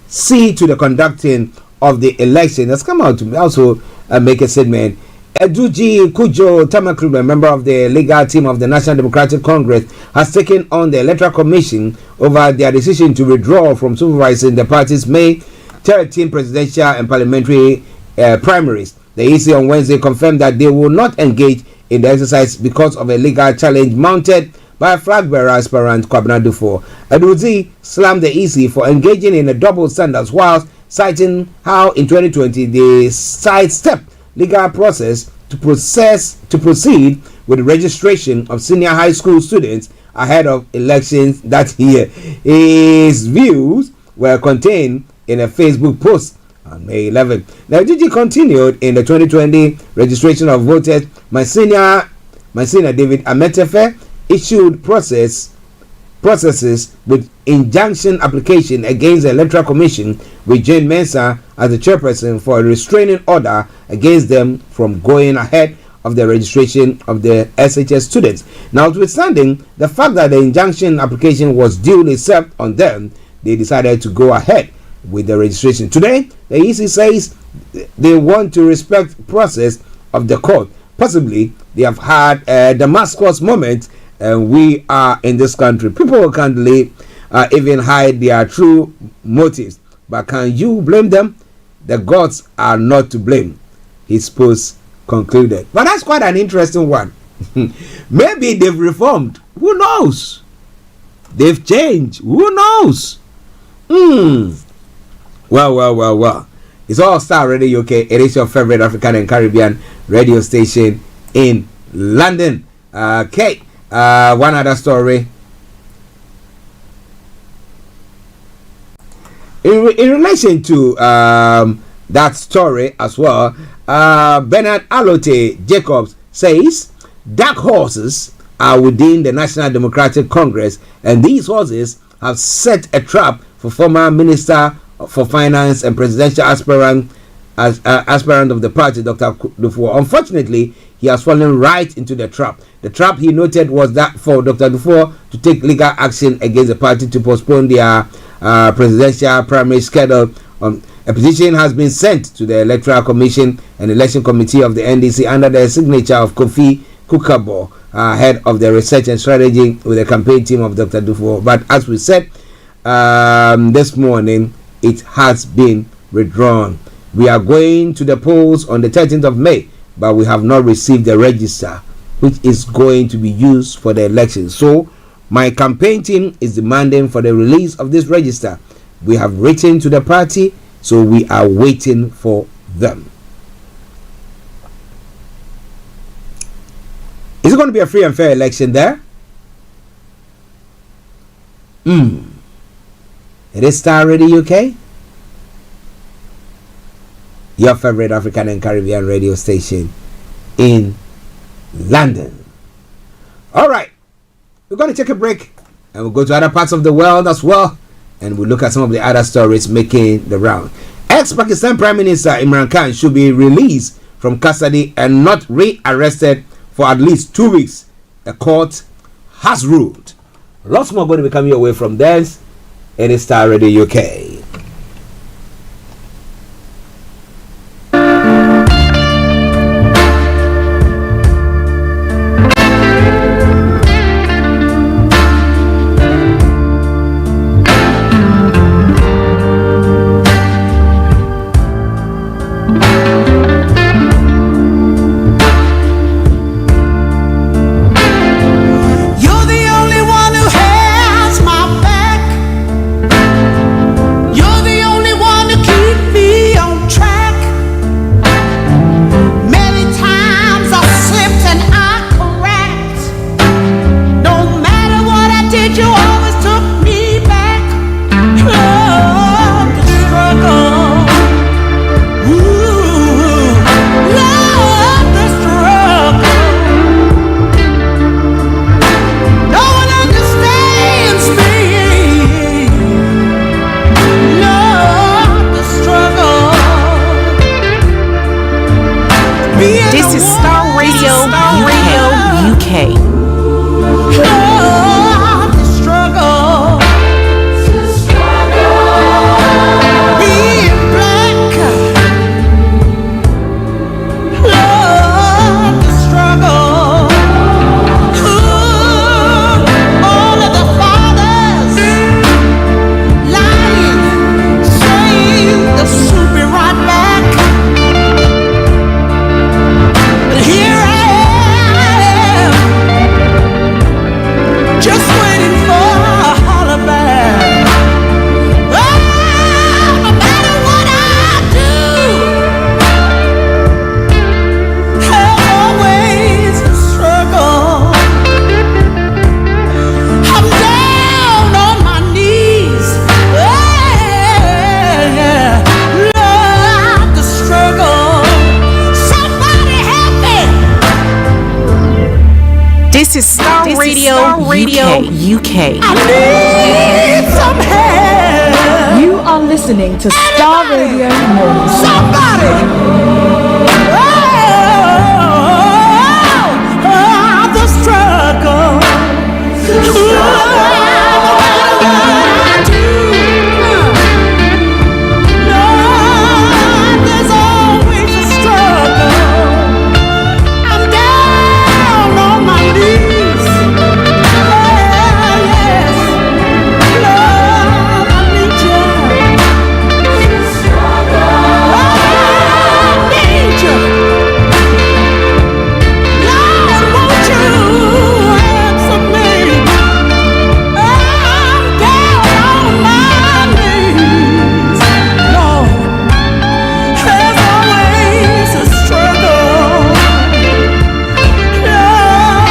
Speaker 20: see to the conducting of the election has come out to also make a statement. Eduji Kujo Tamaklu, a member of the legal team of the National Democratic Congress, has taken on the Electoral Commission over their decision to withdraw from supervising the party's May 13 presidential and parliamentary primaries. The EC on Wednesday confirmed that they will not engage in the exercise because of a legal challenge mounted by flag bearer aspirant Kwabena Dufour. Eduji slammed the EC for engaging in a double standards whilst citing how in 2020 they sidestepped legal process to proceed with the registration of senior high school students ahead of elections that year. His views were contained in a Facebook post on May 11th. Now, Gigi continued in the 2020 registration of voters. My senior David Ametefe issued processes with injunction application against the Electoral Commission with Jane Mensah as the chairperson for a restraining order against them from going ahead of the registration of the SHS students. Now, notwithstanding the fact that the injunction application was duly served on them, they decided to go ahead with the registration. Today, the EC says they want to respect the process of the court. Possibly, they have had a Damascus moment, and we are in this country. People can't even hide their true motives. But can you blame them? The gods are not to blame, his post concluded. But that's quite an interesting one. Maybe they've reformed. Who knows? They've changed. Who knows? Well. It's all Starr Radio UK. It is your favorite African and Caribbean radio station in London. Okay. One other story. In relation to that story as well, Bernard Alote Jacobs says dark horses are within the National Democratic Congress, and these horses have set a trap for former Minister for Finance and presidential aspirant of the party, Dr. Dufour. Unfortunately, he has fallen right into the trap. The trap, he noted, was that for Dr. Dufour to take legal action against the party to postpone their presidential primary schedule. A petition has been sent to the Electoral Commission and Election Committee of the NDC under the signature of Kofi Kukabo, head of the research and strategy with the campaign team of Dr. Dufour. But as we said this morning, it has been withdrawn. We are going to the polls on the 13th of May, but we have not received the register, which is going to be used for the election. So my campaign team is demanding for the release of this register. We have written to the party, so we are waiting for them. Is it going to be a free and fair election there? It is Starr Radio UK, your favorite African and Caribbean radio station in London. All right, we're going to take a break and we'll go to other parts of the world as well, and we'll look at some of the other stories making the round. Ex-Pakistan Prime Minister Imran Khan should be released from custody and not re-arrested for at least 2 weeks, the court has ruled. Lots more going to be coming your way from this. It is Starr Radio UK.
Speaker 2: This is Starr Radio UK.
Speaker 5: Love the struggle. Being black. Love the struggle. All of the fathers lying, saying the soup be right back. But here I am, just waiting for a holler back. Oh, no matter what I do, there's always a struggle. I'm down on my knees. Yeah, Lord, the struggle. Somebody help me.
Speaker 2: This is Starr Radio UK.
Speaker 5: I need some help.
Speaker 19: You are listening to Starr Radio Morning.
Speaker 5: Somebody. Oh, the struggle. Lord, there's always a struggle. I'm down on my knees. Yes, Lord, I need you. I need you. Lord, won't you answer me? I'm down on my knees. Lord, there's always a struggle. Lord,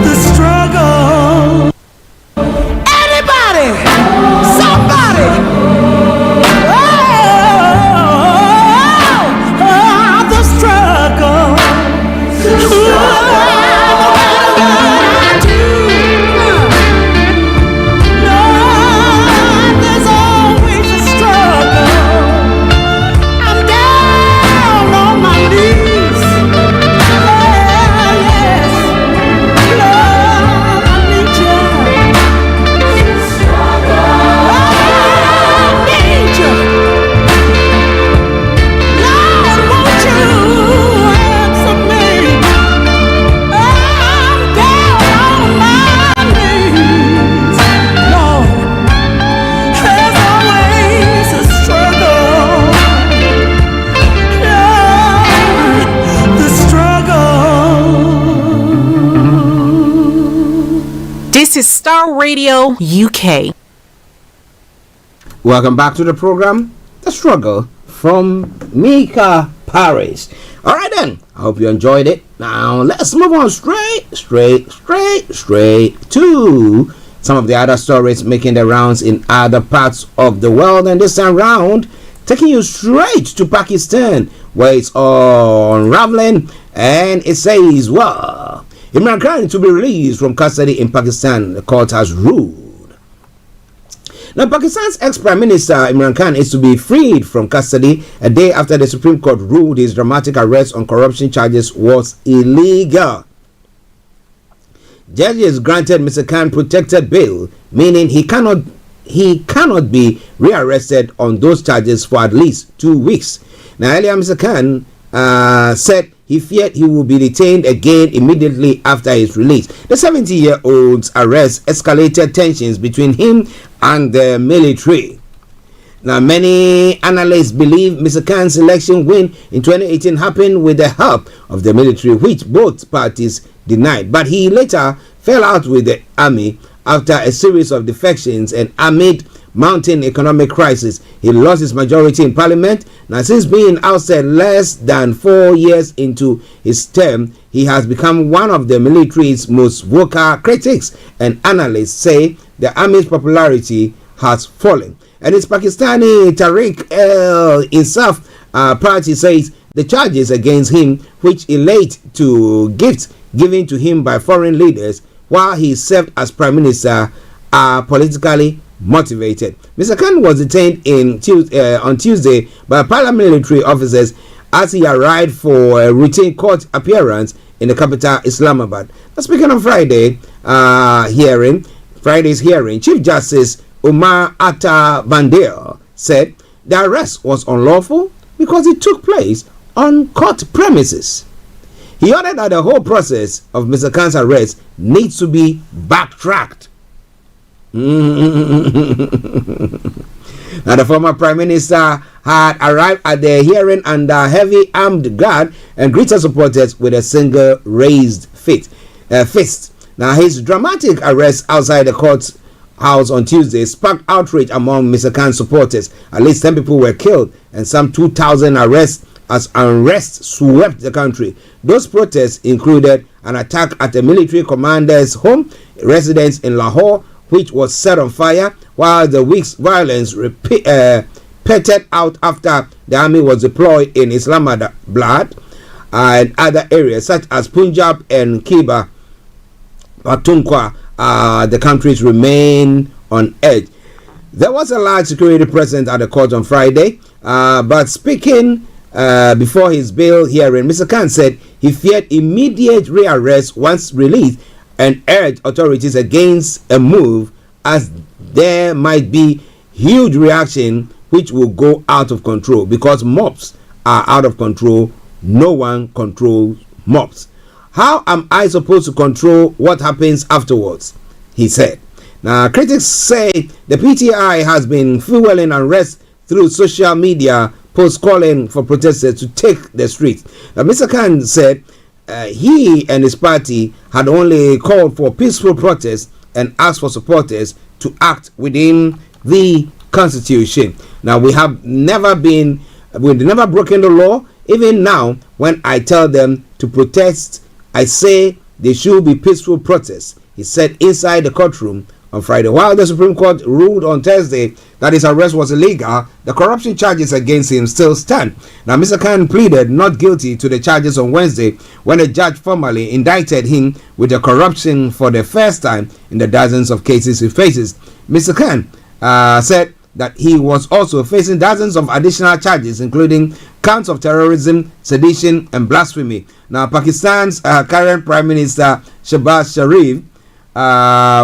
Speaker 5: the struggle. Anybody, somebody. Oh, the struggle. Lord, there's always a struggle. I'm down on my knees. Yes, Lord, I need you. I need you. Lord, won't you answer me? I'm down on my knees. Lord, there's always a struggle. Lord, the struggle.
Speaker 2: This is Starr Radio UK.
Speaker 20: Welcome back to the program, The Struggle, from Mika Paris. All right then, I hope you enjoyed it. Now let's move on straight to some of the other stories making the rounds in other parts of the world. And this time round, taking you straight to Pakistan, where it's all unraveling. And it says, well, Imran Khan to be released from custody in Pakistan, the court has ruled. Now, Pakistan's ex-Prime Minister Imran Khan is to be freed from custody a day after the Supreme Court ruled his dramatic arrest on corruption charges was illegal. Judges granted Mr. Khan protected bail, meaning he cannot be rearrested on those charges for at least 2 weeks. Now, earlier Mr. Khan said he feared he would be detained again immediately after his release. The 70-year-old's arrest escalated tensions between him and the military. Now, many analysts believe Mr. Khan's election win in 2018 happened with the help of the military, which both parties denied. But he later fell out with the army after a series of defections, and amid mounting economic crisis, he lost his majority in parliament. Now, since being ousted less than 4 years into his term, he has become one of the military's most vocal critics, and analysts say the army's popularity has fallen. And its Pakistani Tehreek-e-Insaf party says the charges against him, which relate to gifts given to him by foreign leaders while he served as prime minister, are politically motivated. Mr. Khan was detained on Tuesday by paramilitary officers as he arrived for a routine court appearance in the capital, Islamabad. Now, speaking on Friday's hearing, Chief Justice Umar Atta Bandir said the arrest was unlawful because it took place on court premises. He ordered that the whole process of Mr. Khan's arrest needs to be backtracked. Now, the former Prime Minister had arrived at the hearing under heavy armed guard and greeted supporters with a single raised fist. Now, his dramatic arrest outside the courthouse on Tuesday sparked outrage among Mr. Khan's supporters. At least 10 people were killed and some 2,000 arrests as unrest swept the country. Those protests included an attack at a military commander's home residence in Lahore, which was set on fire, while the week's violence petered out after the army was deployed in Islamabad and other areas such as Punjab and Khyber Pakhtunkhwa. The countries remain on edge. There was a large security present at the court on Friday, but speaking before his bail hearing, Mr. Khan said he feared immediate rearrest once released and urged authorities against a move as there might be huge reaction which will go out of control because mobs are out of control. No one controls mobs. How am I supposed to control what happens afterwards? He said. Now, critics say the PTI has been fueling unrest through social media posts calling for protesters to take the streets. Now, Mr. Khan said he and his party had only called for peaceful protests and asked for supporters to act within the constitution. Now, we've never broken the law. Even now, when I tell them to protest, I say they should be peaceful protests, he said inside the courtroom on Friday. While the Supreme Court ruled on Thursday that his arrest was illegal, the corruption charges against him still stand. Now, Mr. Khan pleaded not guilty to the charges on Wednesday when a judge formally indicted him with the corruption for the first time in the dozens of cases he faces. Mr. Khan said that he was also facing dozens of additional charges, including counts of terrorism, sedition, and blasphemy. Now, Pakistan's current Prime Minister Shehbaz Sharif,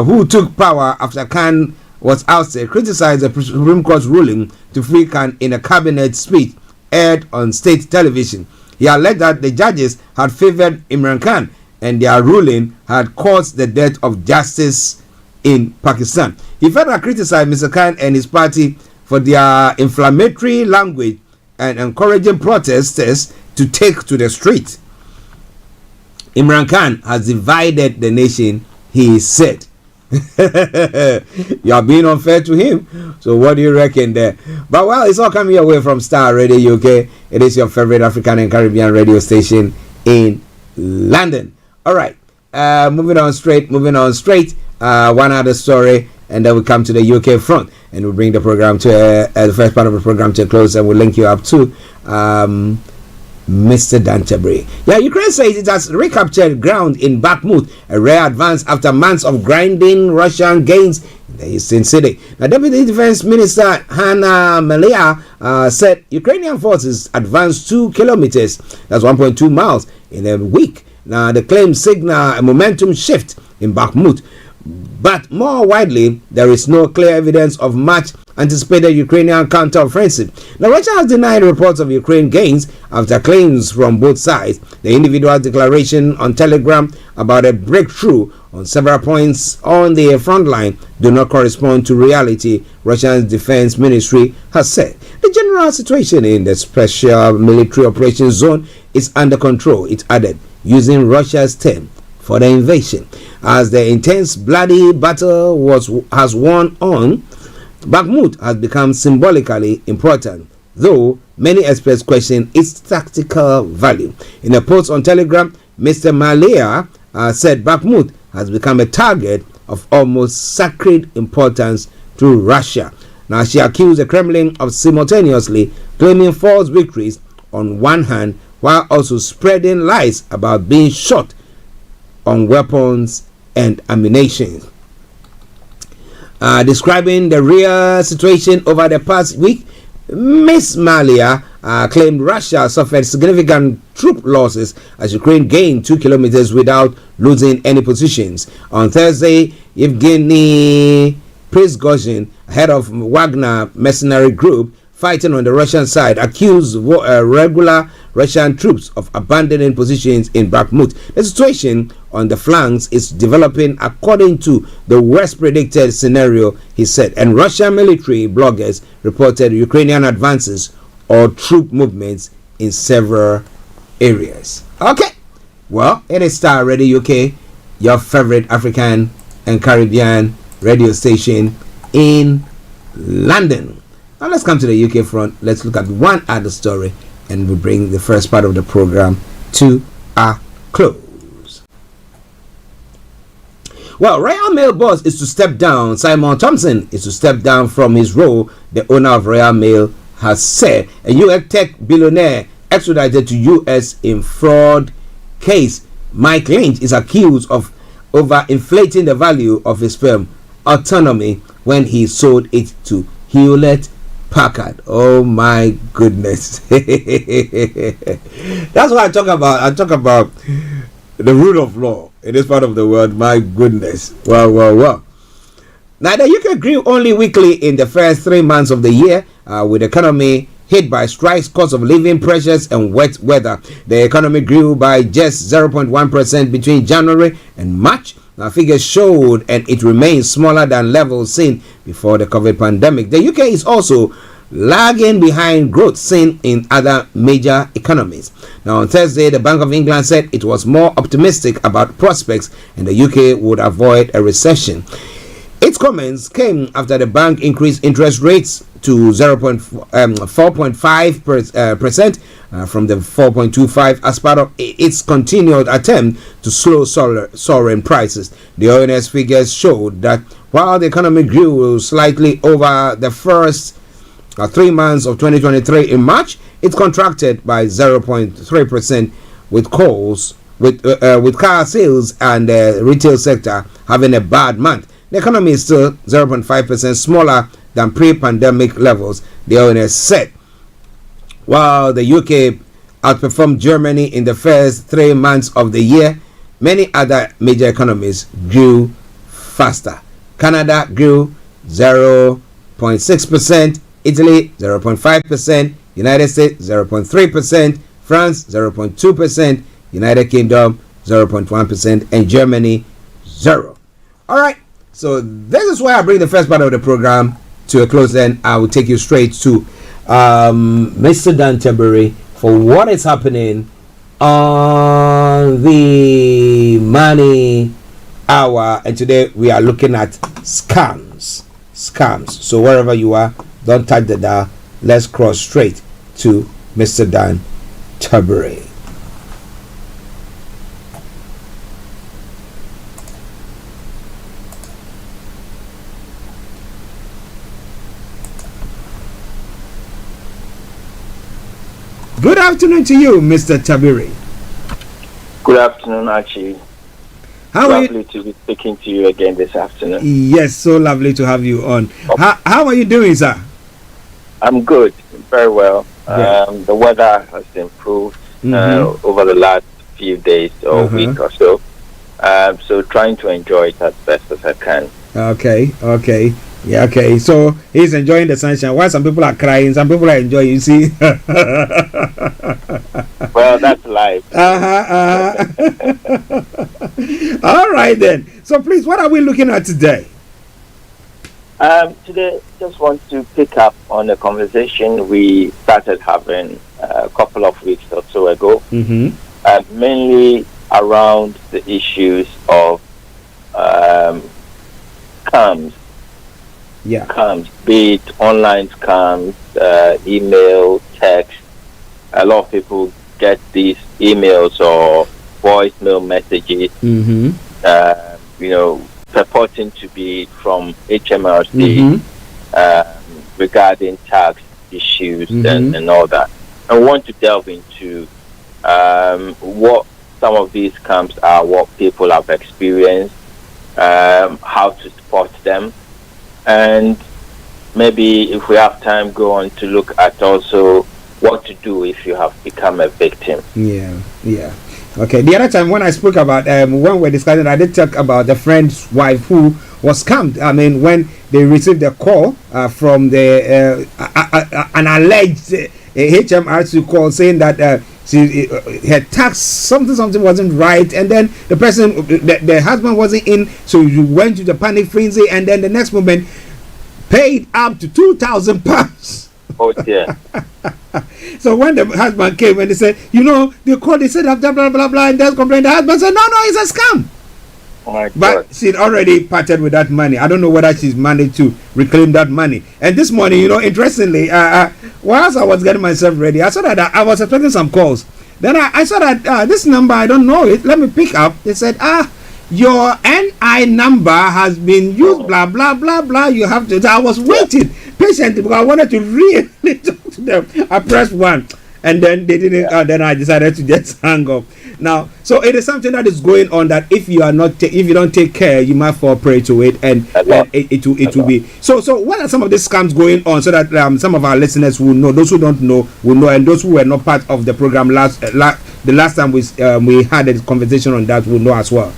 Speaker 20: who took power after Khan was ousted, criticized the Supreme Court's ruling to free Khan in a cabinet speech aired on state television. He alleged that the judges had favored Imran Khan and their ruling had caused the death of justice in Pakistan. He further criticized Mr. Khan and his party for their inflammatory language and encouraging protesters to take to the street. Imran Khan has divided the nation, he said. You are being unfair to him. So what do you reckon there? But well, it's all coming your way from Starr Radio UK. It is your favorite African and Caribbean radio station in London. All right, moving on straight. One other story, and then we come to the UK front, and we'll bring the program to the first part of the program to a close, and we'll link you up to Mr. Dantabri. Yeah, Ukraine says it has recaptured ground in Bakhmut, a rare advance after months of grinding Russian gains in the eastern city. Now, Deputy Defense Minister Hanna Maliar said Ukrainian forces advanced 2 kilometers, that's 1.2 miles, in a week. Now, the claim signal a momentum shift in Bakhmut. But more widely, there is no clear evidence of much anticipated Ukrainian counter-offensive. Now, Russia has denied reports of Ukraine gains after claims from both sides. The individual declaration on Telegram about a breakthrough on several points on the front line do not correspond to reality, Russia's defense ministry has said. The general situation in the special military operations zone is under control, it added, using Russia's term for the invasion. As the intense bloody battle has worn on, Bakhmut has become symbolically important, though many experts question its tactical value. In a post on Telegram, Mr. Maliar said Bakhmut has become a target of almost sacred importance to Russia. Now, she accused the Kremlin of simultaneously claiming false victories on one hand, while also spreading lies about being short on weapons and ammunition. Describing the real situation over the past week, Ms. Malia claimed Russia suffered significant troop losses as Ukraine gained 2 kilometers without losing any positions. On Thursday, Yevgeny Prigozhin, head of Wagner mercenary group fighting on the Russian side, accused regular Russian troops of abandoning positions in Bakhmut. The situation on the flanks is developing according to the worst predicted scenario, he said, and Russian military bloggers reported Ukrainian advances or troop movements in several areas. Okay, well, it is Star Radio UK, your favorite African and Caribbean radio station in London. Now let's come to the UK front. Let's look at one other story and we bring the first part of the program to a close. Well, Royal Mail boss is to step down. Simon Thompson is to step down from his role, the owner of Royal Mail has said. A US tech billionaire extradited to US in fraud case. Mike Lynch is accused of overinflating the value of his firm Autonomy when he sold it to Hewlett Packard. Oh my goodness. That's what I talk about. I talk about the rule of law in this part of the world. My goodness. Wow. Now the UK grew only weekly in the first 3 months of the year, with the economy hit by strikes, cost of living pressures and wet weather. The economy grew by just 0.1% between January and March. Now figures showed, and it remains smaller than levels seen before the COVID pandemic. The UK is also lagging behind growth seen in other major economies. Now on Thursday, the Bank of England said it was more optimistic about prospects and the UK would avoid a recession. Its comments came after the bank increased interest rates to 4.5% from the 4.25 as part of its continued attempt to slow soaring prices. The ONS figures showed that while the economy grew slightly over the first 3 months of 2023 in March, it contracted by 0.3% with car sales and the retail sector having a bad month. The economy is still 0.5% smaller than pre-pandemic levels, the ONS said. While the UK outperformed Germany in the first 3 months of the year, many other major economies grew faster. Canada grew 0.6%, Italy 0.5%, United States 0.3%, France 0.2%, United Kingdom 0.1%, and Germany 0%. All right. So this is where I bring the first part of the program to a close. Then I will take you straight to Mr. Dan Tebbery for what is happening on the Money Hour. And today we are looking at scams. So wherever you are, don't touch the dial. Let's cross straight to Mr. Dan Tebbery. Good afternoon to you, Mr. Tebbery.
Speaker 6: Good afternoon, Archie.
Speaker 20: How are you?
Speaker 6: Lovely to be speaking to you again this afternoon.
Speaker 20: Yes, so lovely to have you on. How are you doing, sir?
Speaker 6: I'm good, very well. The weather has improved over the last few days or week or so. So trying to enjoy it as best as I can. Okay. Yeah, okay. So he's enjoying the sunshine. While some people are crying, some people are enjoying, you see. Well, that's life.
Speaker 20: All right then. So please, what are we looking at today?
Speaker 6: Today, just want to pick up on a conversation we started having a couple of weeks or so ago, mainly around the issues of scams. Scams, be it online scams, email, text. A lot of people get these emails or voicemail messages, purporting to be from HMRC regarding tax issues and all that. I want to delve into what some of these scams are, what people have experienced, how to spot them, and maybe if we have time, go on to look at also what to do if you have become a victim.
Speaker 20: Yeah. Okay. The other time when I spoke about when we were discussing, I did talk about the friend's wife who was scammed. I mean, when they received a call from the an alleged HMRC call saying that her tax something wasn't right, and then the person, the husband wasn't in, so you went to the panic frenzy, and then the next moment paid up to £2,000.
Speaker 6: Oh dear.
Speaker 20: So when the husband came and they said, they called, they said blah blah blah blah, and there's complaint. The husband said, no, it's a scam.
Speaker 6: Oh my
Speaker 20: But
Speaker 6: God.
Speaker 20: she'd already parted with that money. I don't know whether she's managed to reclaim that money. And this morning, interestingly, whilst I was getting myself ready, I saw that I was expecting some calls. Then I saw that this number, I don't know it. Let me pick up. They said, your NI number has been used, blah, blah, blah, blah. You have to. I was waiting patiently because I wanted to really talk to them. I pressed 1 and then they didn't. Then I decided to just hang up. Now, so it is something that is going on that if you are not, if you don't take care, you might fall prey to it, and it will be. So what are some of these scams going on, so that some of our listeners will know, those who don't know will know, and those who were not part of the program the last time we had a conversation on that will know as well.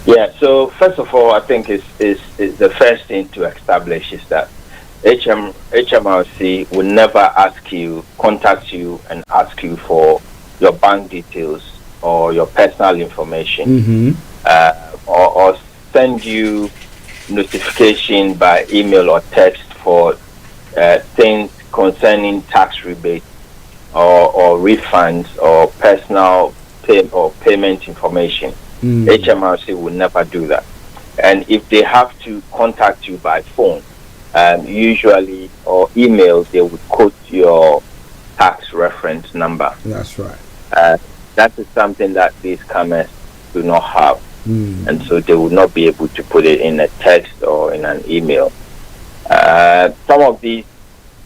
Speaker 6: Yeah, so first of all, I think is the first thing to establish is that HMRC will never contact you and ask you for your bank details or your personal information, or send you notification by email or text for things concerning tax rebates or refunds or personal payment information. HMRC will never do that. And if they have to contact you by phone, usually, or email, they would quote your tax reference number.
Speaker 20: That's right.
Speaker 6: That is something that these scammers do not have. And so they will not be able to put it in a text or in an email. Some of these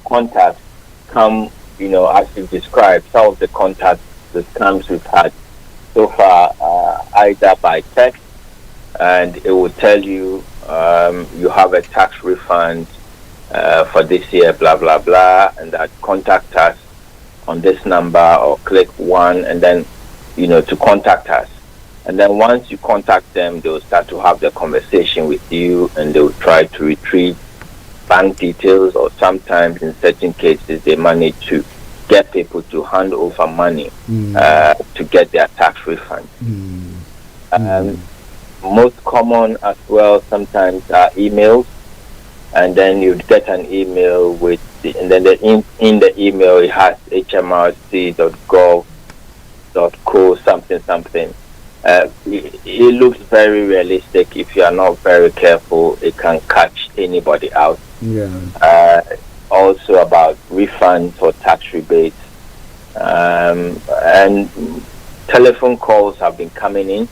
Speaker 6: contacts come, as you described, some of the contacts, the scams we've had so far, either by text, and it will tell you you have a tax refund for this year, blah blah blah, and that contact us on this number or click 1, and then to contact us. And then once you contact them, they will start to have the conversation with you, and they will try to retrieve bank details, or sometimes in certain cases they manage to get people to hand over money to get their tax refund. Most common as well sometimes are emails, and then you get an email with and then in the email it has hmrc.gov.co something. It looks very realistic. If you are not very careful, it can catch anybody out. Also about refunds or tax rebates, and telephone calls have been coming in.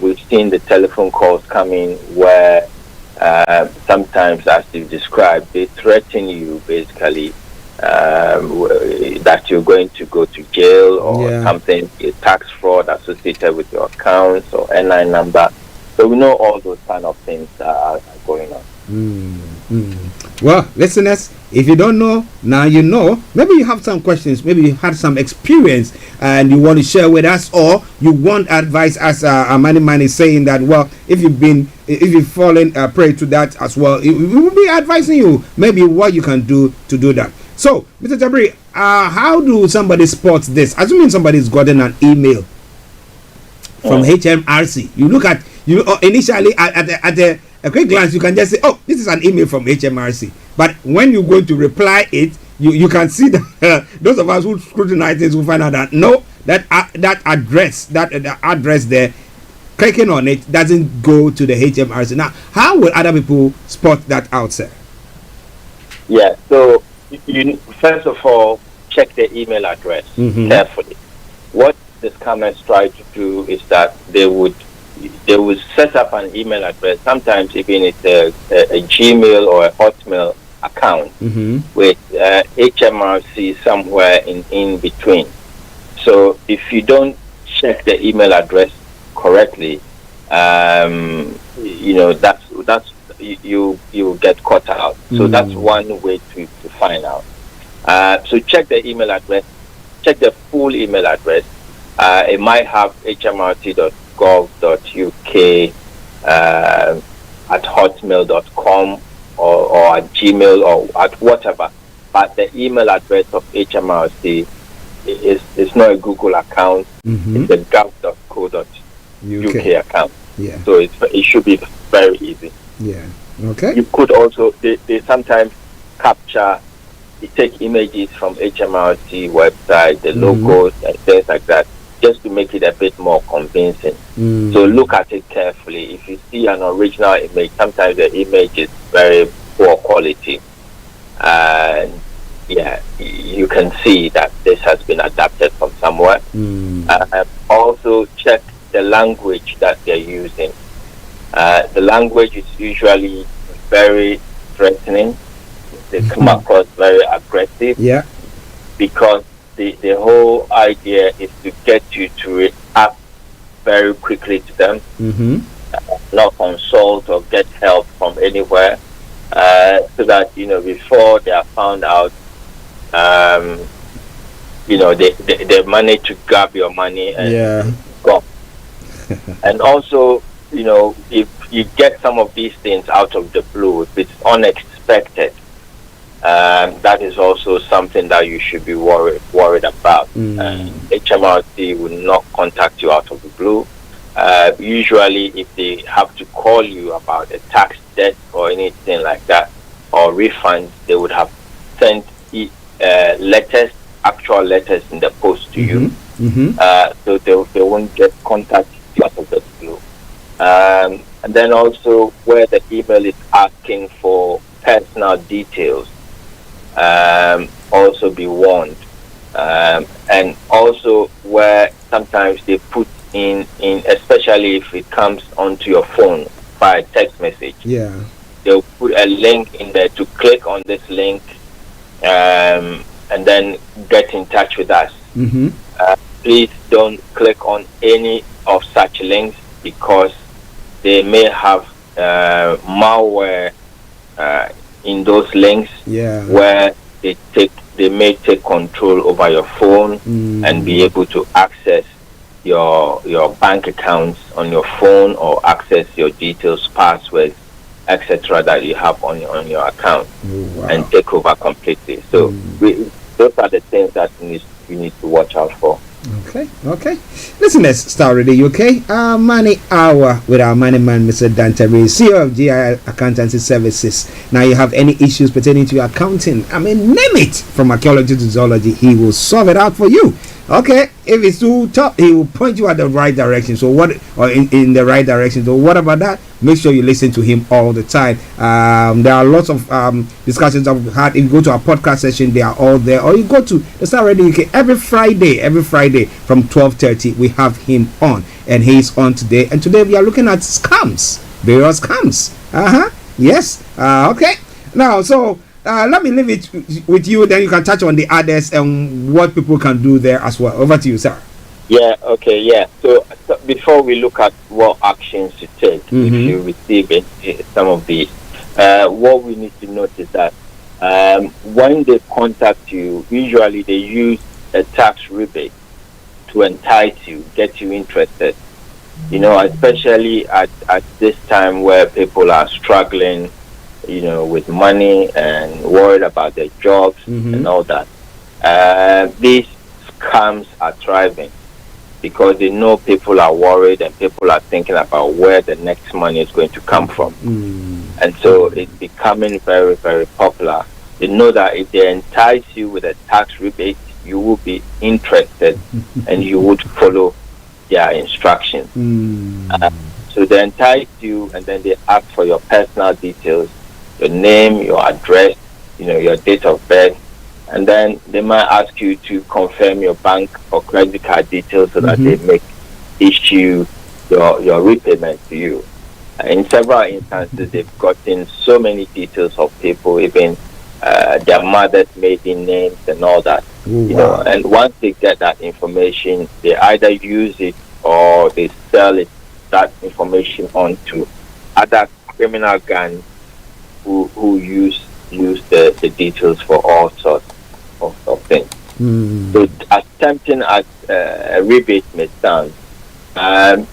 Speaker 6: We've seen the telephone calls coming where sometimes, as you described, they threaten you basically that you're going to go to jail or something, a tax fraud associated with your accounts or NI number. So we know all those kind of things are going on.
Speaker 20: Well, listeners, if you don't know, now you know. Maybe you have some questions, maybe you had some experience and you want to share with us, or you want advice, as Amani is saying that, well, if you've fallen prey to that as well, we will be advising you maybe what you can do to do that. So, Mr. Jabri, how do somebody spot this? Assuming somebody's gotten an email from HMRC, you look at, initially at a quick glance, you can just say, oh, this is an email from HMRC. But when you're going to reply it, you can see that those of us who scrutinize this will find out that no, that address there, clicking on it doesn't go to the HMRC. Now, how will other people spot that out, sir?
Speaker 6: Yeah, so you first of all check the email address carefully. What the scammers try to do is that they would set up an email address, sometimes even it's a Gmail or a Hotmail account with HMRC somewhere in between. So if you don't check the email address correctly, that's you get caught out. So that's one way to find out. So check the email address. Check the full email address. It might have hmrt.gov.uk at hotmail.com or at Gmail or at whatever. But the email address of HMRC is not a Google account. It's a gov.co.uk account.
Speaker 20: Yeah.
Speaker 6: So it should be very easy.
Speaker 20: Yeah. Okay.
Speaker 6: You could also, they sometimes capture, you take images from HMRC website, the logos and things like that, just to make it a bit more convincing. So look at it carefully. If you see an original image, sometimes the image is very poor quality. And yeah, you can see that this has been adapted from somewhere. Also check the language that they're using. The language is usually very threatening. They come across very aggressive.
Speaker 20: Yeah.
Speaker 6: Because the whole idea is to get you to react very quickly to them, not consult or get help from anywhere, so that before they are found out, they manage to grab your money and go. And also, if you get some of these things out of the blue, if it's unexpected, that is also something that you should be worried about. HMRC will not contact you out of the blue. Usually, if they have to call you about a tax debt or anything like that, or refund, they would have sent letters, actual letters in the post to you. So they won't get contact you out of the blue. And then also where the email is asking for personal details, also be warned. And also where sometimes they put in, especially if it comes onto your phone by text message.
Speaker 20: Yeah.
Speaker 6: They'll put a link in there to click on this link and then get in touch with us. Please don't click on any of such links because they may have malware in those links where they may take control over your phone and be able to access your bank accounts on your phone or access your details, passwords, etc. that you have on your account and take over completely. So those are the things that you need to watch out for.
Speaker 20: Okay. Listeners, Starr Radio UK, Money Hour with our money man, Mr. Dante Ray, CEO of GI Accountancy Services. Now, you have any issues pertaining to your accounting, name it, from archaeology to zoology, he will solve it out for you. Okay, if it's too tough, he will point you at the right direction. So in the right direction. So what about that? Make sure you listen to him all the time. There are lots of discussions I've had. If you go to our podcast session, they are all there. Or you go to the Starr Radio UK every Friday from 12:30. We have him on, and he's on today. And today we are looking at scams, various scams. Yes. Okay. Now, so. Let me leave it with you, then you can touch on the others and what people can do there as well. Over to you, sir.
Speaker 6: Yeah, okay, yeah. So before we look at what actions to take if you receive some of these, what we need to note is that when they contact you, usually they use a tax rebate to entice you, get you interested. Especially at this time where people are struggling with money and worried about their jobs and all that. These scams are thriving because they know people are worried and people are thinking about where the next money is going to come from. And so it's becoming very, very popular. They know that if they entice you with a tax rebate, you will be interested and you would follow their instructions. So they entice you and then they ask for your personal details, your name, your address, your date of birth, and then they might ask you to confirm your bank or credit card details so that they make issue your repayment to you. In several instances, they've gotten so many details of people, even their mother's maiden names and all that. And once they get that information, they either use it or they sell that information on to other criminal gangs who use the details for all sorts. of things. So attempting at a rebate may sound.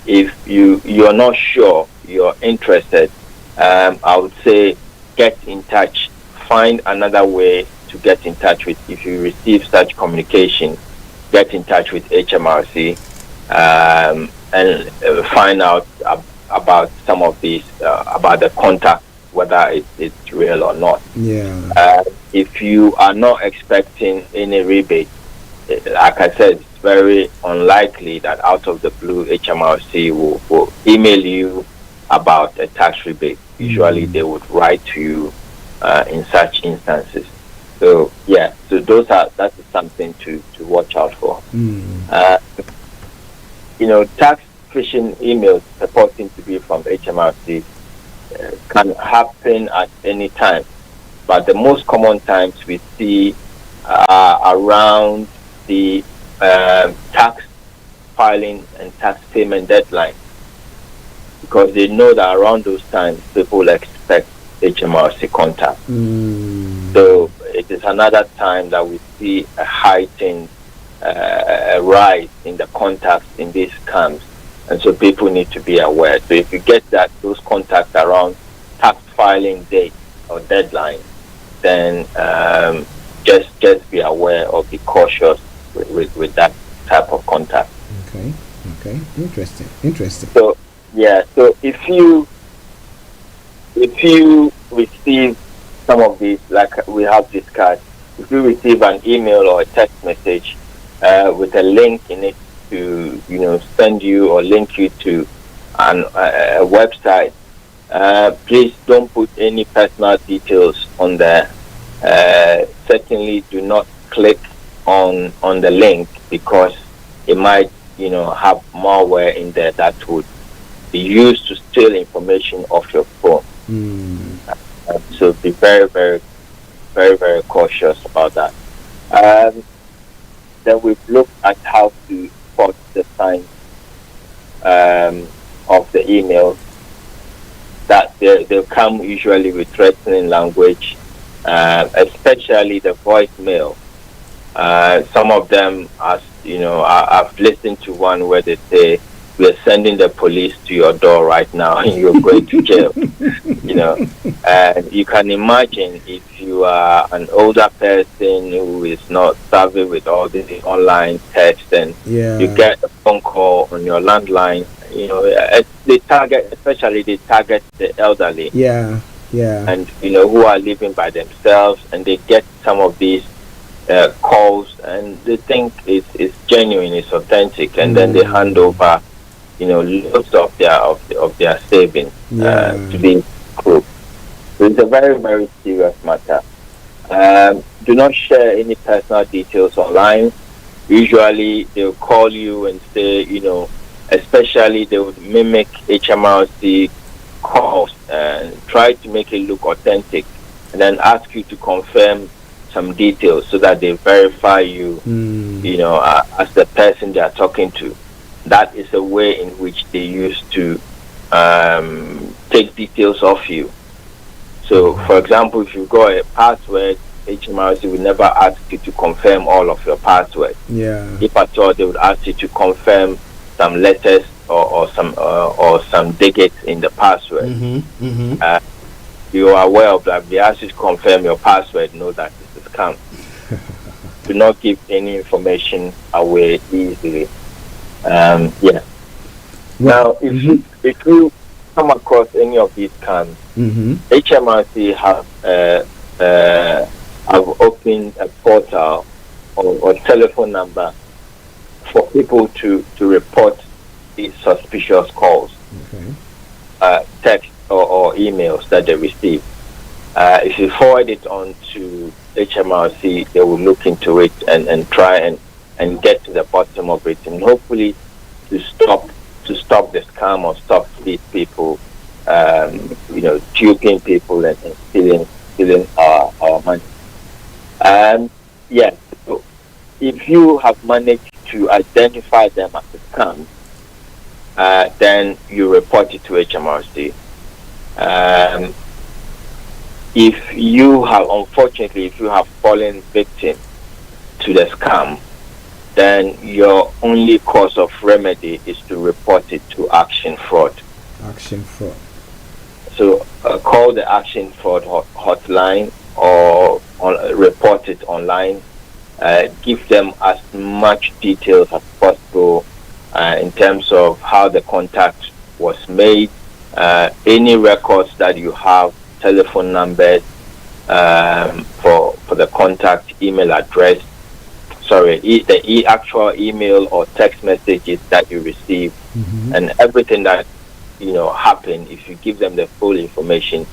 Speaker 6: If you are not sure, you're interested, I would say get in touch. Find another way to get in touch with. If you receive such communication, get in touch with HMRC and find out about some of these, about the contact, whether it's real or not.
Speaker 7: Yeah.
Speaker 6: If you are not expecting any rebate, like I said, it's very unlikely that out of the blue HMRC will email you about a tax rebate. Usually they would write to you in such instances. So yeah, so that is something to watch out for. Tax phishing emails purporting to be from HMRC can happen at any time, but the most common times we see around the tax filing and tax payment deadline, because they know that around those times people expect HMRC contact. So it is another time that we see a heightened rise in the contacts in these scams, and so people need to be aware. So if you get those contacts around tax filing date or deadline, then just be aware or be cautious with that type of contact.
Speaker 7: Okay, interesting.
Speaker 6: So yeah, so if you receive some of these, like we have discussed, if you receive an email or a text message with a link in it to send you or link you to a website, please don't put any personal details on there. Certainly do not click on the link, because it might have malware in there that would be used to steal information off your phone. So be very, very, very, very cautious about that. Then we've looked at how to spot the signs of the email, that they'll come usually with threatening language, especially the voicemail. Some of them, I've listened to one where they say, "We're sending the police to your door right now and you're going to jail." And you can imagine if you are an older person who is not savvy with all the online text, and you get a phone call on your landline, they target the elderly.
Speaker 7: Yeah.
Speaker 6: And who are living by themselves, and they get some of these calls and they think it's genuine, it's authentic, and then they hand over loads of their savings to the group. So it's a very, very serious matter. Do not share any personal details online. Usually they'll call you and say, especially they would mimic HMRC calls and try to make it look authentic, and then ask you to confirm some details so that they verify you, as the person they are talking to. That is a way in which they use to take details off you. So, for example, if you've got a password, HMRC will never ask you to confirm all of your passwords.
Speaker 7: Yeah.
Speaker 6: If at all, they would ask you to confirm some letters or some digits in the password. You are aware of that. If they ask you to confirm your password, know that it's a scam. Do not give any information away easily. Now, if you come across any of these scams, HMRC have opened a portal or telephone number for people to report these suspicious calls, text or emails that they receive. If you forward it on to HMRC, they will look into it and try and get to the bottom of it, and hopefully to stop the scam or stop these people, duping people and stealing our money. So if you have managed to identify them as a scam, then you report it to HMRC. If you have fallen victim to the scam, then your only course of remedy is to report it to Action Fraud.
Speaker 20: Action Fraud.
Speaker 6: So call the Action Fraud hotline or report it online. Give them as much details as possible in terms of how the contact was made, any records that you have, telephone numbers for the contact, email address, the actual email or text messages that you receive, and everything that happened. If you give them the full information,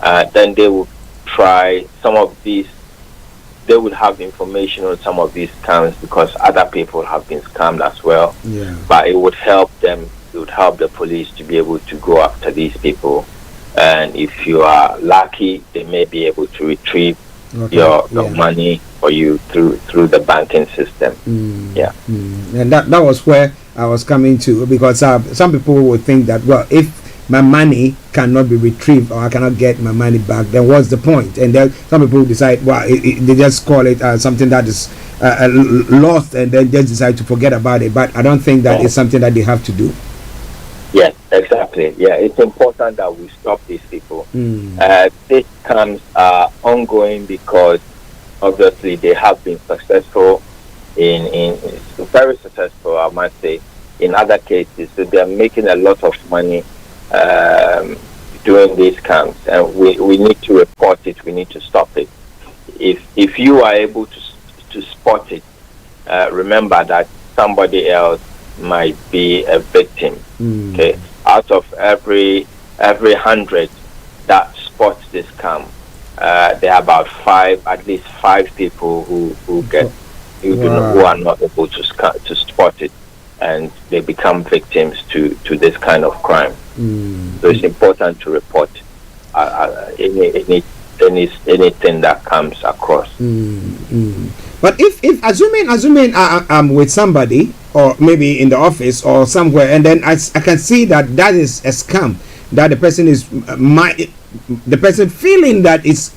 Speaker 6: then they will try some of these. They would have information on some of these scams because other people have been scammed as well.
Speaker 20: Yeah.
Speaker 6: But it would help them. It would help the police to be able to go after these people. And if you are lucky, they may be able to retrieve your money for you through the banking system. Yeah.
Speaker 20: And that was where I was coming to, because some people would think that, well, if my money cannot be retrieved or I cannot get my money back, then what's the point? And then some people decide, well, they just call it something that is lost, and then just decide to forget about it. But I don't think that is something that they have to do.
Speaker 6: Yes, exactly. Yeah, it's important that we stop these people. These scams are ongoing because obviously they have been successful in very successful, I must say, in other cases. So they are making a lot of money doing these scams, and we need to report it. We need to stop it. If you are able to spot it, remember that somebody else might be a victim. Okay, out of every 100 that spots this scam, there are about at least five people who are not able to spot it, and they become victims to this kind of crime. So it's important to report anything that comes across.
Speaker 20: But if assuming I'm with somebody, or maybe in the office or somewhere, and then I can see that is a scam, that the person is the person feeling that is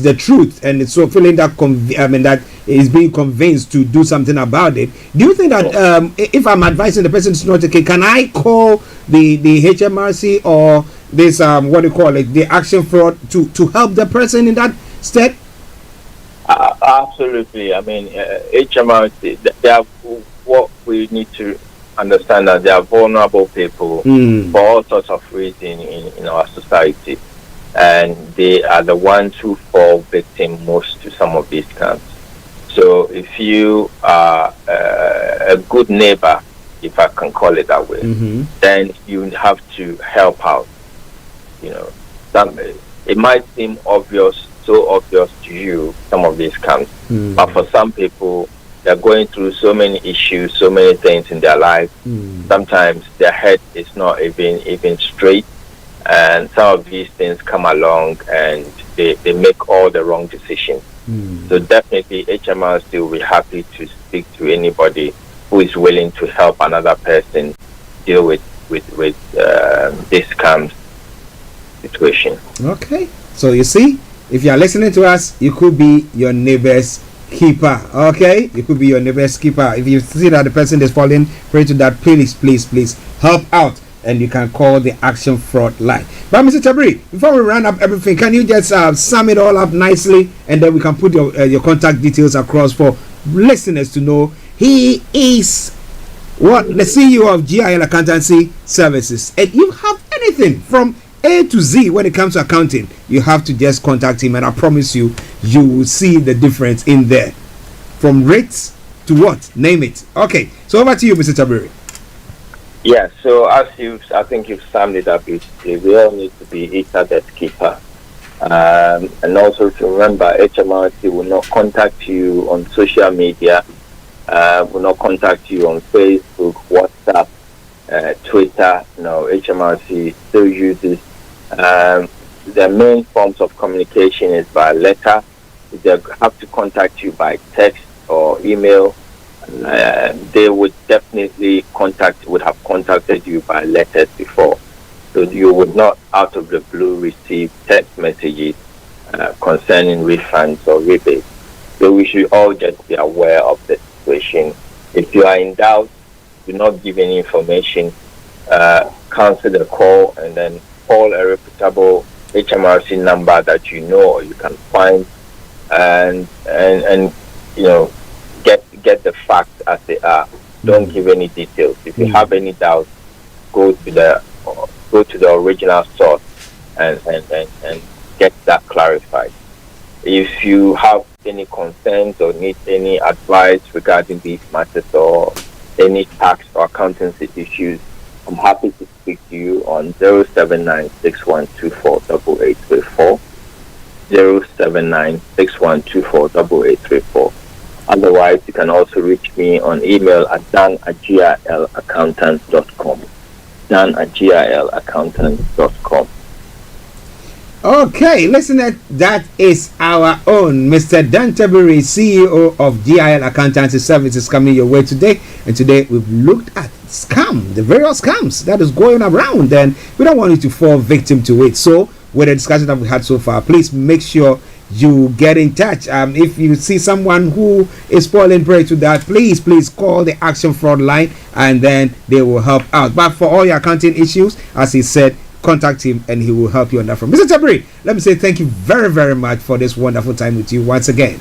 Speaker 20: the truth, and it's so feeling that that is being convinced to do something about it. Do you think that if I'm advising the person is not okay, can I call the HMRC or this the Action Fraud to help the person in that step?
Speaker 6: Absolutely. I mean, HMRC, what we need to understand that they are vulnerable people for all sorts of reasons in our society, and they are the ones who fall victim most to some of these scams. So if you are a good neighbor, if I can call it that way, then you have to help out. It might seem so obvious to you, some of these scams, but for some people, they're going through so many issues, so many things in their life. Sometimes their head is not even straight, and some of these things come along and they make all the wrong decisions. So definitely HMRC will be happy to speak to anybody who is willing to help another person deal with this scam situation.
Speaker 20: Okay, so you see, if you are listening to us, you could be your neighbor's keeper. Okay, you could be your neighbor's keeper. If you see that the person is falling prey to that, please help out, and you can call the Action Fraud line. But Mr. Chabri, before we round up everything, can you just sum it all up nicely, and then we can put your contact details across for listeners to know. He is the CEO of GIL Accountancy Services, and you have anything from A to Z when it comes to accounting, you have to just contact him, and I promise you will see the difference in there, from rates to what, name it. Okay, so over to you, Mr. Tabiri.
Speaker 6: Yeah, so I think you've summed it up beautifully. We all need to be each other's keeper, and also to remember, HMRC will not contact you on social media, will not contact you on Facebook, WhatsApp, Twitter. No, HMRC still uses the main forms of communication is by letter. They have to contact you by text or email. They would definitely would have contacted you by letters before. So you would not, out of the blue, receive text messages concerning refunds or rebates. So we should all just be aware of the situation. If you are in doubt, do not give any information. Cancel the call and then call a reputable HMRC number that you know or you can find, and get the facts as they are. Don't give any details. If you have any doubts, go to the original source and get that clarified. If you have any concerns or need any advice regarding these matters or any tax or accountancy issues, I'm happy to speak to you on 079-6124-8834, 079-6124-8834. Otherwise, you can also reach me on email at dan@gilaccountants.com, dan@gilaccountants.com.
Speaker 20: Okay, listener, that is our own Mr. Dan Tebiri, CEO of GIL Accountancy Services, coming your way today. And today we've looked at the various scams that is going around, and we don't want you to fall victim to it. So with the discussion that we had so far, please make sure you get in touch. If you see someone who is falling prey to that, please call the Action Fraud line, and then they will help out. But for all your accounting issues, as he said, contact him and he will help you on that front. Mr. Tebiri, let me say thank you very, very much for this wonderful time with you once again.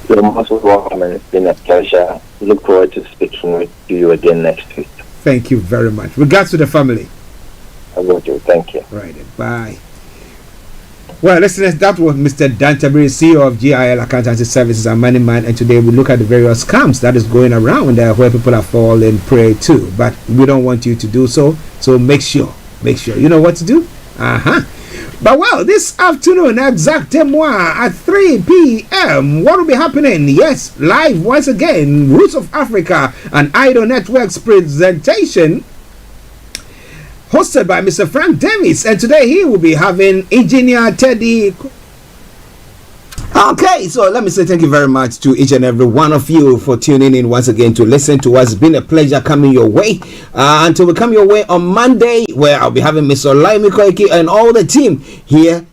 Speaker 6: You're most welcome, and it's been a pleasure. Look forward to speaking with you again next week.
Speaker 20: Thank you very much. Regards to the family.
Speaker 6: I will do. Thank you.
Speaker 20: Right. Bye. Well, listeners, that was Mr. Dan Tebiri, CEO of GIL Accountancy Services and Money Man, and today we look at the various scams that is going around where people are falling prey to. But we don't want you to do so. So make sure you know what to do. But well, this afternoon, exactement at 3 p.m., what will be happening? Yes, live once again, Roots of Africa and Idol Network's presentation, hosted by Mr. Frank Davis, and today he will be having Engineer Teddy. Okay, so let me say thank you very much to each and every one of you for tuning in once again to listen to us. It's been a pleasure coming your way. Until we come your way on Monday, where I'll be having Mr. Olaimi Koiki and all the team here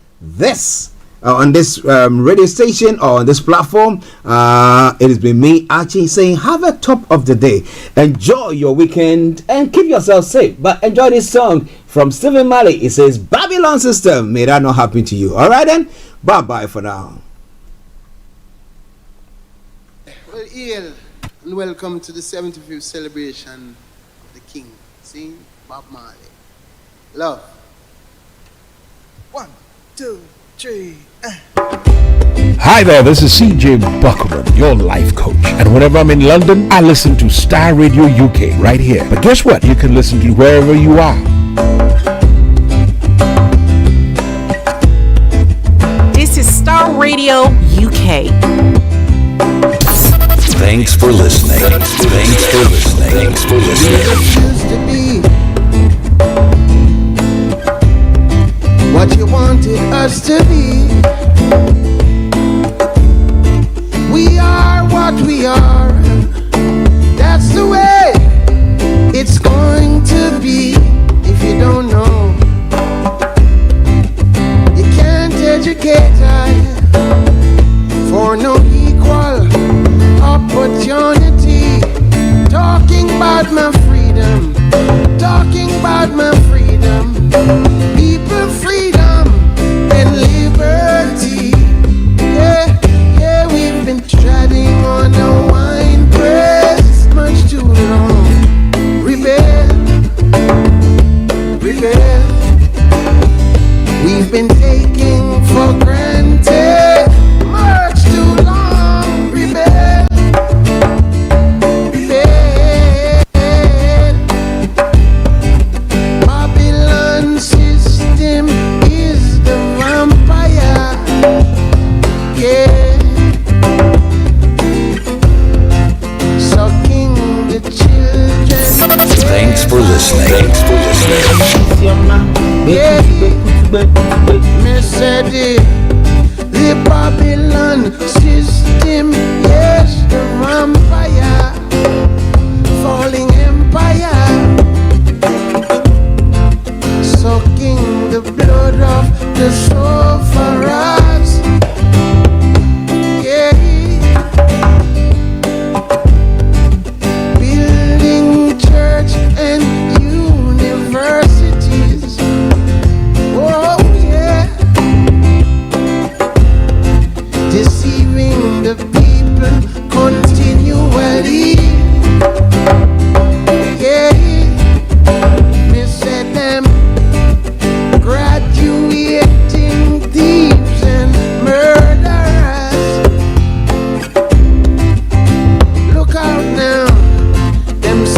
Speaker 20: on this radio station or on this platform. It has been me, Archie, saying have a top of the day. Enjoy your weekend and keep yourself safe. But enjoy this song from Stephen Marley. It says, Babylon System. May that not happen to you. All right then. Bye-bye for now.
Speaker 8: Well, Ian, and welcome to the 75th celebration of the King. See, Bob Marley. Love. 1, 2, 3.
Speaker 26: Hi there, this is CJ Buckman, your life coach. And whenever I'm in London, I listen to Starr Radio UK right here. But guess what? You can listen to wherever you are.
Speaker 2: This is Starr Radio UK.
Speaker 1: Thanks for listening. Thanks for listening.
Speaker 8: Used to be what you wanted us to be. We are what we are. That's the way it's going to be. If you don't know, you can't educate for no equal opportunity. Talking about my freedom, talking about my freedom, people freedom and liberty. Yeah, we've been treading on a wine press much too long. Rebel, we've been taking for granted much too long. Rebel. Babylon system is the vampire. Yeah. Sucking the children.
Speaker 1: Thanks for listening.
Speaker 8: Yeah. Me said the Babylon system, yes, the vampire.